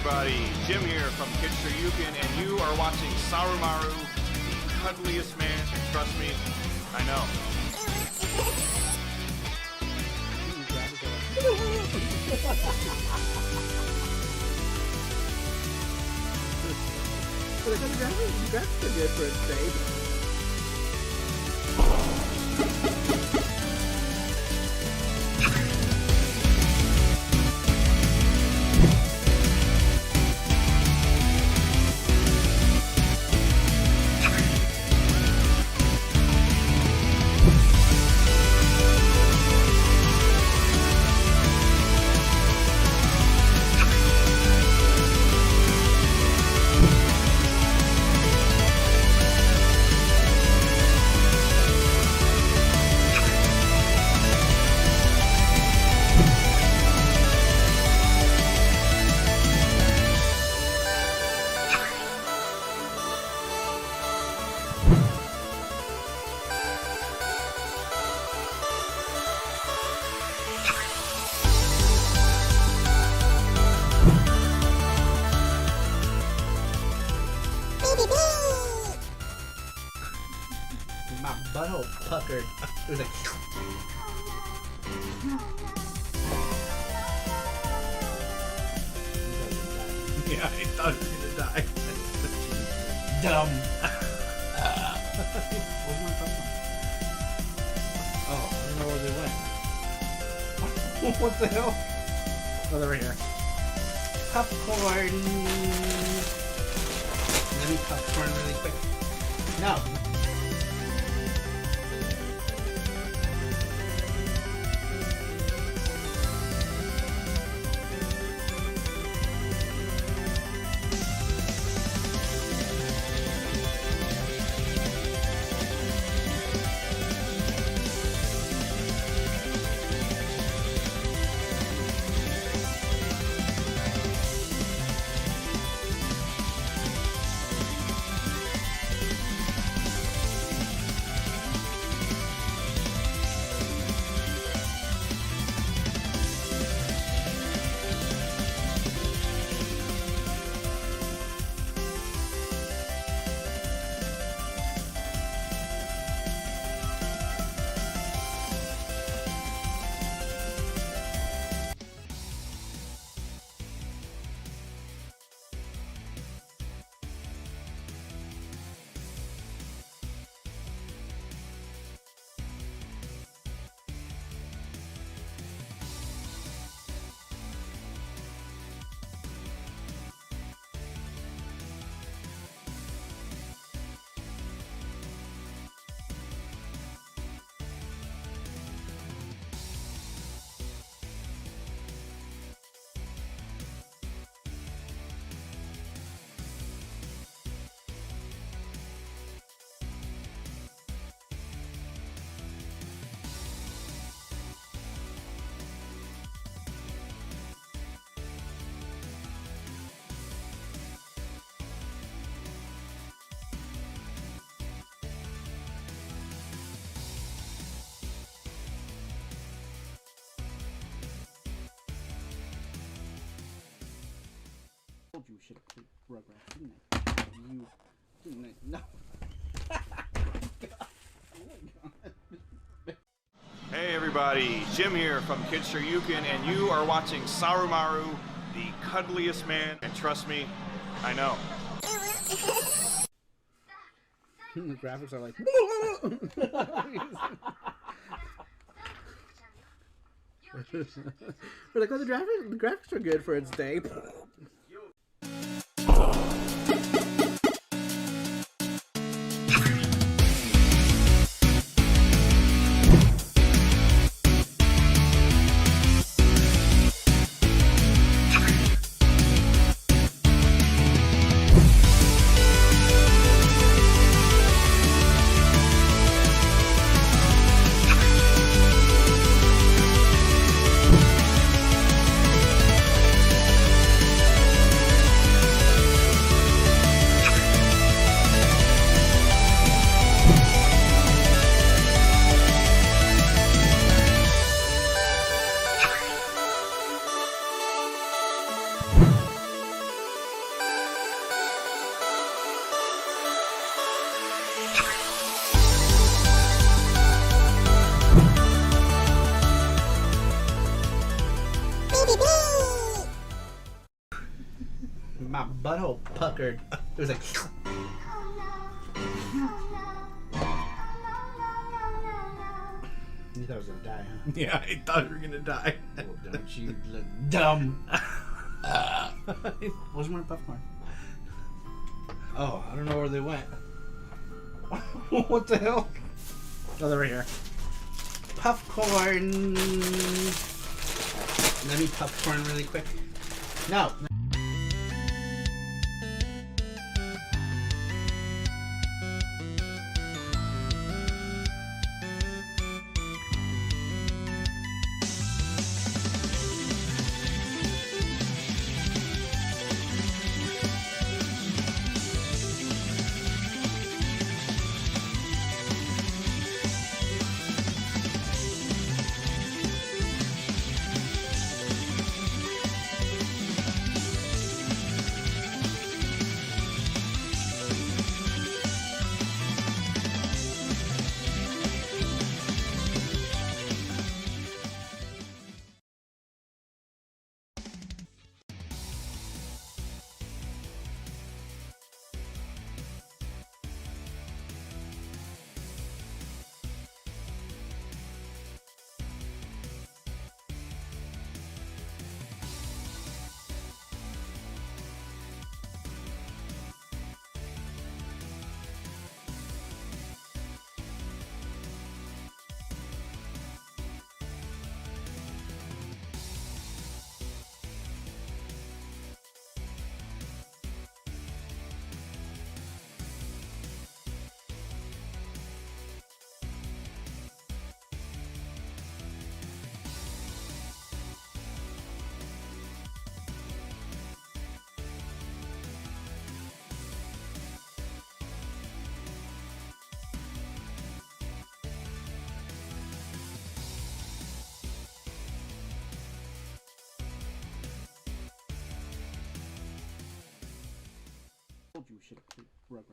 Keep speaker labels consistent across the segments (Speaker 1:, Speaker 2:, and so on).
Speaker 1: everybody, Jim here from Kids Shoryuken, and you are watching Sarumaro, the cuddliest man, and trust me, I know.
Speaker 2: That's a good first date. My butthole puckered. It was like. Yeah, I thought he was gonna die. Dumb. Where's my popcorn? Oh, I don't know where they went. What the hell? Oh, they're right here. Popcorn. Let me popcorn really quick. No. You should have played Rugrats, didn't I? You didn't I? No.
Speaker 1: Hey everybody, Jim here from Kids Shoryuken, and you are watching Sarumaro, the cuddliest man, and trust me, I know.
Speaker 2: The graphics are like. We're like, oh, the graphics are good for its day. My butthole puckered. It was like. You thought I was gonna die, huh?
Speaker 3: Yeah, I thought you were gonna die.
Speaker 2: Well, don't you look dumb? Where's my popcorn? Oh, I don't know where they went. What the hell? Oh, they're right here. Popcorn. Let me popcorn really quick. No. You should have Rugrat.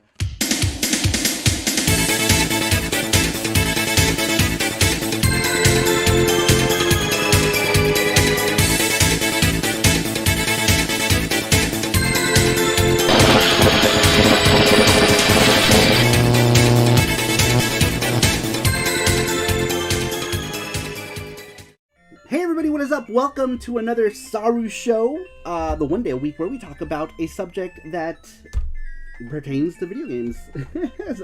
Speaker 2: Hey everybody, what is up? Welcome to another SARUSHOW, the one day a week where we talk about a subject that pertains to video games.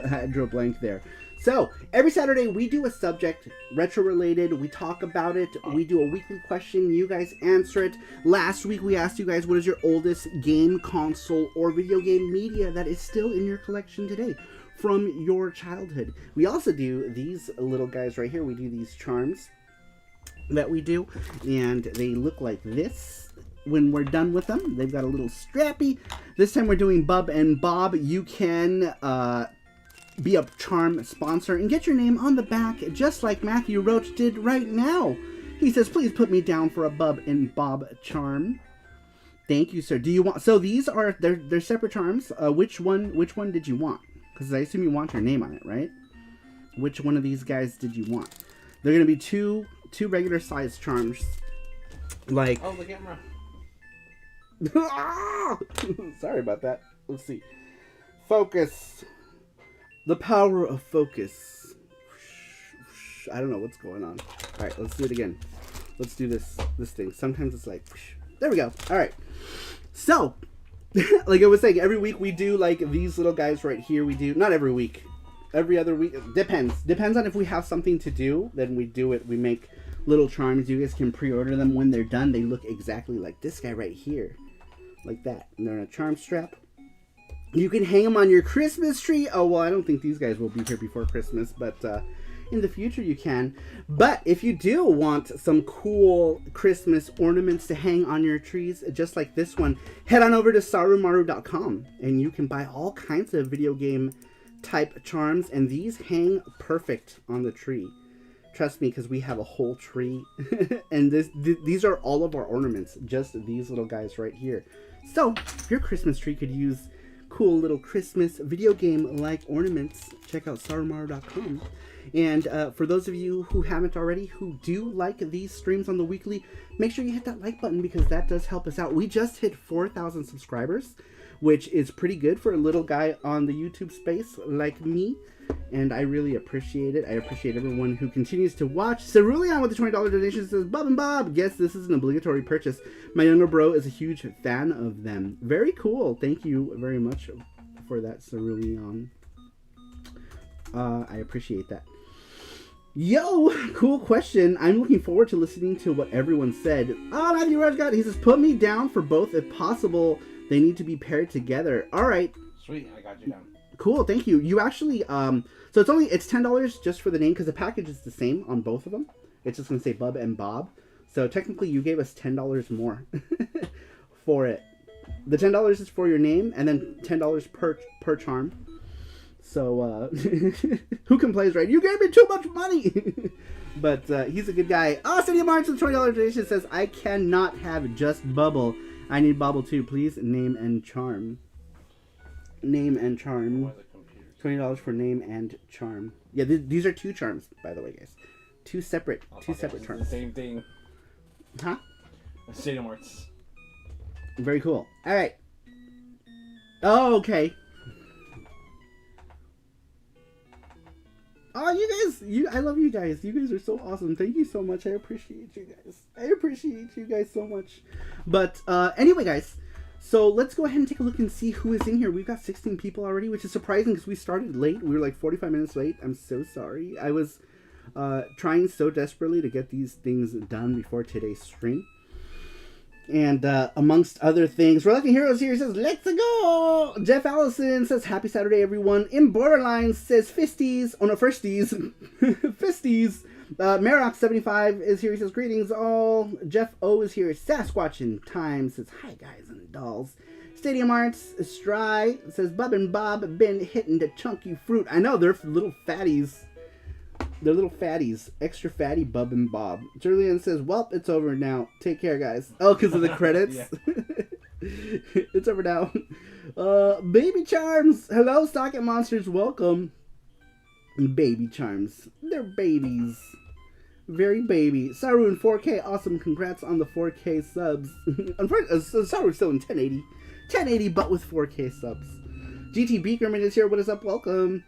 Speaker 2: I drew a blank there. So, every Saturday we do a subject, retro related, we talk about it, we do a weekly question, you guys answer it. Last week we asked you guys what is your oldest game, console, or video game media that is still in your collection today from your childhood. We also do these little guys right here, we do these charms that we do, and they look like this. When we're done with them, they've got a little strappy. This time we're doing Bub and Bob. You can be a charm sponsor and get your name on the back, just like Matthew Roach did right now. He says, please put me down for a Bub and Bob charm. Thank you, sir. Do you want, so these are, they're separate charms. Which one did you want? Because I assume you want your name on it, right? Which one of these guys did you want? They're going to be two regular size charms. Like,
Speaker 3: Oh, the camera.
Speaker 2: Sorry about that. Let's see. Focus. The power of focus. I don't know what's going on. Alright, let's do it again. Let's do this thing. Sometimes it's like, there we go. Alright. So, like I was saying, every week we do like these little guys right here. We do, not every week. Every other week. Depends. Depends on if we have something to do, then we do it. We make little charms. You guys can pre-order them when they're done. They look exactly like this guy right here. Like that. And they're in a charm strap. You can hang them on your Christmas tree. Oh, well, I don't think these guys will be here before Christmas, but in the future you can. But if you do want some cool Christmas ornaments to hang on your trees, just like this one, head on over to sarumaru.com and you can buy all kinds of video game type charms, and these hang perfect on the tree. Trust me, because we have a whole tree. And these are all of our ornaments, just these little guys right here. So, your Christmas tree could use cool little Christmas video game-like ornaments. Check out sarumaru.com. And for those of you who haven't already, who do like these streams on the weekly, make sure you hit that like button because that does help us out. We just hit 4,000 subscribers, which is pretty good for a little guy on the YouTube space like me. And I really appreciate it. I appreciate everyone who continues to watch. Cerulean with the $20 donation says, Bob and Bob, guess this is an obligatory purchase. My younger bro is a huge fan of them. Very cool. Thank you very much for that, Cerulean. I appreciate that. Yo, cool question. I'm looking forward to listening to what everyone said. Oh, Matthew Rajgat, he says, put me down for both if possible. They need to be paired together. All right.
Speaker 3: Sweet, I got you down.
Speaker 2: Cool, thank you. You actually, so it's $10 just for the name because the package is the same on both of them. It's just gonna say Bub and Bob. So technically, you gave us $10 more for it. The $10 is for your name, and then $10 per charm. So who complains, right? You gave me too much money. But he's a good guy. Oh, City of March with $20 donation says, I cannot have just Bubble. I need Bobble too, please. Name and charm. Name and charm. $20 for name and charm. Yeah, these are two charms, by the way, guys. Two separate charms.
Speaker 3: The same thing.
Speaker 2: Huh?
Speaker 3: Stadium Arts.
Speaker 2: Very cool. All right. Oh, okay. Oh, you guys, I love you guys. You guys are so awesome. Thank you so much. I appreciate you guys. I appreciate you guys so much. But anyway, guys. So let's go ahead and take a look and see who is in here. We've got 16 people already, which is surprising because we started late. We were like 45 minutes late. I'm so sorry. I was trying so desperately to get these things done before today's stream. And amongst other things, Reluctant Heroes here says, let's go! Jeff Allison says, happy Saturday, everyone. In Borderline says, fisties. Oh, no, firsties. Fisties. Marok75 is here. He says, greetings all. Jeff O is here. Sasquatch in Time says, hi, guys and dolls. Stadium Arts Stry says, Bub and Bob been hitting the chunky fruit. I know, they're little fatties. They're little fatties. Extra fatty Bub and Bob. Julian says, well, it's over now. Take care, guys. Oh, because of the credits? It's over now. Baby Charms. Hello, Socket Monsters. Welcome. Baby Charms. They're babies. Very baby. Saru in 4K. Awesome. Congrats on the 4K subs. Unfortunately, Saru's still in 1080. 1080, but with 4K subs. GT Beakerman is here. What is up? Welcome.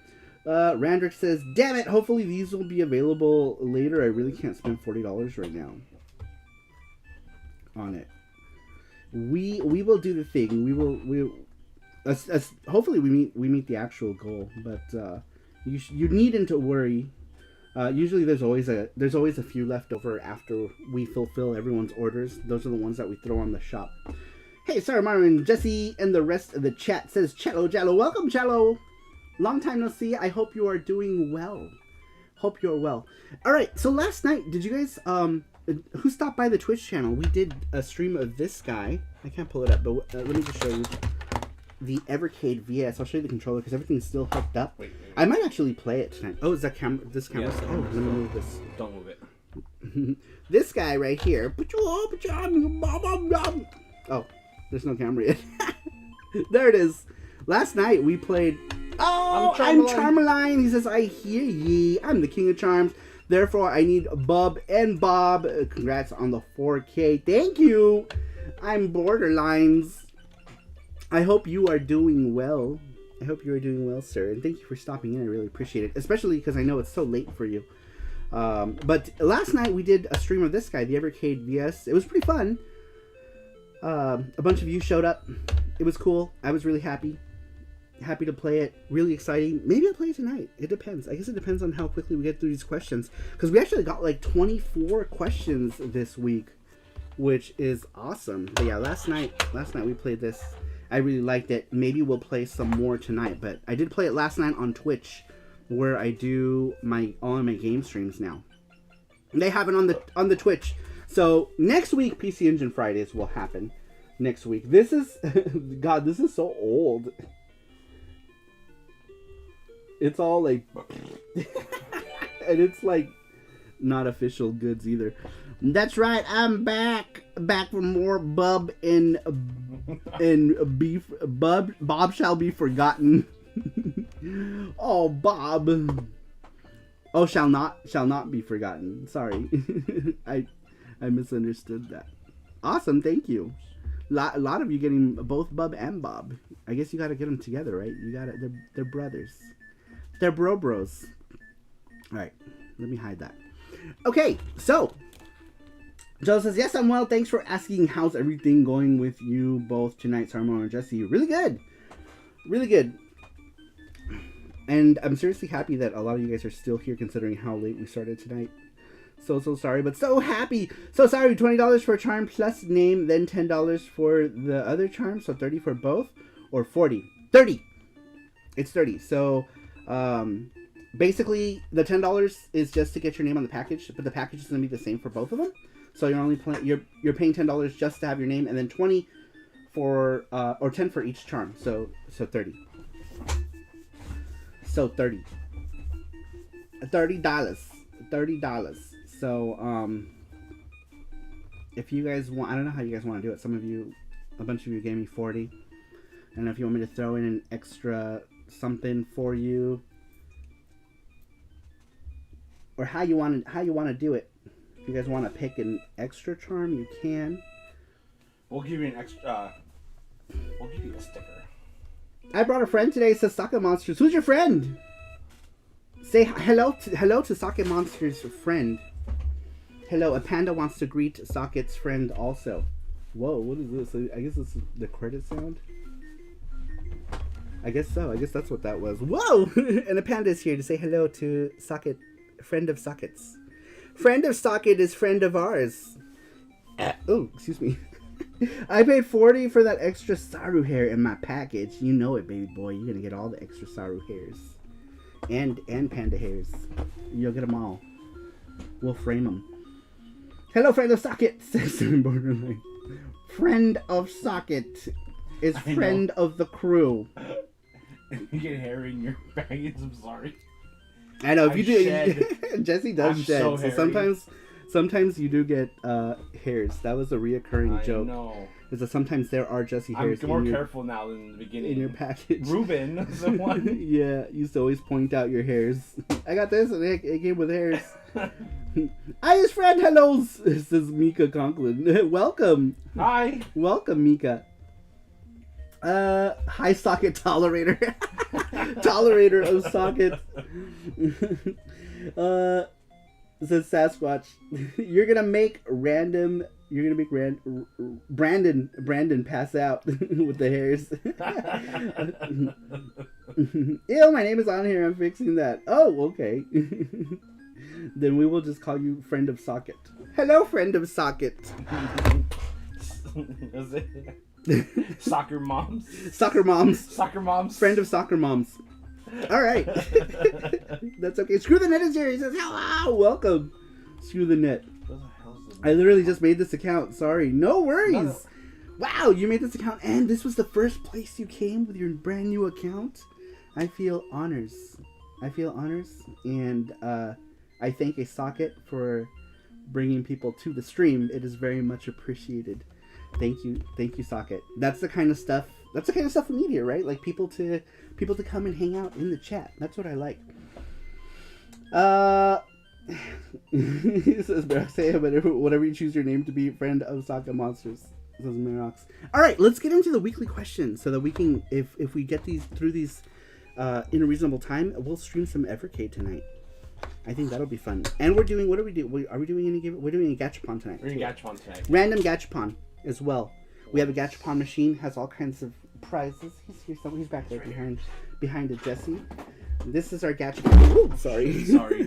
Speaker 2: Randrick says, damn it, hopefully these will be available later. I really can't spend $40 right now on it. We will do the thing. Hopefully we meet the actual goal, but you needn't to worry. Usually there's always a few left over after we fulfill everyone's orders. Those are the ones that we throw on the shop. Hey, Sarah Marvin, Jesse, and the rest of the chat says, Cello Jallo. Welcome, Cello. Long time no see. I hope you are doing well. Hope you're well. All right. So last night, did you guys who stopped by the Twitch channel? We did a stream of this guy. I can't pull it up, but let me just show you the Evercade VS. I'll show you the controller because everything's still hooked up. Wait. I might actually play it tonight. Oh, is that camera? This camera?
Speaker 3: Yeah,
Speaker 2: oh, let me move this.
Speaker 3: Don't move it.
Speaker 2: This guy right here. Oh, there's no camera yet. There it is. Last night we played. Oh, I'm Charmeline. He says, I hear ye. I'm the king of charms. Therefore, I need Bub and Bob. Congrats on the 4K. Thank you. I'm Borderlines. I hope you are doing well. I hope you are doing well, sir. And thank you for stopping in. I really appreciate it. Especially because I know it's so late for you. But last night we did a stream of this guy, the Evercade VS. It was pretty fun. A bunch of you showed up. It was cool. I was really happy. Happy to play it. Really exciting. Maybe I'll play it tonight. It depends. I guess it depends on how quickly we get through these questions. Because we actually got like 24 questions this week, which is awesome. But yeah, last night we played this. I really liked it. Maybe we'll play some more tonight. But I did play it last night on Twitch, where I do all of my game streams now. They have it on the Twitch. So next week, PC Engine Fridays will happen. Next week. This is God. This is so old. It's all like, and it's like not official goods either. That's right, I'm back for more Bub and beef. Bob shall be forgotten. Oh, Bob. Oh, shall not be forgotten. Sorry. I misunderstood that. Awesome, thank you. A lot of you getting both Bub and Bob. I guess you got to get them together, right? You got to. They're brothers. They're bros. All right, let me hide that. Okay, so Joe says, yes, I'm well. Thanks for asking. How's everything going with you both tonight, Sarmo and Jesse? Really good. Really good. And I'm seriously happy that a lot of you guys are still here considering how late we started tonight. So sorry, but so happy. So sorry, $20 for a charm plus name, then $10 for the other charm. So 30 for both, or 40. 30. It's 30. So basically the $10 is just to get your name on the package, but the package is going to be the same for both of them. So you're only you're paying $10 just to have your name, and then 20 for or 10 for each charm. So 30. So $30. $30. So if you guys want, I don't know how you guys want to do it. A bunch of you gave me 40. I don't know if you want me to throw in an extra something for you, or how you want to do it. If you guys want to pick an extra charm, you can.
Speaker 3: We'll give you an extra. We'll give you a sticker. I
Speaker 2: brought a friend today. Says Sake Monsters. Who's your friend? Say hello to Sake Monsters' friend. Hello. A panda wants to greet Sake's friend also. Whoa, what is this? I guess this is the credit sound. I guess so. I guess that's what that was. Whoa! And a panda is here to say hello to Sake, friend of Sake's. Friend of Sake is friend of ours. Oh, excuse me. I paid 40 for that extra Saru hair in my package. You know it, baby boy. You're gonna get all the extra Saru hairs. And panda hairs. You'll get them all. We'll frame them. Hello, friend of Socket, says Borderline. Friend of Socket is friend of the crew.
Speaker 3: You get hair in your baggage, I'm sorry.
Speaker 2: I know, if you do, Jesse does shed. So sometimes you do get hairs. That was a reoccurring joke. I know. Is that sometimes there are Jesse hairs.
Speaker 3: I'm more careful now than in the beginning.
Speaker 2: In your package.
Speaker 3: Ruben is the one.
Speaker 2: Yeah, used to always point out your hairs. I got this, and it came with hairs. Hi, his friend. Hello, says Mika Conklin. Welcome.
Speaker 3: Hi. Welcome, Mika.
Speaker 2: Hi, Socket Tolerator. Tolerator of Socket. Says Sasquatch. You're gonna make Brandon pass out with the hairs. Ew, my name is on here. I'm fixing that. Oh, okay. Then we will just call you friend of Socket. Hello, friend of Socket.
Speaker 3: Is it? Soccer moms.
Speaker 2: Soccer moms.
Speaker 3: Soccer moms.
Speaker 2: Friend of soccer moms. All right. That's okay. Screw the Net is here. He says, hello, welcome. Screw the Net. I literally just made this account. Sorry. No worries. No. Wow, you made this account, and this was the first place you came with your brand new account. I feel honors. And I thank a Socket for bringing people to the stream. It is very much appreciated. Thank you, Socket. That's the kind of stuff we need here, right? Like people to come and hang out in the chat. That's what I like. He says, say whatever you choose your name to be, friend of Saka Monsters. Says Mirox. All right, let's get into the weekly questions so that we can, if we get through these in a reasonable time, we'll stream some Evercade tonight. I think that'll be fun. And what are we doing? Are we doing any give? We're doing a Gachapon tonight.
Speaker 3: We're doing Gachapon tonight.
Speaker 2: Random Gachapon as well. We have a Gachapon machine, has all kinds of prizes. He's here somewhere. He's back there behind it, Jesse. This is our Gachapon. Ooh, sorry.
Speaker 3: Sorry.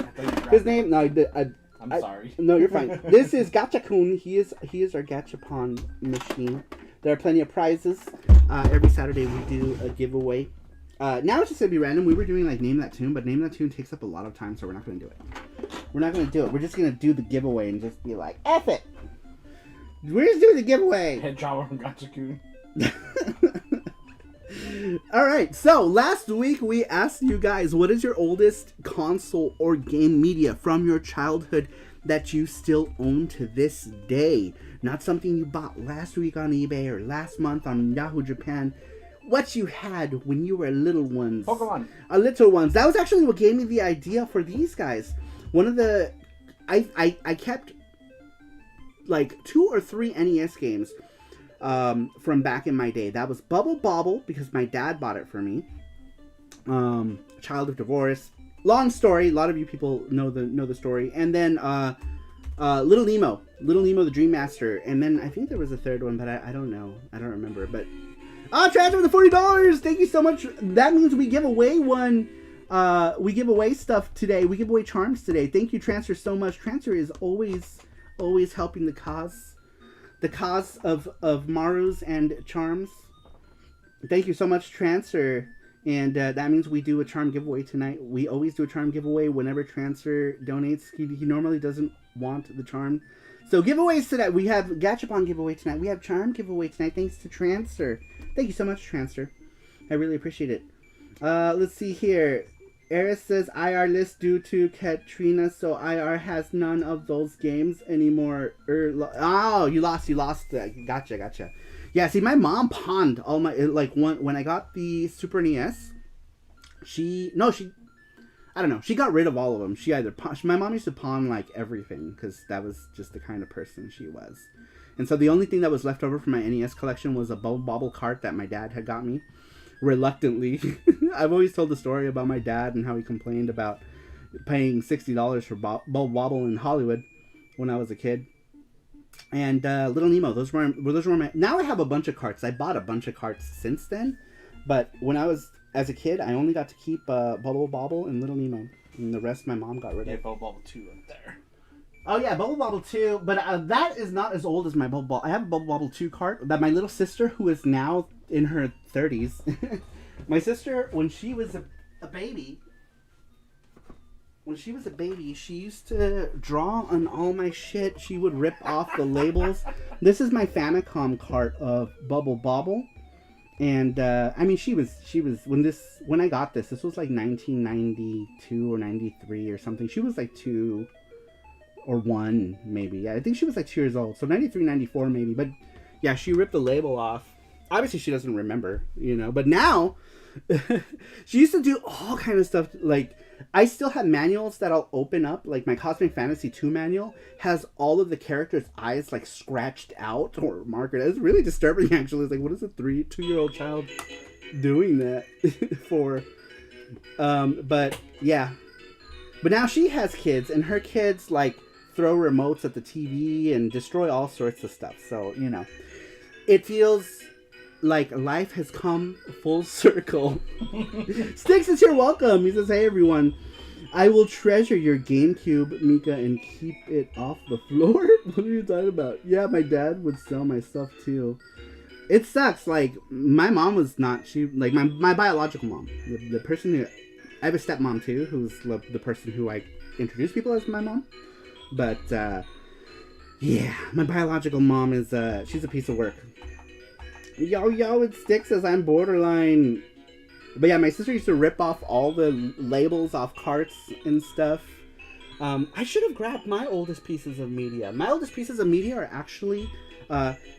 Speaker 2: His name? No,
Speaker 3: I'm sorry.
Speaker 2: No, you're fine. This is Gachakun. He is our Gachapon machine. There are plenty of prizes. Every Saturday we do a giveaway. Now it's just gonna be random. We were doing like Name That Tune, but Name That Tune takes up a lot of time, so we're not gonna do it. We're just gonna do the giveaway and just be like, F it! We're just doing the giveaway!
Speaker 3: Head drama from Gachakun.
Speaker 2: Alright, so last week we asked you guys, what is your oldest console or game media from your childhood that you still own to this day? Not something you bought last week on eBay or last month on Yahoo Japan. what you had when you were little ones.
Speaker 3: Pokemon.
Speaker 2: Little ones. That was actually what gave me the idea for these guys. One of the... I kept like 2 or 3 NES games from back in my day. That was Bubble Bobble, because my dad bought it for me. Child of Divorce. Long story. A lot of you people know the story. And then Little Nemo. Little Nemo the Dream Master. And then I think there was a third one, but I don't know. I don't remember. But transfer the $40. Thank you so much. That means we give away one. We give away stuff today. We give away charms today. Thank you, Transfer, so much. Transfer is always helping the cause of Marus and charms. Thank you so much, Transfer. And that means we do a charm giveaway tonight. We always do a charm giveaway whenever Transfer donates. He normally doesn't want the charm. So giveaways tonight. We have Gachapon giveaway tonight. We have charm giveaway tonight. Thanks to Transfer. Thank you so much, Transfer. I really appreciate it. Let's see here. Eris says IR list due to Katrina, so IR has none of those games anymore. Oh, you lost. Gotcha. Yeah, see, my mom pawned all my, like, when I got the Super NES, she got rid of all of them. My mom used to pawn, like, everything, because that was just the kind of person she was. And so the only thing that was left over from my NES collection was a Bubble Bobble cart that my dad had got me. Reluctantly. I've always told the story about my dad and how he complained about paying $60 for Bubble Bobble in Hollywood when I was a kid. And Little Nemo, those were my... Now I have a bunch of carts. I bought a bunch of carts since then. But when I was, as a kid, I only got to keep Bubble Bobble and Little Nemo. And the rest my mom got rid of.
Speaker 3: Yeah, Bubble Bobble 2 right there.
Speaker 2: Oh yeah, Bubble Bobble 2. But that is not as old as my Bubble Bobble. I have a Bubble Bobble 2 cart that my little sister, who is now in her 30s... My sister, when she was a baby... When she was a baby, she used to draw on all my shit. She would rip off the labels. This is my Famicom cart of Bubble Bobble. And, I mean, she was, when I got this was like 1992 or 93 or something. She was like 2 or 1, maybe. Yeah, I think she was like 2 years old. So 93, 94 maybe. But, yeah, she ripped the label off. Obviously, she doesn't remember, you know. But now, she used to do all kind of stuff. Like, I still have manuals that I'll open up. Like, my Cosmic Fantasy 2 manual has all of the characters' eyes, like, scratched out or marked. It's really disturbing, actually. It's like, what is a 2-year-old child doing that for? But, yeah. But now she has kids, and her kids, like, throw remotes at the TV and destroy all sorts of stuff. So, you know. It feels... like life has come full circle. Sticks is here, welcome. He says, hey everyone, I will treasure your GameCube, Mika, and keep it off the floor. What are you talking about? Yeah, my dad would sell my stuff too. It sucks. Like, my mom was not, like my biological mom, the person who, I have a stepmom too, who's the person who I introduce people as my mom. But yeah, my biological mom is she's a piece of work. Yo, it Sticks as I'm borderline. But yeah, my sister used to rip off all the labels off carts and stuff. I should have grabbed my oldest pieces of media. My oldest pieces of media are actually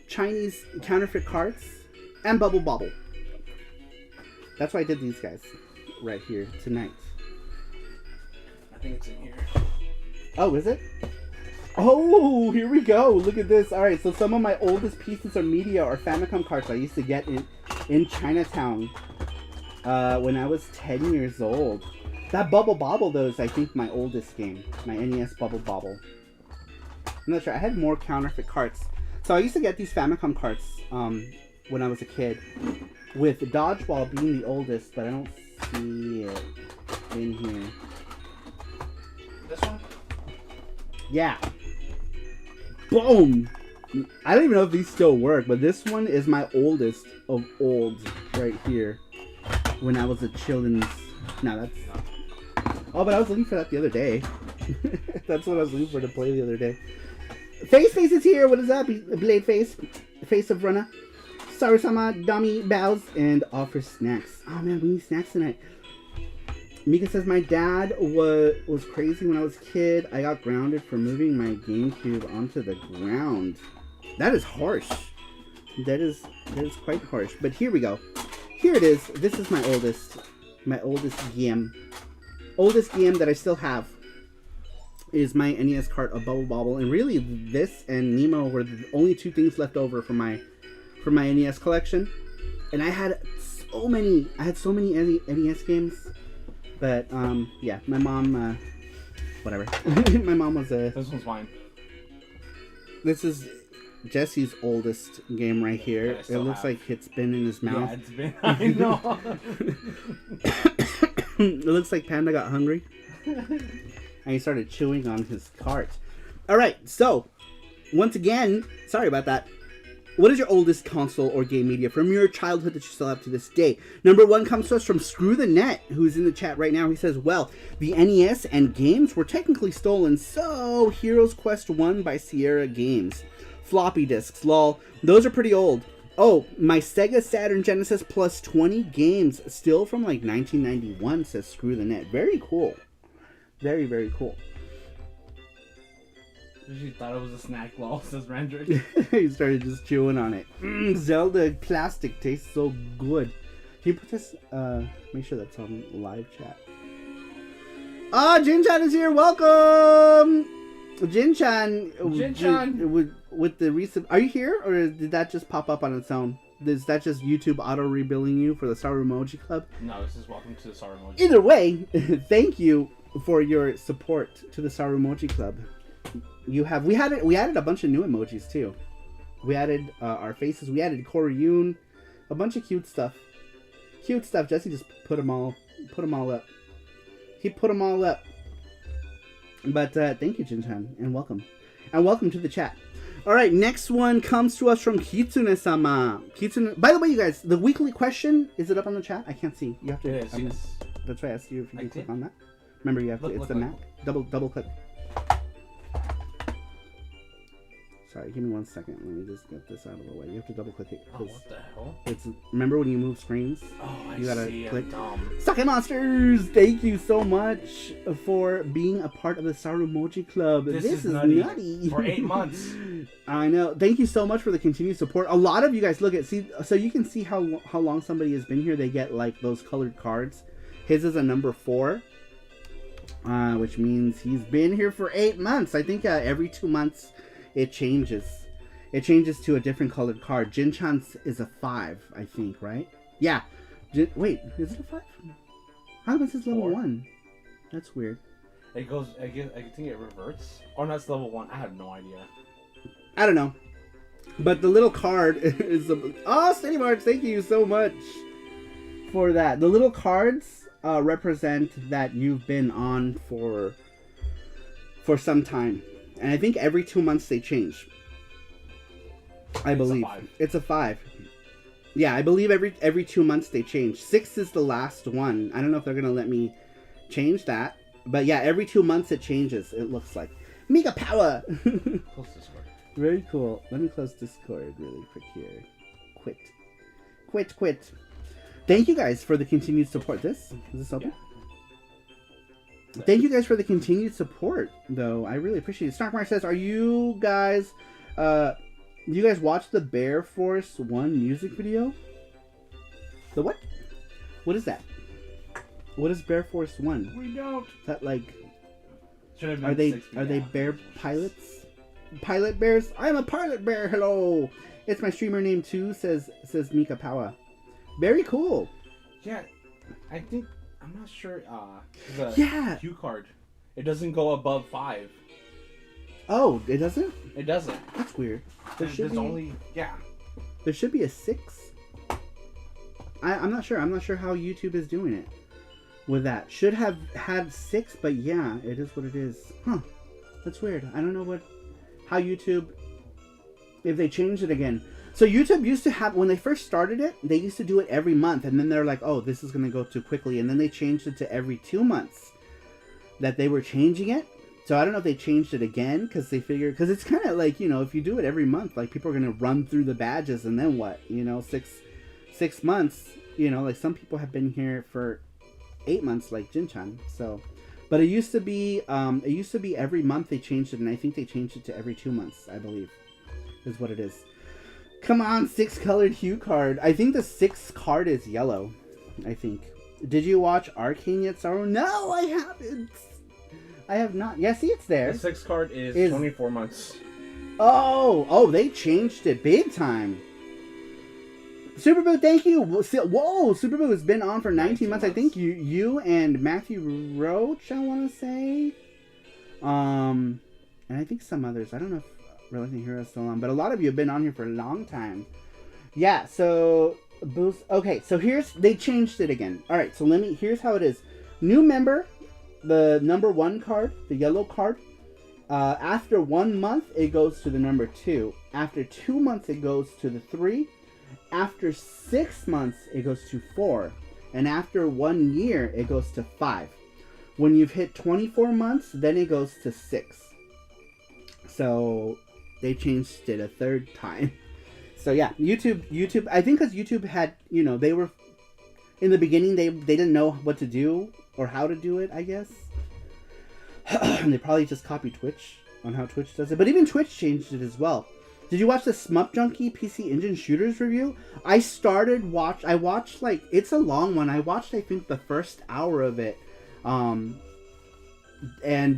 Speaker 2: Chinese counterfeit carts and Bubble Bobble. That's why I did these guys right here tonight.
Speaker 3: I think it's in here.
Speaker 2: Oh, is it? Oh, here we go. Look at this. All right, so some of my oldest pieces of media are Famicom carts I used to get in Chinatown when I was 10 years old. That Bubble Bobble, though, is, I think, my oldest game. My NES Bubble Bobble. I'm not sure. I had more counterfeit carts. So I used to get these Famicom carts when I was a kid, with Dodgeball being the oldest, but I don't see it in here.
Speaker 3: This one?
Speaker 2: Yeah. Boom! I don't even know if these still work, but this one is my oldest of old right here. When I was a children's... No, that's... Oh, but I was looking for that the other day. That's what I was looking for to play the other day. Face is here! What is up? Blade Face. Face of Runner. Saru-sama, Dummy, Bows, and offer snacks. Oh man, we need snacks tonight. Mika says, my dad was crazy when I was a kid. I got grounded for moving my GameCube onto the ground. That is harsh. That is quite harsh. But here we go. Here it is. This is my oldest game. Oldest game that I still have is my NES cart of Bubble Bobble, and really this and Nemo were the only two things left over from my NES collection. And I had so many NES games, but yeah, my mom whatever. My mom was a.
Speaker 3: This one's mine.
Speaker 2: This is Jesse's oldest game right here. It looks like it's been in his mouth.
Speaker 3: Yeah, it's been. I know.
Speaker 2: It looks like Panda got hungry and he started chewing on his cart. All right, so once again, sorry about that. What is your oldest console or game media from your childhood that you still have to this day? Number 1 comes to us from Screw the Net, who's in the chat right now. He says, well, the NES and games were technically stolen, so Heroes Quest 1 by Sierra Games. Floppy disks, lol. Those are pretty old. Oh, my Sega Saturn Genesis plus 20 games, still from like 1991, says Screw the Net. Very cool. Very, very cool.
Speaker 3: She thought it was a snack, lol, says Randrick.
Speaker 2: He started just chewing on it. Zelda plastic tastes so good. Can you put this, make sure that's on live chat. Ah, Jin-chan is here, welcome! Jin-chan. With the recent, are you here, or did that just pop up on its own? Is that just YouTube auto-rebilling you for the Sarumoji Club?
Speaker 3: No, this is welcome to the Sarumoji.
Speaker 2: Either way, thank you for your support to the Sarumoji Club. We added a bunch of new emojis too. We added our faces. We added Koryun, a bunch of cute stuff. Jesse just put them all up. He put them all up. But thank you, Jin-chan, and welcome to the chat. All right, next one comes to us from Kitsune-sama. By the way, you guys, the weekly question, is it up on the chat? I can't see. You have to.
Speaker 3: It is, yes.
Speaker 2: That's why I asked you if you can click on that. Remember, you have to. It's the map. Double click. Sorry, give me 1 second. Let me just get this out of the way. You have to double click it.
Speaker 3: Oh, what the hell?
Speaker 2: Remember when you move screens?
Speaker 3: Oh,
Speaker 2: you gotta
Speaker 3: see.
Speaker 2: click.
Speaker 3: Dumb.
Speaker 2: Suck Monsters! Thank you so much for being a part of the Sarumoji Club. This is nutty.
Speaker 3: For 8 months.
Speaker 2: I know. Thank you so much for the continued support. A lot of you guys, so you can see how long somebody has been here. They get like those colored cards. His is a number 4. Which means he's been here for 8 months. I think every 2 months it changes. It changes to a different colored card. Jin-chan's is a 5, I think, right? Yeah. Wait, is it a 5? How come it says level 1? That's weird.
Speaker 3: It goes, I think it reverts. Or that's level 1. I have no idea.
Speaker 2: I don't know. But the little card is oh, Steady March, thank you so much for that. The little cards represent that you've been on for some time. And I think every 2 months they change. I believe. It's a 5. Yeah, I believe every 2 months they change. 6 is the last one. I don't know if they're going to let me change that. But yeah, every 2 months it changes, it looks like. Mega power!
Speaker 3: Close Discord.
Speaker 2: Very cool. Let me close Discord really quick here. Quit. Thank you guys for the continued support. Is this open? Yeah. Thank you guys for the continued support, though. I really appreciate it. Snarkmark says, are you guys... you guys watch the Bear Force 1 music video? The what? What is that? What is Bear Force 1?
Speaker 3: We don't.
Speaker 2: Is that like... Are they bear pilots? Pilot bears? I'm a pilot bear, hello! It's my streamer name too, says Mika Power. Very cool.
Speaker 3: Yeah, I think... I'm not sure. The cue card. It doesn't go above 5.
Speaker 2: Oh, it doesn't?
Speaker 3: It doesn't.
Speaker 2: That's weird.
Speaker 3: There's only... Yeah.
Speaker 2: There should be a 6. I'm not sure. I'm not sure how YouTube is doing it with that. Should have had 6, but yeah, it is what it is. Huh. That's weird. I don't know how YouTube... If they changed it again. So YouTube used to have, when they first started it, they used to do it every month. And then they're like, oh, this is going to go too quickly. And then they changed it to every 2 months that they were changing it. So I don't know if they changed it again because they figured, because it's kind of like, if you do it every month, like people are going to run through the badges and then what? 6 months, like some people have been here for 8 months like Jin-chan. So, but it used to be every month they changed it. And I think they changed it to every 2 months, I believe, is what it is. Come on, 6-colored hue card. I think the 6th card is yellow. I think. Did you watch Arcane yet, Saru? No, I haven't. I have not. Yeah, see, it's there.
Speaker 3: The 6th card is 24 months.
Speaker 2: Oh, they changed it big time. Superboo, thank you. Whoa, Superboo has been on for 19 months. I think you and Matthew Roach, I want to say. And I think some others. I don't know if Reluctant Hero is still on, but a lot of you have been on here for a long time. Yeah, so boost. Okay, so they changed it again. All right, so here's how it is. New member, the number 1 card, the yellow card. After 1 month, it goes to the number 2. After 2 months, it goes to the 3. After 6 months, it goes to 4. And after 1 year, it goes to 5. When you've hit 24 months, then it goes to 6. So they changed it a 3rd time. So yeah, YouTube, I think because YouTube had, they were, in the beginning, they didn't know what to do or how to do it, I guess. And they probably just copied Twitch on how Twitch does it. But even Twitch changed it as well. Did you watch the Smup Junkie PC Engine Shooters review? I watched, like, it's a long one. I watched, I think, the first hour of it. And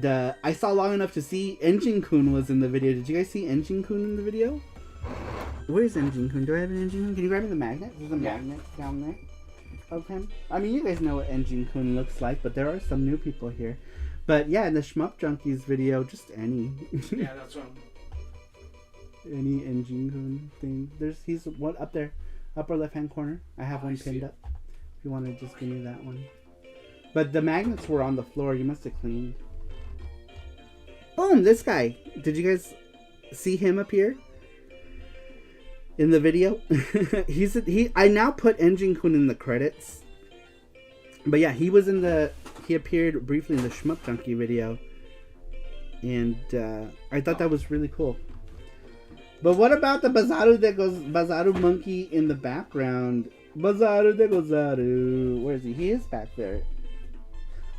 Speaker 2: I saw long enough to see Engine Kun was in the video. Did you guys see Engine Kun in the video? Where's Engine Kun? Do I have an Engine Kun? Can you grab me the magnet? There's a magnet down there of him. I mean, you guys know what Engine Kun looks like, but there are some new people here. But yeah, in the Shmup Junkies video, just any.
Speaker 3: Yeah, that's what
Speaker 2: any Engine Kun thing. He's one up there, upper left hand corner. I have one pinned up. If you want to just give me that one. But the magnets were on the floor. You must have cleaned. Boom! This guy. Did you guys see him appear in the video? I now put Engine Kun in the credits. But yeah, he appeared briefly in the Shmup Junkie video. And I thought that was really cool. But what about the Bazaru monkey in the background? Bazaru de Gozaru. Where is he? He is back there.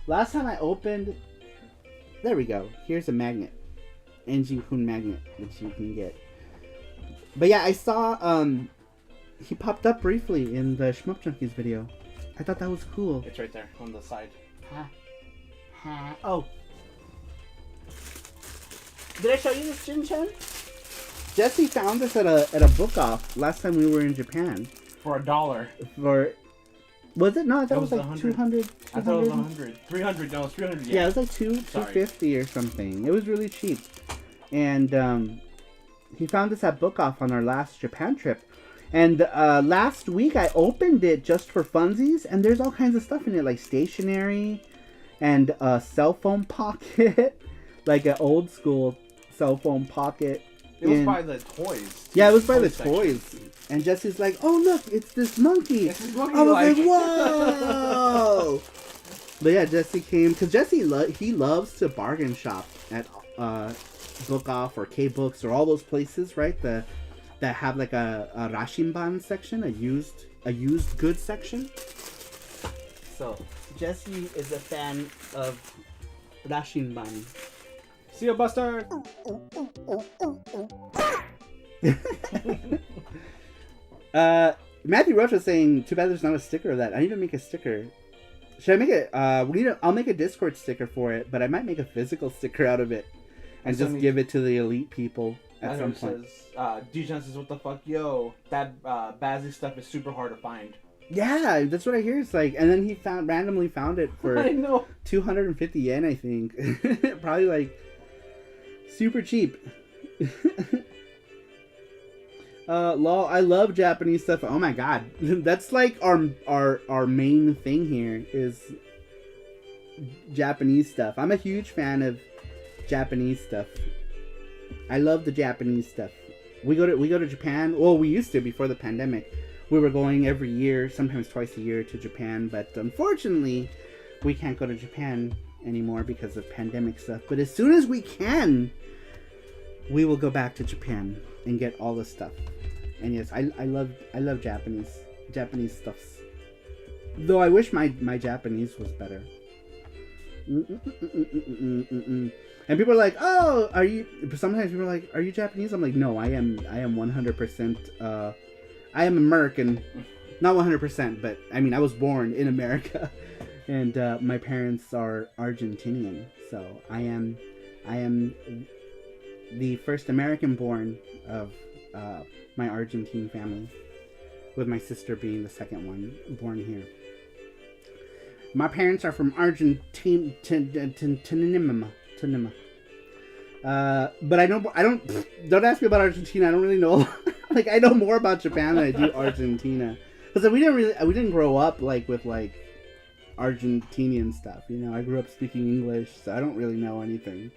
Speaker 2: Last time I opened... There we go. Here's a magnet. Engine Kun magnet that you can get. But yeah, I saw... he popped up briefly in the Shmup Junkies video. I thought that was cool.
Speaker 3: It's right there on the side.
Speaker 2: Oh. Did I show you this, Jin-chan? Jesse found this at a book off last time we were in Japan.
Speaker 3: For $1.
Speaker 2: Was it? No, I thought it was like 200.
Speaker 3: I thought it was 100. 300. No, it's 300.
Speaker 2: Yeah, it was like 250 or something. It was really cheap. And he found this at book off on our last Japan trip. And last week I opened it just for funsies, and there's all kinds of stuff in it, like stationery and a cell phone pocket, like an old school cell phone pocket.
Speaker 3: It was by the toys.
Speaker 2: Yeah, it was by the toys. And Jesse's like, oh, look, it's this monkey.
Speaker 3: It's this monkey
Speaker 2: I was like, whoa! But yeah, Jesse came, because Jesse, he loves to bargain shop at Book Off or K-Books or all those places, right? That have like a Rashinban section, a used goods section. So, Jesse is a fan of Rashinban.
Speaker 3: See ya, Buster!
Speaker 2: Matthew Roach was saying, too bad there's not a sticker of that. I need to make a sticker. Should I make it? I'll make a Discord sticker for it, but I might make a physical sticker out of it and just give it to the elite people at some point.
Speaker 3: Dijon says, what the fuck? Yo, that Bazzy stuff is super hard to find.
Speaker 2: Yeah, that's what I hear. It's like, and then he randomly found it for
Speaker 3: I know.
Speaker 2: 250 yen, I think. Probably like super cheap. Lol, I love Japanese stuff. Oh my god. That's like our main thing here is Japanese stuff. I'm a huge fan of Japanese stuff. I love the Japanese stuff. We go to Japan. Well, we used to before the pandemic. We were going every year, sometimes twice a year to Japan, but unfortunately, we can't go to Japan anymore because of pandemic stuff. But as soon as we can, we will go back to Japan and get all the stuff. And yes, I love Japanese stuffs. Though I wish my Japanese was better. And people are like, "Oh, are you?" Sometimes people are like, "Are you Japanese?" I'm like, "No, I am 100%. I am American, not 100%, but I mean, I was born in America, and my parents are Argentinian, so I am the first American born of my Argentine family, with my sister being the second one born here. My parents are from Argentina. But I don't ask me about Argentina. I don't really know. Like, I know more about Japan than I do Argentina, because we didn't grow up like with like Argentinian stuff. You know, I grew up speaking English, so I don't really know anything.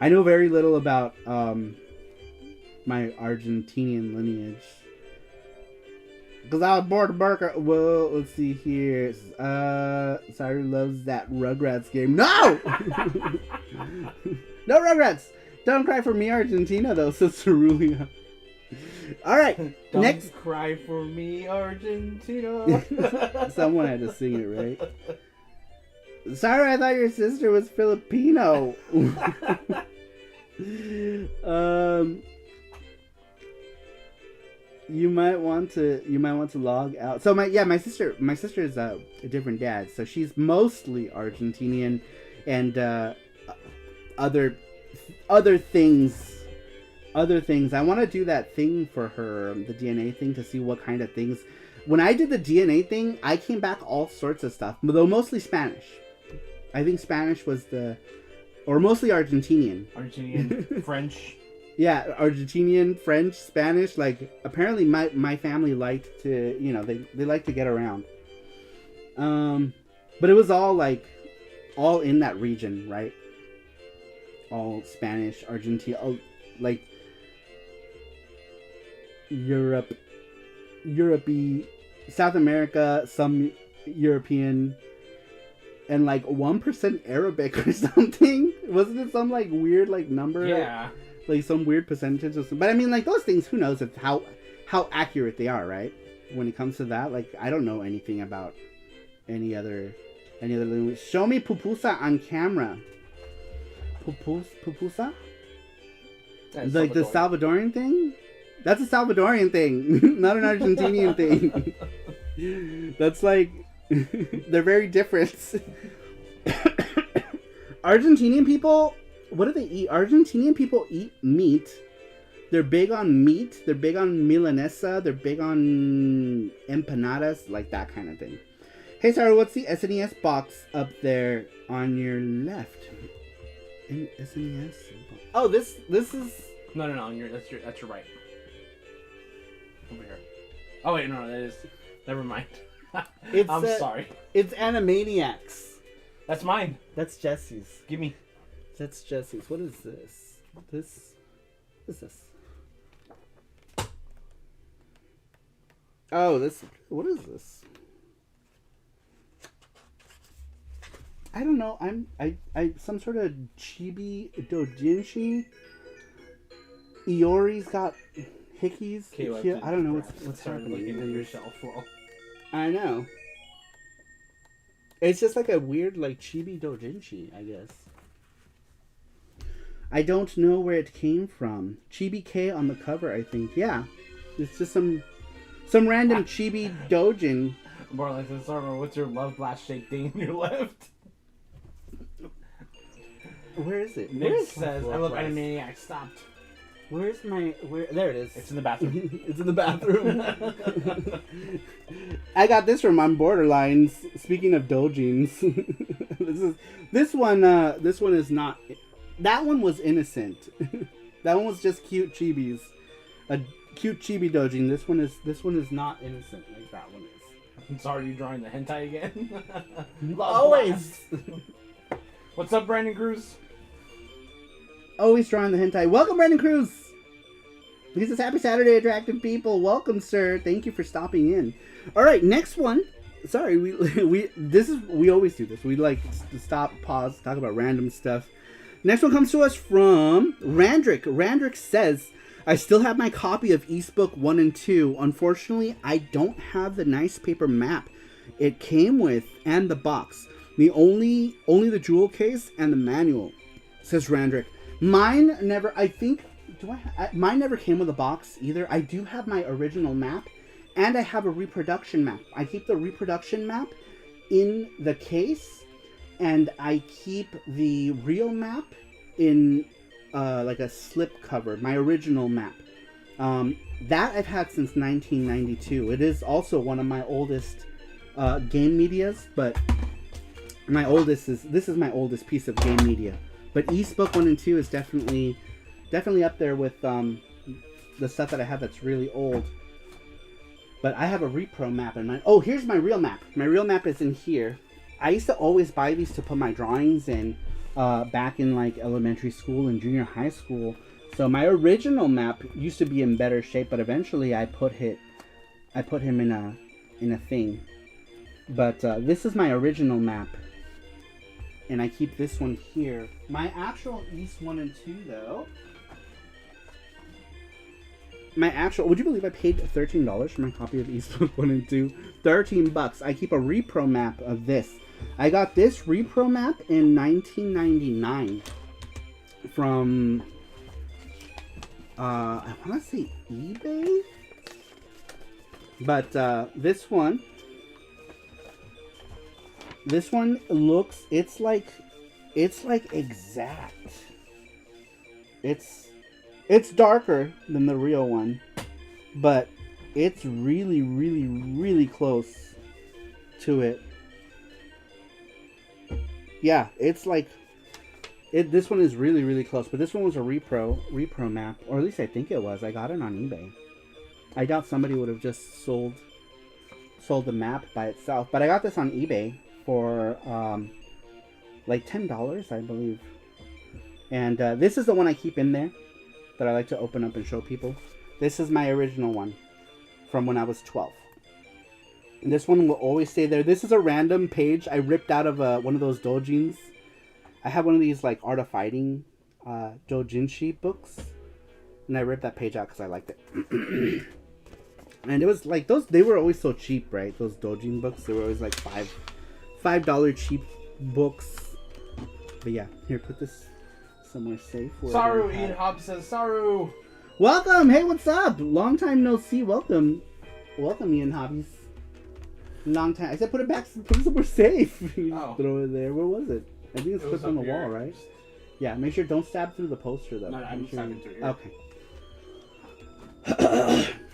Speaker 2: I know very little about my Argentinian lineage, because I was born in America. Well, let's see here. Saru loves that Rugrats game. No! No Rugrats! Don't cry for me, Argentina, though, says Cerulean. Alright, next.
Speaker 3: Don't cry for me, Argentina.
Speaker 2: Someone had to sing it, right? Sorry, I thought your sister was Filipino. You might want to log out. So my sister is a different dad, so she's mostly Argentinian, and other things. I want to do that thing for her, the DNA thing, to see what kind of things. When I did the DNA thing, I came back all sorts of stuff, though mostly Spanish. I think Spanish was or mostly Argentinian.
Speaker 3: French.
Speaker 2: Yeah, Argentinian, French, Spanish. Like, apparently my family liked to, they like to get around. But it was all in that region, right? All Spanish, Argentina, like Europe-y, South America, some European, and like 1% Arabic or something. Wasn't it some like weird like number?
Speaker 3: Yeah.
Speaker 2: Like some weird percentage or something. But I mean, like, those things, who knows how accurate they are, right? When it comes to that, like, I don't know anything about any other language. Show me pupusa on camera. Pupusa?
Speaker 3: That's
Speaker 2: like the Salvadorian thing? That's a Salvadorian thing, not an Argentinian thing. That's like, they're very different. Argentinian people, what do they eat? Argentinian people eat meat. They're big on meat. They're big on milanesa. They're big on empanadas, like that kind of thing. Hey, Sarah, what's the SNES box up there on your left? In SNES? Oh, this is...
Speaker 3: No, that's your right. Over here. Oh, wait, no, that is... Never mind. I'm sorry.
Speaker 2: It's Animaniacs.
Speaker 3: That's mine.
Speaker 2: That's Jesse's.
Speaker 3: Give me.
Speaker 2: That's Jesse's. What is this? What is this? Oh, this... What is this? I don't know. I some sort of chibi doujinshi. Iori's got hickeys.
Speaker 3: Okay,
Speaker 2: I don't know what's happening.
Speaker 3: Looking at your shelf well.
Speaker 2: I know. It's just like a weird like chibi doujinshi, I guess. I don't know where it came from. Chibi K on the cover, I think. Yeah, it's just some random chibi doujin.
Speaker 3: More like this. What's your love blast shaped thing in your left?
Speaker 2: Where is it?
Speaker 3: Nick says, I love Animaniacs. Stopped.
Speaker 2: Where's my... There it is.
Speaker 3: It's in the bathroom.
Speaker 2: It's in the bathroom. I got this from On Borderlines. Speaking of doujins. This one is not... That one was innocent. That one was just cute chibis. A cute chibi doujin. This one is not innocent like that one is.
Speaker 3: I'm sorry, you're drawing the hentai again?
Speaker 2: Always!
Speaker 3: What's up, Brandon Cruz?
Speaker 2: Always drawing the hentai. Welcome, Brandon Cruz! He says, happy Saturday, attractive people. Welcome, sir. Thank you for stopping in. Alright, next one. Sorry, we always do this. We like to stop, pause, talk about random stuff. Next one comes to us from Randrick. Randrick says, I still have my copy of East Book 1 and 2. Unfortunately, I don't have the nice paper map it came with and the box. Only the jewel case and the manual. Says Randrick. Mine never, I think, mine never came with a box either. I do have my original map, and I have a reproduction map. I keep the reproduction map in the case, and I keep the real map in like a slip cover, my original map. That I've had since 1992. It is also one of my oldest game medias, but this is my oldest piece of game media. But East Book 1 and 2 is definitely up there with the stuff that I have that's really old. But I have a repro map in mind. Oh, here's my real map. My real map is in here. I used to always buy these to put my drawings in back in like elementary school and junior high school. So my original map used to be in better shape, but eventually I put him in a thing. But this is my original map, and I keep this one here. My actual East 1 and 2 though. Would you believe I paid $13 for my copy of East Book 1 and 2? $13. I keep a repro map of this. I got this repro map in 1999 from, I want to say eBay? But this one looks, it's like exact. It's darker than the real one, but it's really, really, really close to it. Yeah, it's like this one is really, really close, but this one was a repro map, or at least I think it was. I got it on eBay. I doubt somebody would have just sold the map by itself, but I got this on eBay for like $10, I believe. And this is the one I keep in there that I like to open up and show people. This is my original one from when I was 12. And this one will always stay there. This is a random page I ripped out of one of those doujins. I have one of these like Art of Fighting doujinshi books, and I ripped that page out because I liked it. And it was like they were always so cheap, right? Those doujin books, they were always like $5 cheap books. But yeah, here, put this somewhere safe.
Speaker 3: Saru, Ian Hobbs says, Saru!
Speaker 2: Welcome! Hey, what's up? Long time no see. Welcome, Ian Hobbies. Long time. I said put it back. Put it somewhere safe. You just throw it there. Where was it? I think it's clipped on the wall, right? Yeah. Make sure don't stab through the poster though.
Speaker 3: No, I'm stabbing through here.
Speaker 2: Okay.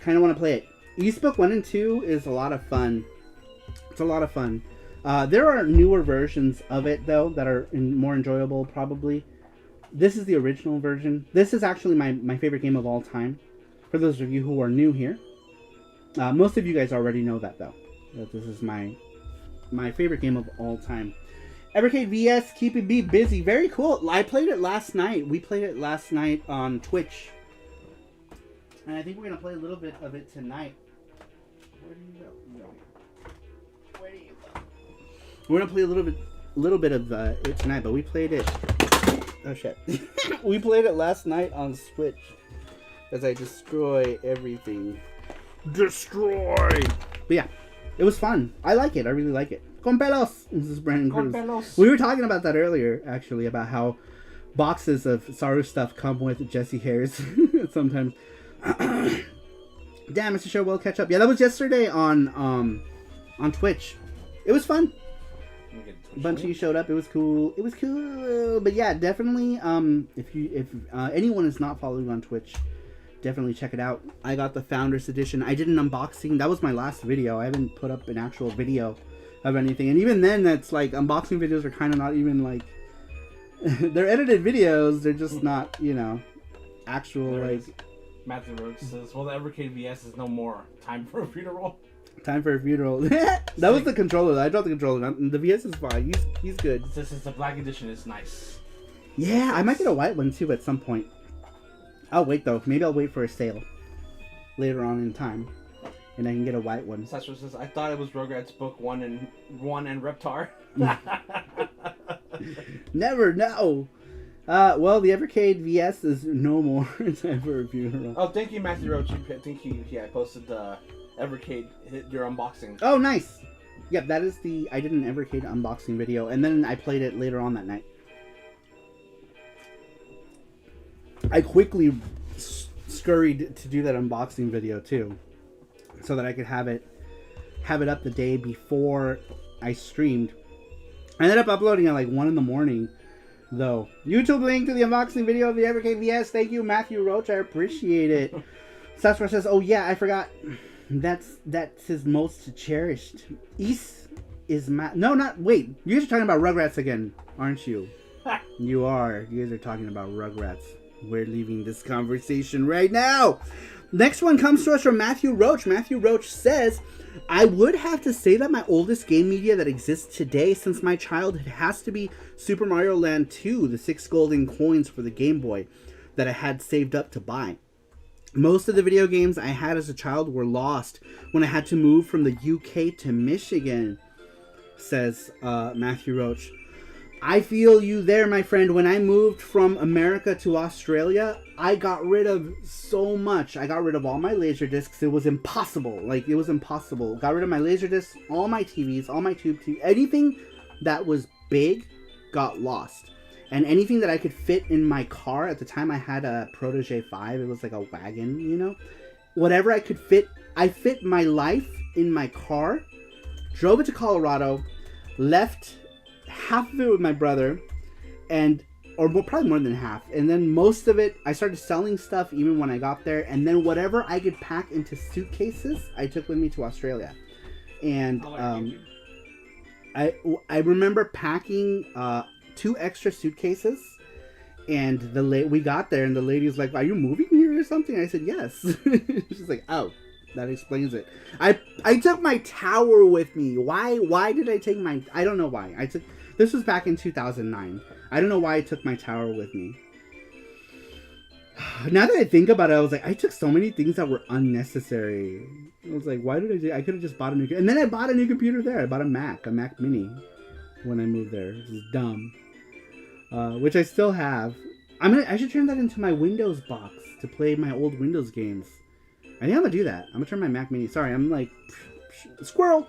Speaker 2: Kind of want to play it. East Book 1 and 2 is a lot of fun. It's a lot of fun. There are newer versions of it though that are more enjoyable probably. This is the original version. This is actually my favorite game of all time. For those of you who are new here. Most of you guys already know that though. That this is my favorite game of all time. Evercade VS, keeping me busy. Very cool. I played it last night. We played it last night on Twitch. And I think we're going to play a little bit of it tonight. Where do you go? No. Where do you go? We're going to play a little bit of it tonight, but we played it. Oh shit. We played it last night on Switch. As I destroy everything. Destroy! But yeah, it was fun. I like it. I really like it. Con pelos! This is Brandon Cruz. Con pelos. We were talking about that earlier, actually, about how boxes of Saru stuff come with Jesse hairs sometimes. Damn, Mr. Show, we'll catch up. Yeah, that was yesterday on Twitch. It was fun. A bunch of you showed up. It was cool. It was cool. But yeah, definitely. If anyone is not following on Twitch, definitely check it out. I got the Founders Edition. I did an unboxing. That was my last video. I haven't put up an actual video of anything. And even then, that's like unboxing videos are kind of not even like they're edited videos. They're just not, you know, actual like.
Speaker 3: Matthew Roach says, well, the Evercade VS is no more. Time for a funeral.
Speaker 2: Time for a funeral. That was the controller. I dropped the controller. The VS is fine. He's good.
Speaker 3: This is the black edition. It's nice.
Speaker 2: Yeah, I might get a white one too at some point. I'll wait though. Maybe I'll wait for a sale later on in time, and I can get a white one.
Speaker 3: Sasha says, I thought it was Rugrats book 1 and Reptar.
Speaker 2: Never know. Well, the Evercade VS is no more. Time for a funeral.
Speaker 3: Oh, thank you, Matthew Roach. I think I posted the Evercade, your unboxing.
Speaker 2: Oh, nice. Yep, that is I did an Evercade unboxing video, and then I played it later on that night. I quickly scurried to do that unboxing video too, so that I could have it up the day before I streamed. I ended up uploading at like 1 in the morning, though. YouTube link to the unboxing video of the Evercade VS. Thank you, Matthew Roach. I appreciate it. Sasquatch says, "Oh yeah, I forgot. That's his most cherished. No, not wait. You guys are talking about Rugrats again, aren't you? You are. You guys are talking about Rugrats. We're leaving this conversation right now." Next one comes to us from Matthew Roach. Matthew Roach says, "I would have to say that my oldest game media that exists today since my childhood has to be Super Mario Land 2, the 6 golden coins for the Game Boy that I had saved up to buy. Most of the video games I had as a child were lost when I had to move from the UK to Michigan," says Matthew Roach. "I feel you there, my friend. When I moved from America to Australia, I got rid of so much. I got rid of all my laser discs. It was impossible. It was impossible. Got rid of my laser discs, all my TVs, all my tube TV. Anything that was big got lost. And anything that I could fit in my car, at the time I had a Protege 5. It was like a wagon, you know. Whatever I could fit, I fit my life in my car, drove it to Colorado, left half of it with my brother, probably more than half. And then most of it, I started selling stuff even when I got there. And then whatever I could pack into suitcases, I took with me to Australia. And I remember packing 2 extra suitcases, and we got there, and the lady was like, "Are you moving here or something?" I said, "Yes." She's like, "Oh, that explains it." I took my tower with me. Why did I take my... I don't know why. This was back in 2009. I don't know why I took my tower with me. Now that I think about it, I was like, I took so many things that were unnecessary. I was like, why did I do... I could have just bought a new... And then I bought a new computer there. I bought a Mac Mini when I moved there. This is dumb. Which I still have. I should turn that into my Windows box to play my old Windows games. I think I'm gonna do that. I'm gonna turn my Mac Mini. Sorry, I'm like squirrel.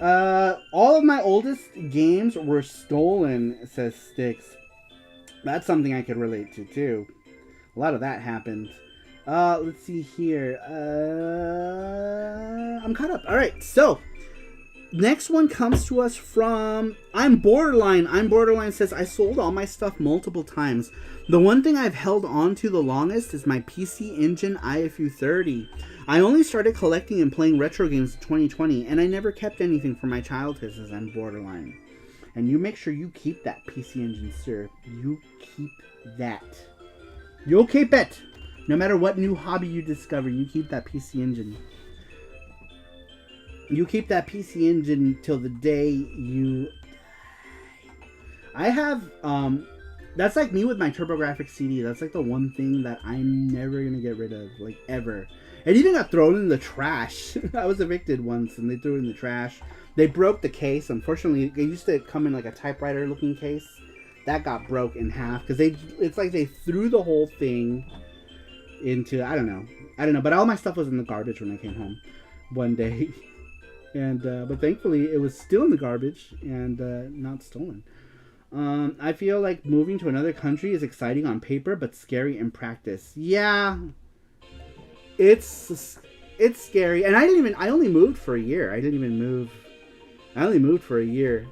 Speaker 2: All of my oldest games were stolen, says Styx. That's something I could relate to too. A lot of that happened. Let's see here. I'm caught up. All right, so. Next one comes to us from I'm Borderline. I'm Borderline says, "I sold all my stuff multiple times. The one thing I've held on to the longest is my PC Engine IFU 30. I only started collecting and playing retro games in 2020, and I never kept anything from my childhood," says I'm Borderline. And you make sure you keep that PC Engine, sir. You keep that. You'll keep it. No matter what new hobby you discover, you keep that PC Engine. You keep that PC Engine till the day you die. I have, that's like me with my TurboGrafx CD. That's like the one thing that I'm never going to get rid of, like ever. It even got thrown in the trash. I was evicted once and they threw it in the trash. They broke the case. Unfortunately, it used to come in like a typewriter looking case. That got broke in half because it's like they threw the whole thing into, I don't know. But all my stuff was in the garbage when I came home one day. And but thankfully it was still in the garbage and not stolen. I feel like moving to another country is exciting on paper but scary in practice. Yeah, it's scary. And I only moved for a year. I only moved for a year.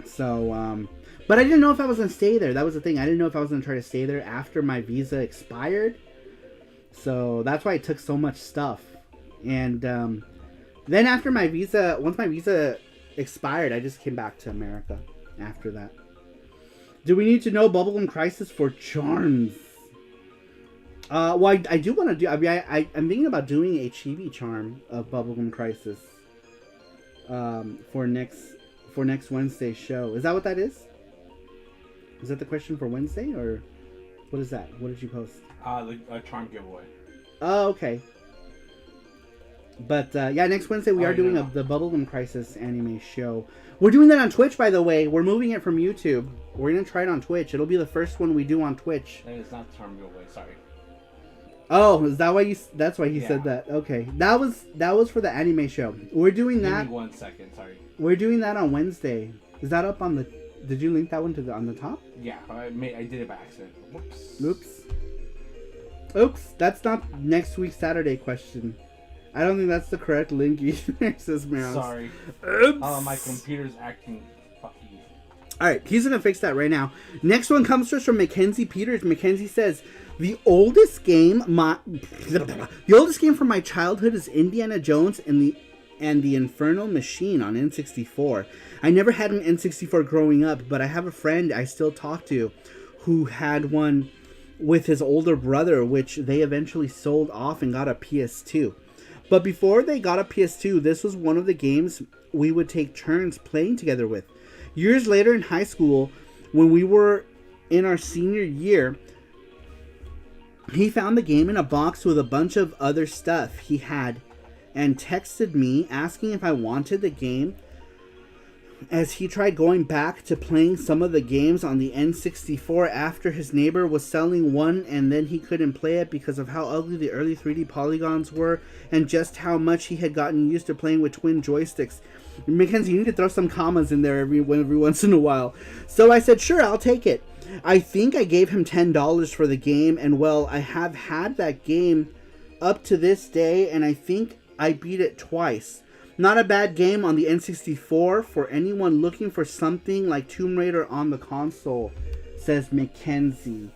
Speaker 2: So but I didn't know if I was gonna stay there. That was the thing. I didn't know if I was gonna try to stay there after my visa expired. So that's why I took so much stuff. And then after once my visa expired, I just came back to America after that. Do we need to know Bubblegum Crisis for charms? Well, I do want to do... I'm thinking about doing a chibi charm of Bubblegum Crisis for next Wednesday's show. Is that what that is? Is that the question for Wednesday? Or what is that? What did you post?
Speaker 3: A charm giveaway.
Speaker 2: Oh, okay. But yeah, next Wednesday we are doing the Bubblegum Crisis anime show. We're doing that on Twitch, by the way. We're moving it from YouTube. We're gonna try it on Twitch. It'll be the first one we do on Twitch.
Speaker 3: It's not the charm giveaway. Sorry.
Speaker 2: Oh, is that why you? That's why he said that. Okay, that was for the anime show. We're doing that.
Speaker 3: Give me 1 second. Sorry.
Speaker 2: We're doing that on Wednesday. Is that up on the? Did you link that one to on the top?
Speaker 3: Yeah, I did it by accident. Whoops.
Speaker 2: Oops. That's not next week's Saturday question. I don't think that's the correct link either, says Meryl.
Speaker 3: Sorry.
Speaker 2: Oops.
Speaker 3: My computer's acting fucky.
Speaker 2: Alright, he's gonna fix that right now. Next one comes to us from Mackenzie Peters. Mackenzie says, the oldest game from my childhood is Indiana Jones and the Infernal Machine on N64. I never had an N64 growing up, but I have a friend I still talk to who had one with his older brother, which they eventually sold off and got a PS2. But before they got a PS2, this was one of the games we would take turns playing together with. Years later in high school, when we were in our senior year, he found the game in a box with a bunch of other stuff he had and texted me asking if I wanted the game, as he tried going back to playing some of the games on the N64 after his neighbor was selling one, and then he couldn't play it because of how ugly the early 3D polygons were and just how much he had gotten used to playing with twin joysticks. Mackenzie, you need to throw some commas in there every once in a while. So I said, sure, I'll take it. I think I gave him $10 for the game, and well, I have had that game up to this day, and I think I beat it twice. Not a bad game on the N64 for anyone looking for something like Tomb Raider on the console, says Mackenzie.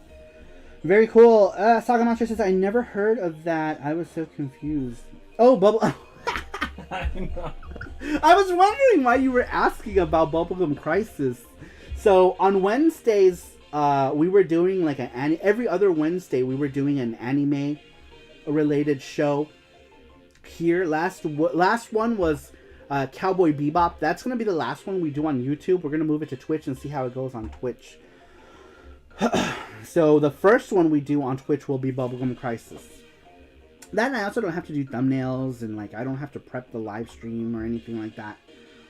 Speaker 2: Very cool. Sagamonster says, I never heard of that. I was so confused. Oh, Bubble...
Speaker 3: I know.
Speaker 2: I was wondering why you were asking about Bubblegum Crisis. So, on Wednesdays, we were doing like every other Wednesday, we were doing an anime-related show. Here, last one was Cowboy Bebop. That's going to be the last one we do on YouTube. We're going to move it to Twitch and see how it goes on Twitch. So the first one we do on Twitch will be Bubblegum Crisis. That, and I also don't have to do thumbnails, and like I don't have to prep the live stream or anything like that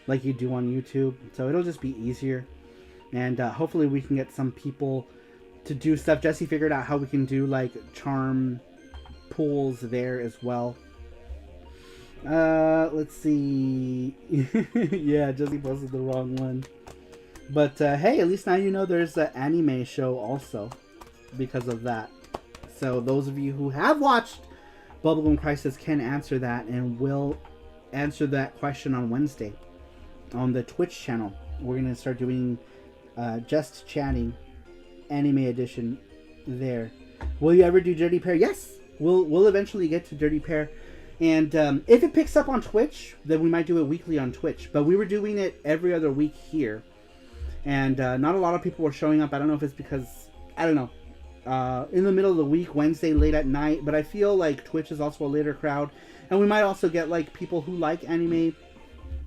Speaker 2: like you do on YouTube. So it'll just be easier, and hopefully we can get some people to do stuff. Jesse figured out how we can do like charm pools there as well. Let's see. Yeah, Jesse posted the wrong one. But hey, at least now you know there's an anime show also because of that. So those of you who have watched Bubblegum Crisis can answer that, and will answer that question on Wednesday on the Twitch channel. We're going to start doing Just Chatting Anime Edition there. Will you ever do Dirty Pair? Yes, we'll eventually get to Dirty Pair. And if it picks up on Twitch, then we might do it weekly on Twitch. But we were doing it every other week here. And not a lot of people were showing up. I don't know if it's because, I don't know, in the middle of the week, Wednesday, late at night. But I feel like Twitch is also a later crowd. And we might also get like people who like anime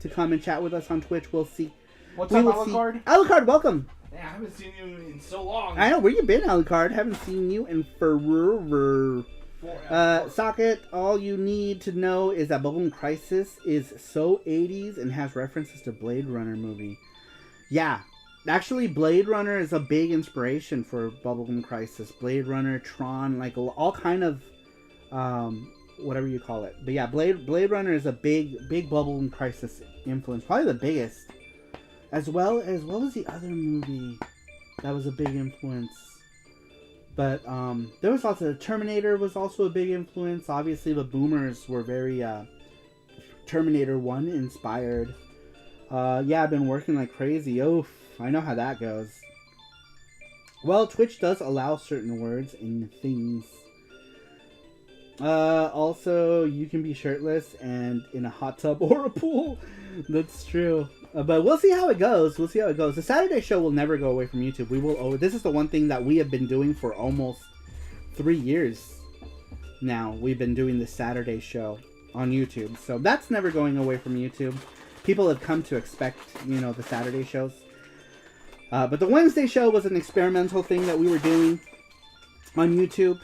Speaker 2: to come and chat with us on Twitch. We'll see.
Speaker 3: What's up, Alucard?
Speaker 2: Alucard, welcome.
Speaker 3: Yeah, I haven't seen you in so long.
Speaker 2: I know, where you been, Alucard? Haven't seen you in forever. Socket, all you need to know is that Bubblegum Crisis is so 80s and has references to Blade Runner movie. Yeah, actually Blade Runner is a big inspiration for Bubblegum Crisis. Blade Runner, Tron, like all kind of whatever you call it. But yeah, Blade Runner is a big Bubblegum Crisis influence, probably the biggest. As well as the other movie that was a big influence. But there was also Terminator was also a big influence. Obviously, the boomers were very Terminator 1 inspired. Yeah, I've been working like crazy. Oof, I know how that goes. Well, Twitch does allow certain words and things. Also, you can be shirtless and in a hot tub or a pool. That's true. But we'll see how it goes. The Saturday show will never go away from YouTube. We will. This is the one thing that we have been doing for almost 3 years now. We've been doing the Saturday show on YouTube, so that's never going away from YouTube. People have come to expect, the Saturday shows. But the Wednesday show was an experimental thing that we were doing on YouTube.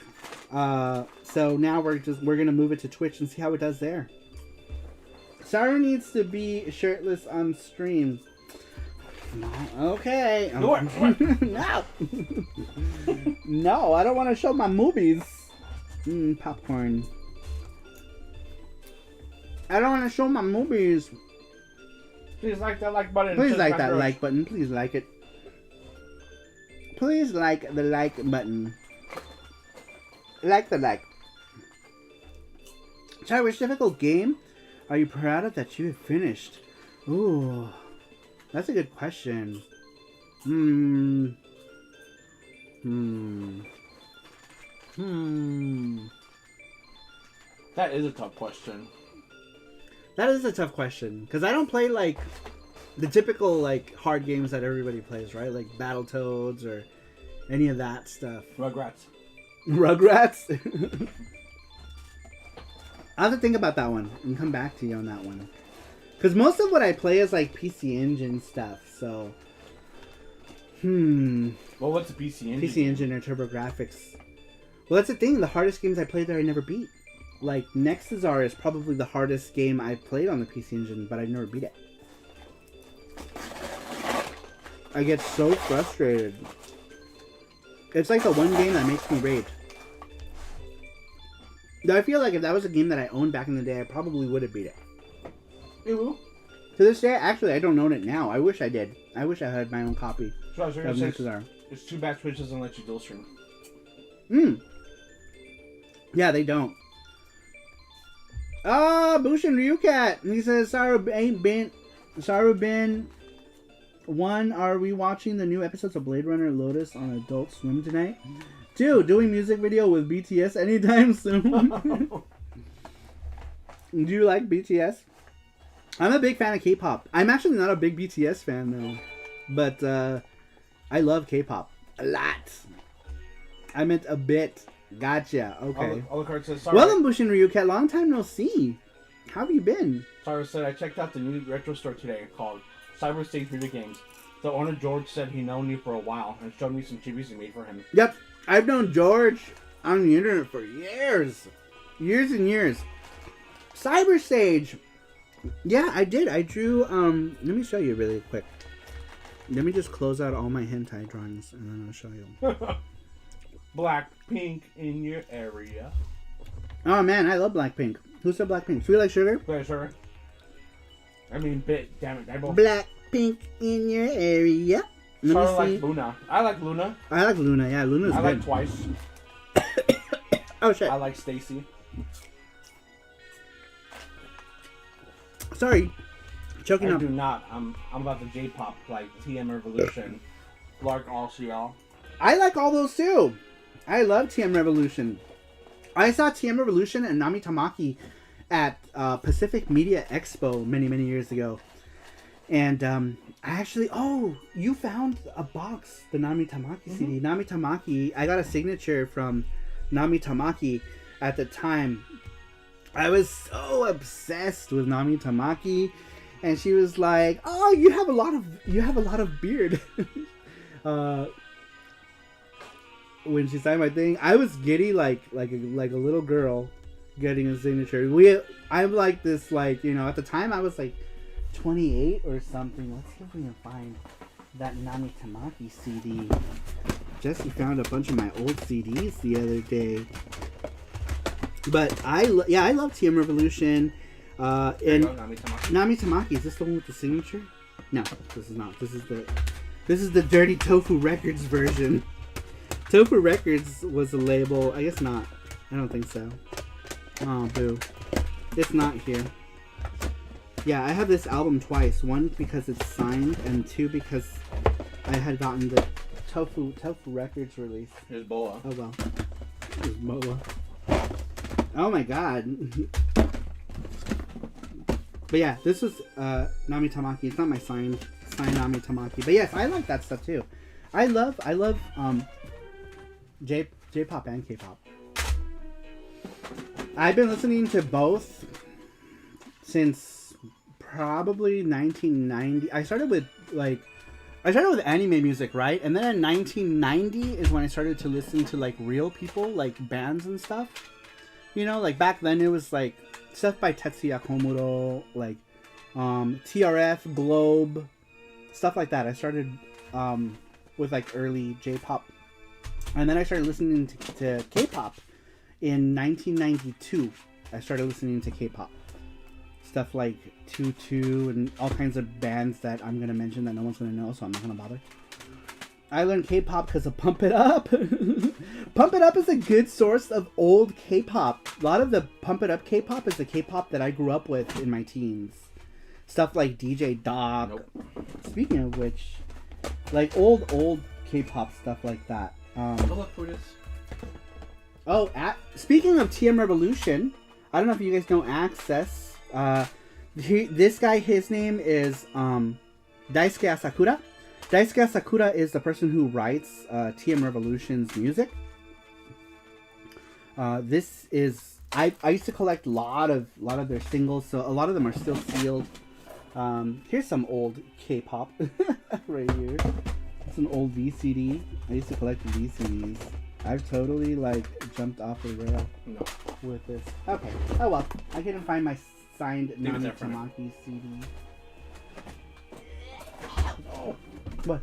Speaker 2: So now we're gonna move it to Twitch and see how it does there. Saru needs to be shirtless on stream. Okay.
Speaker 3: No.
Speaker 2: No, I don't want to show my movies. Popcorn. I don't want to show my movies.
Speaker 3: Please like that like button.
Speaker 2: Please like that like button. Please like it. Please like the like button. Like the like. Chad, which difficult game are you proud of that you have finished? Ooh, that's a good question.
Speaker 3: That is a tough question.
Speaker 2: That is a tough question because I don't play like the typical like hard games that everybody plays, right? Like Battletoads or any of that stuff.
Speaker 3: Rugrats.
Speaker 2: Rugrats. I'll have to think about that one and come back to you on that one. Because most of what I play is like PC Engine stuff, so.
Speaker 3: Well, what's a PC Engine?
Speaker 2: PC Engine or TurboGrafx. Well, that's the thing. The hardest games I played there I never beat. Like, Nextazar is probably the hardest game I played on the PC Engine, but I never beat it. I get so frustrated. It's like the one game that makes me rage. Though I feel like if that was a game that I owned back in the day, I probably would have beat it.
Speaker 3: Ew.
Speaker 2: To this day, actually, I don't own it now. I wish I did. I wish I had my own copy of Nextazar.
Speaker 3: It's too bad Twitch doesn't let you dual stream.
Speaker 2: Yeah, they don't. Bushin Ryukat. He says, Saru Ben 1, are we watching the new episodes of Blade Runner Lotus on Adult Swim tonight? 2, doing music video with BTS anytime soon? Do you like BTS? I'm a big fan of K-pop. I'm actually not a big BTS fan though. But I love K-pop. A lot. I meant a bit. Gotcha. Okay.
Speaker 3: Alucard says, sorry.
Speaker 2: Welcome, Bushin Ryukat. Long time no see. How have you been?
Speaker 3: Saru said, I checked out the new retro store today called Cyber Stage Video Games. The owner George said he known you for a while and showed me some chibis he made for him.
Speaker 2: Yep. I've known George on the internet for years. Years and years. Cyber Stage. Yeah, I did. I drew, let me show you really quick. Let me just close out all my hentai drawings and then I'll show you.
Speaker 3: Blackpink in your area.
Speaker 2: Oh man, I love Blackpink. Who said Blackpink? Sweet Like Sugar?
Speaker 3: Sweet Like Sugar. I mean, damn it.
Speaker 2: Blackpink in your area.
Speaker 3: Saru likes Luna. I like Luna.
Speaker 2: I like Luna, yeah. Luna's good.
Speaker 3: I like Twice.
Speaker 2: Oh shit.
Speaker 3: I like Stacy.
Speaker 2: Sorry. Choking up.
Speaker 3: I do not. I'm about the J-pop, like TM Revolution, Lark RCL.
Speaker 2: I like all those too. I love TM Revolution. I saw TM Revolution and Nami Tamaki at Pacific Media Expo many years ago. And I actually, you found a box, the Nami Tamaki CD. Nami Tamaki, I got a signature from Nami Tamaki at the time. I was so obsessed with Nami Tamaki, and she was like, "Oh, you have a lot of beard." When she signed my thing, I was giddy like a little girl getting a signature. I'm like this, like, you know, at the time I was like 28 or something. Let's see if we can find that Nami Tamaki CD. Jesse found a bunch of my old CDs the other day. But I love TM Revolution. And Nami Tamaki. Is this the one with the signature? No, this is not. This is the Dirty Tofu Records version. Tofu Records was a label. I guess not. I don't think so. Oh, boo. It's not here. Yeah, I have this album twice. One because it's signed, and two because I had gotten the Tofu Records release.
Speaker 3: Here's Boa.
Speaker 2: Oh well. Here's Boa. Oh my god. But yeah, this was Nami Tamaki. It's not my signed Nami Tamaki. But yes, I like that stuff too. I love J-pop and K-pop. I've been listening to both since probably 1990. I started with anime music, right? And then in 1990 is when I started to listen to like real people, like bands and stuff. You know, like back then it was like stuff by Tetsuya Komuro, like TRF, Globe, stuff like that. I started with like early J-pop. And then I started listening to K-pop in 1992. I started listening to K-pop. Stuff like Tutu and all kinds of bands that I'm going to mention that no one's going to know, so I'm not going to bother. I learned K-pop because of Pump It Up. Pump It Up is a good source of old K-pop. A lot of the Pump It Up K-pop is the K-pop that I grew up with in my teens. Stuff like DJ Doc.
Speaker 3: Nope.
Speaker 2: Speaking of which, like old K-pop stuff like that.
Speaker 3: Look who it is.
Speaker 2: Oh, speaking of TM Revolution, I don't know if you guys know Access. This guy, his name is Daisuke Asakura. Daisuke Asakura is the person who writes TM Revolution's music. This is I used to collect a lot of their singles, so a lot of them are still sealed. Here's some old K-pop right here. It's an old VCD. I used to collect VCDs. I've totally like jumped off the rail with this. Okay. Oh well, I couldn't find my signed Nami Tamaki CD. Oh. What?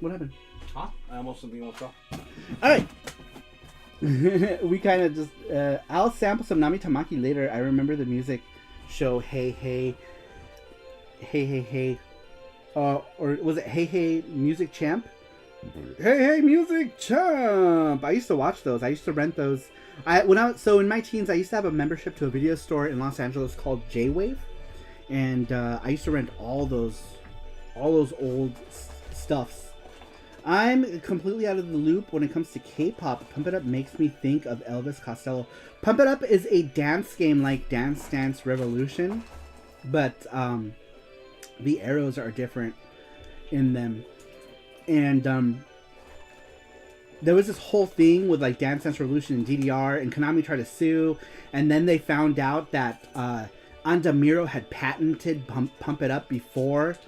Speaker 2: What happened?
Speaker 3: Huh? I almost something else off.
Speaker 2: Alright. We kind of just... I'll sample some Nami Tamaki later. I remember the music show Hey Hey. Hey Hey Hey. Or was it Hey Hey Music Champ? Hey Hey Music Champ! I used to watch those. I used to rent those. So in my teens, I used to have a membership to a video store in Los Angeles called J-Wave. And I used to rent all those old stuffs. I'm completely out of the loop when it comes to K-pop. Pump It Up makes me think of Elvis Costello. Pump It Up is a dance game like Dance Dance Revolution, but the arrows are different in them. And there was this whole thing with like Dance Dance Revolution and DDR, and Konami tried to sue, and then they found out that Andamiro had patented Pump It Up before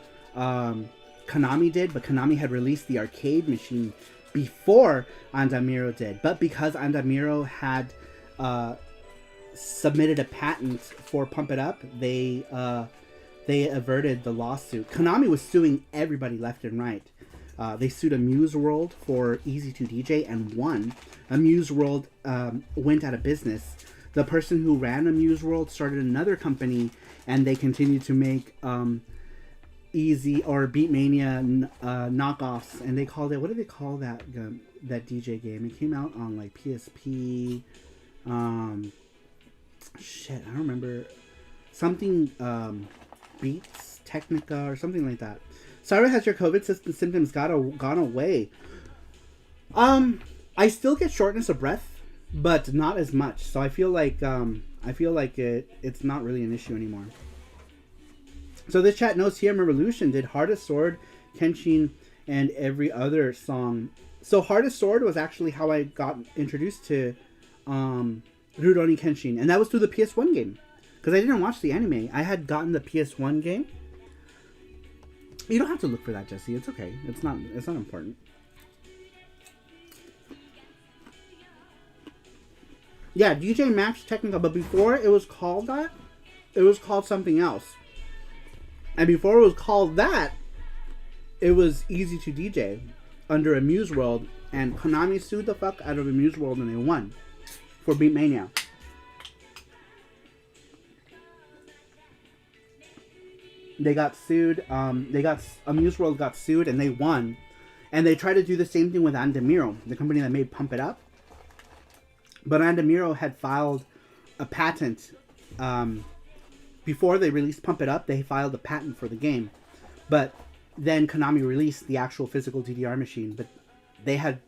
Speaker 2: Konami did, but Konami had released the arcade machine before Andamiro did. But because Andamiro had submitted a patent for Pump It Up, they averted the lawsuit. Konami was suing everybody left and right. They sued Amuse World for Easy2DJ and won. Amuse World went out of business. The person who ran Amuse World started another company, and they continued to make Easy or Beatmania knockoffs, and they called it, what did they call that DJ game? It came out on like PSP. Shit, I don't remember. Something Beats Technica or something like that. Sarah, has your COVID symptoms gone away? I still get shortness of breath, but not as much. So I feel like it's not really an issue anymore. So this chat knows TM Revolution did Hardest Sword, Kenshin, and every other song. So Hardest Sword was actually how I got introduced to Rurouni Kenshin, and that was through the PS1 game, because I didn't watch the anime. I had gotten the PS1 game. You don't have to look for that, Jesse. It's okay. It's not important. Yeah, DJ Max Technica, but before it was called that, it was called something else. And before it was called that, it was Easy2DJ under Amuse World, and Konami sued the fuck out of Amuse World, and they won for Beatmania. They got sued. Amuse World got sued, and they won. And they tried to do the same thing with Andamiro, the company that made Pump It Up. But Andamiro had filed a patent. Before they released Pump It Up, they filed a patent for the game. But then Konami released the actual physical DDR machine. But they had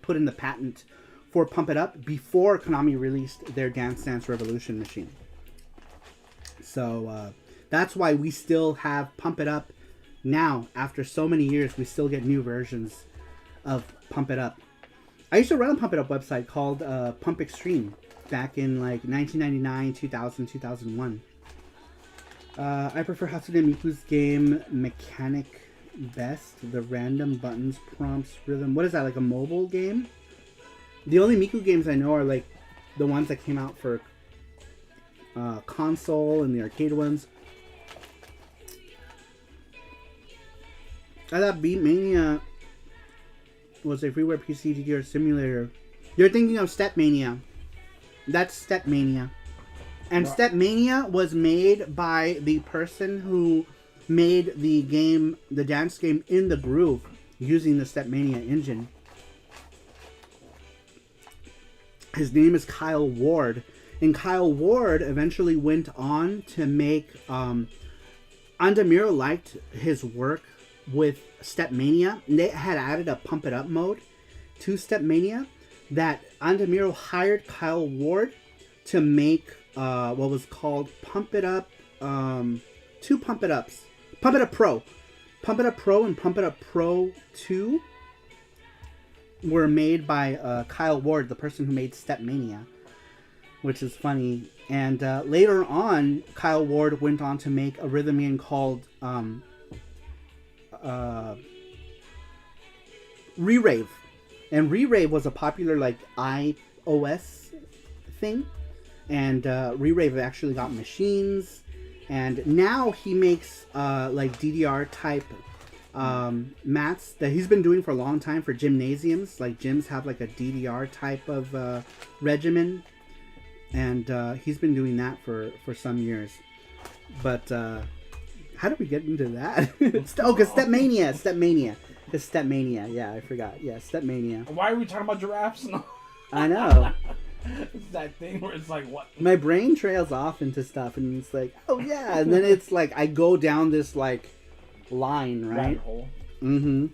Speaker 2: put in the patent for Pump It Up before Konami released their Dance Dance Revolution machine. So that's why we still have Pump It Up now. After so many years, we still get new versions of Pump It Up. I used to run a Pump It Up website called Pump Extreme back in like 1999, 2000, 2001. I prefer Hatsune Miku's game Mechanic best. The random buttons, prompts, rhythm. What is that, like a mobile game? The only Miku games I know are like the ones that came out for console and the arcade ones. I thought Beatmania was a freeware PC DDR simulator. You're thinking of Stepmania. That's Stepmania. And Stepmania was made by the person who made the game, the dance game In the Groove, using the Stepmania engine. His name is Kyle Ward, and Kyle Ward eventually went on to make. Andamiro liked his work with Stepmania, and they had added a Pump It Up mode to Stepmania. That Andamiro hired Kyle Ward to make what was called Pump It Up, 2 Pump It Ups, Pump It Up Pro, Pump It Up Pro, and Pump It Up Pro 2 were made by Kyle Ward, the person who made Stepmania, which is funny. And later on, Kyle Ward went on to make a rhythm game called Re-Rave. And Re-Rave was a popular like iOS thing. And Re-Rave actually got machines. And now he makes like DDR type mats that he's been doing for a long time for gymnasiums. Like gyms have like a DDR type of regimen. And he's been doing that for some years. But how did we get into that? Because Stepmania. It's Stepmania. Yeah, I forgot. Yeah, Stepmania.
Speaker 3: Why are we talking about giraffes? No.
Speaker 2: I know.
Speaker 3: It's that thing where it's like, what?
Speaker 2: My brain trails off into stuff, and it's like, oh yeah. And then it's like, I go down this like line, right?
Speaker 3: Rabbit hole.
Speaker 2: Mm-hmm.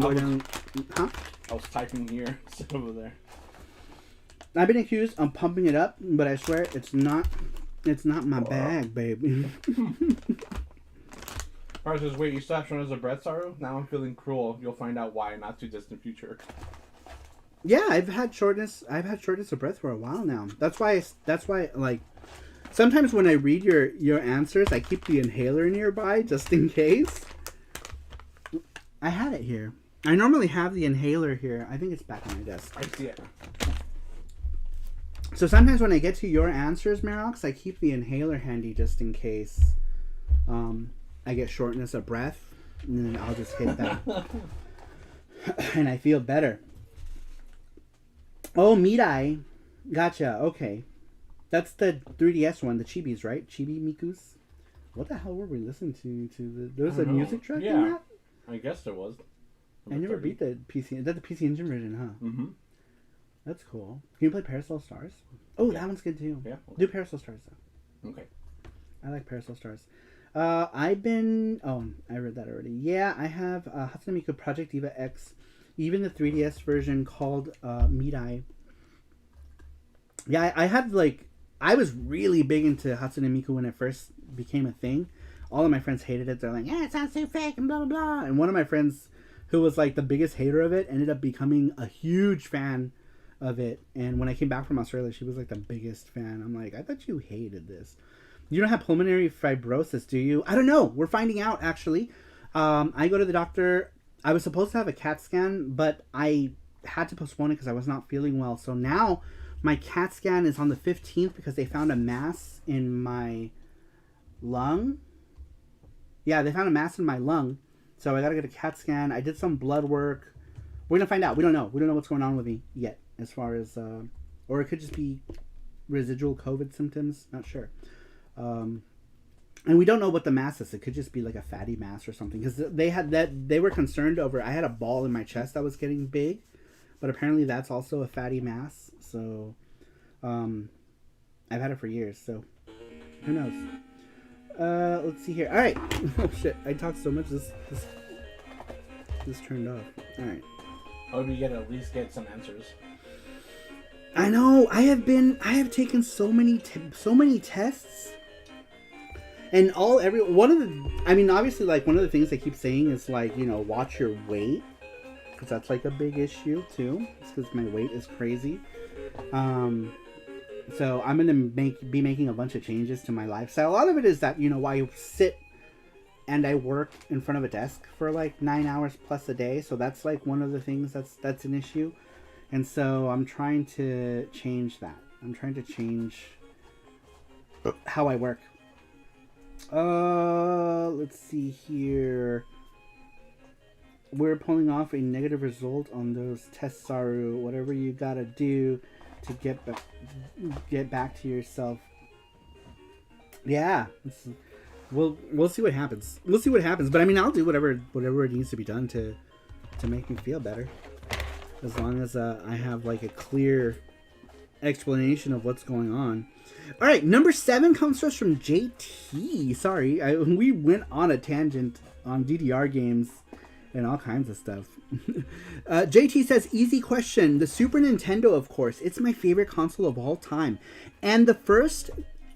Speaker 2: Go down. Huh?
Speaker 3: I was typing here, sit over there.
Speaker 2: I've been accused of pumping it up, but I swear it's not my bag, baby.
Speaker 3: Alright, says, wait, you stopped showing us a breath, Saru? Now I'm feeling cruel. You'll find out why, not too distant future.
Speaker 2: Yeah, I've had shortness of breath for a while now. That's why like sometimes when I read your answers, I keep the inhaler nearby just in case. I had it here. I normally have the inhaler here. I think it's back on my desk.
Speaker 3: I see it.
Speaker 2: So sometimes when I get to your answers, Marox, I keep the inhaler handy just in case I get shortness of breath. And then I'll just hit that. And I feel better. Oh, Mirai. Gotcha. Okay. That's the 3DS one, the Chibis, right? Chibi Mikus? What the hell were we listening to? There's a music track in that?
Speaker 3: I guess there was.
Speaker 2: I never beat the PC. That's the PC Engine version, huh?
Speaker 3: Mm-hmm.
Speaker 2: That's cool. Can you play Parasol Stars? Oh, that one's good too.
Speaker 3: Yeah.
Speaker 2: Do Parasol Stars though.
Speaker 3: Okay.
Speaker 2: I like Parasol Stars. I've been... Oh, I read that already. Yeah, I have Hatsune Miku Project Diva X. Even the 3DS version called Mirai. Yeah, I had like... I was really big into Hatsune Miku when it first became a thing. All of my friends hated it. They're like, yeah, it sounds so fake and blah, blah, blah. And one of my friends who was like the biggest hater of it ended up becoming a huge fan of it. And when I came back from Australia, she was like the biggest fan. I'm like, I thought you hated this. You don't have pulmonary fibrosis, do you? I don't know. We're finding out, actually. I go to the doctor. I was supposed to have a CAT scan, but I had to postpone it because I was not feeling well. So now my CAT scan is on the 15th because they found a mass in my lung. Yeah, they found a mass in my lung. So I got to get a CAT scan. I did some blood work. We're going to find out. We don't know. We don't know what's going on with me yet as far as... or it could just be residual COVID symptoms. Not sure. And we don't know what the mass is. It could just be like a fatty mass or something. Because they were concerned over... I had a ball in my chest that was getting big. But apparently that's also a fatty mass. So I've had it for years. So who knows? Let's see here. All right. Oh shit! I talked so much. This turned off. All right.
Speaker 3: I hope you get at least get some answers.
Speaker 2: I know. I have taken so many tests, and obviously, like one of the things they keep saying is like, you know, watch your weight, because that's like a big issue too. It's because my weight is crazy. So I'm gonna be making a bunch of changes to my lifestyle. A lot of it is that, you know, I sit and I work in front of a desk for like 9 hours plus a day. So that's like one of the things that's an issue. And so I'm trying to change that. I'm trying to change how I work. Let's see here. We're pulling off a negative result on those tests, Saru. Whatever you gotta do to get back to yourself. Yeah. we'll see what happens. We'll see what happens. But I mean, I'll do whatever it needs to be done to make me feel better. As long as I have like a clear explanation of what's going on. All right, number 7 comes to us from JT. Sorry, we went on a tangent on DDR games and all kinds of stuff. JT says, easy question. The Super Nintendo, of course. It's my favorite console of all time. And the first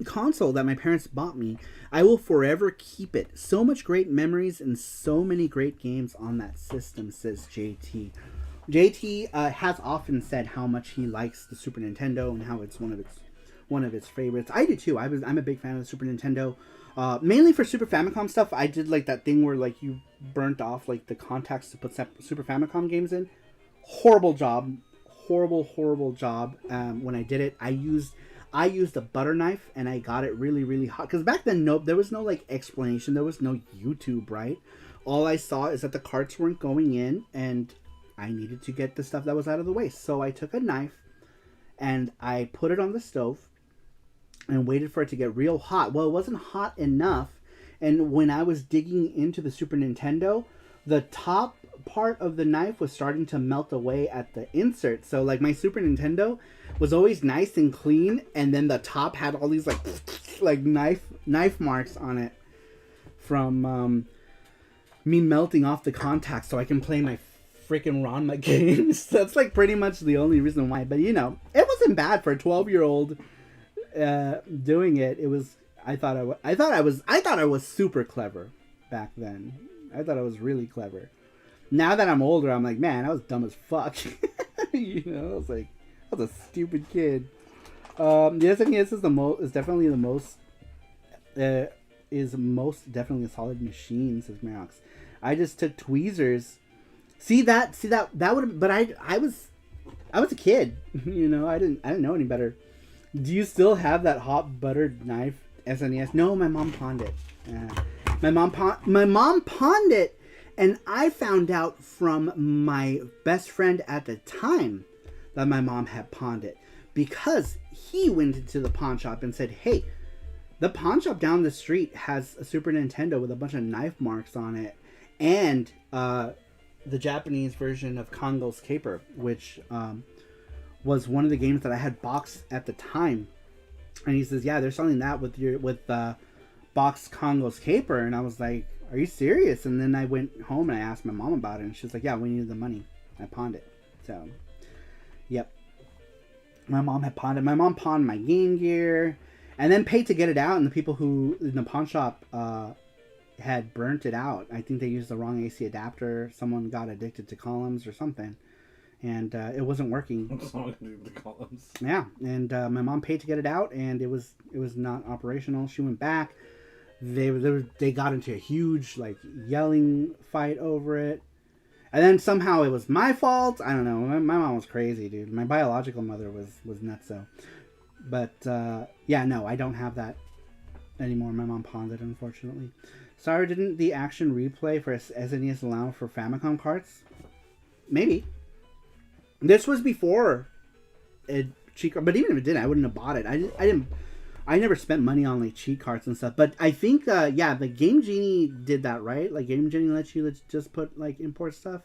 Speaker 2: console that my parents bought me. I will forever keep it. So much great memories and so many great games on that system, says JT. JT has often said how much he likes the Super Nintendo and how it's one of its favorites. I do too. I'm a big fan of the Super Nintendo. Mainly for Super Famicom stuff. I did like that thing where like you burnt off like the contacts to put Super Famicom games in. Horrible job. Horrible job. When I did it, I used a butter knife and I got it really, really hot. Because back then, there was no like explanation. There was no YouTube, right? All I saw is that the carts weren't going in and I needed to get the stuff that was out of the way. So I took a knife and I put it on the stove and waited for it to get real hot. Well, it wasn't hot enough. And when I was digging into the Super Nintendo, the top part of the knife was starting to melt away at the insert. So like my Super Nintendo was always nice and clean, and then the top had all these like knife marks on it from me melting off the contacts so I can play my freaking Ranma games. That's like pretty much the only reason why. But you know, it wasn't bad for a 12-year-old doing it. It was. I thought I was super clever back then. I thought I was really clever. Now that I'm older, I'm like, man, I was dumb as fuck. You know, I was a stupid kid. The SNES is definitely the most definitely a solid machine, says Marox. I just took tweezers. See that would, but I was a kid. You know, I didn't know any better. Do you still have that hot buttered knife SNES? No, my mom pawned it. My mom pawned it, and I found out from my best friend at the time that my mom had pawned it because he went into the pawn shop and said, "Hey, the pawn shop down the street has a Super Nintendo with a bunch of knife marks on it, and the Japanese version of Congo's Caper, which was one of the games that I had boxed at the time." And he says, "Yeah, they're selling that with boxed Congo's Caper." And I was like, "Are you serious?" And then I went home and I asked my mom about it, and she was like, "Yeah, we needed the money. I pawned it." So, yep. My mom had pawned it. My mom pawned my Game Gear, and then paid to get it out. And the people who in the pawn shop had burnt it out. I think they used the wrong AC adapter. Someone got addicted to columns or something, and it wasn't working.
Speaker 3: The columns.
Speaker 2: Yeah, and my mom paid to get it out, and it was not operational. She went back. They got into a huge like yelling fight over it, and then somehow it was my fault. I don't know. My mom was crazy, dude. My biological mother was nutso. But yeah, no, I don't have that anymore. My mom pawned it, unfortunately. Sorry, didn't the action replay for SNES allow for Famicom carts? Maybe. This was before a cheat card, but even if it didn't, I wouldn't have bought it. I never spent money on like cheat cards and stuff. But I think, yeah, the Game Genie did that, right? Like Game Genie lets you just put like import stuff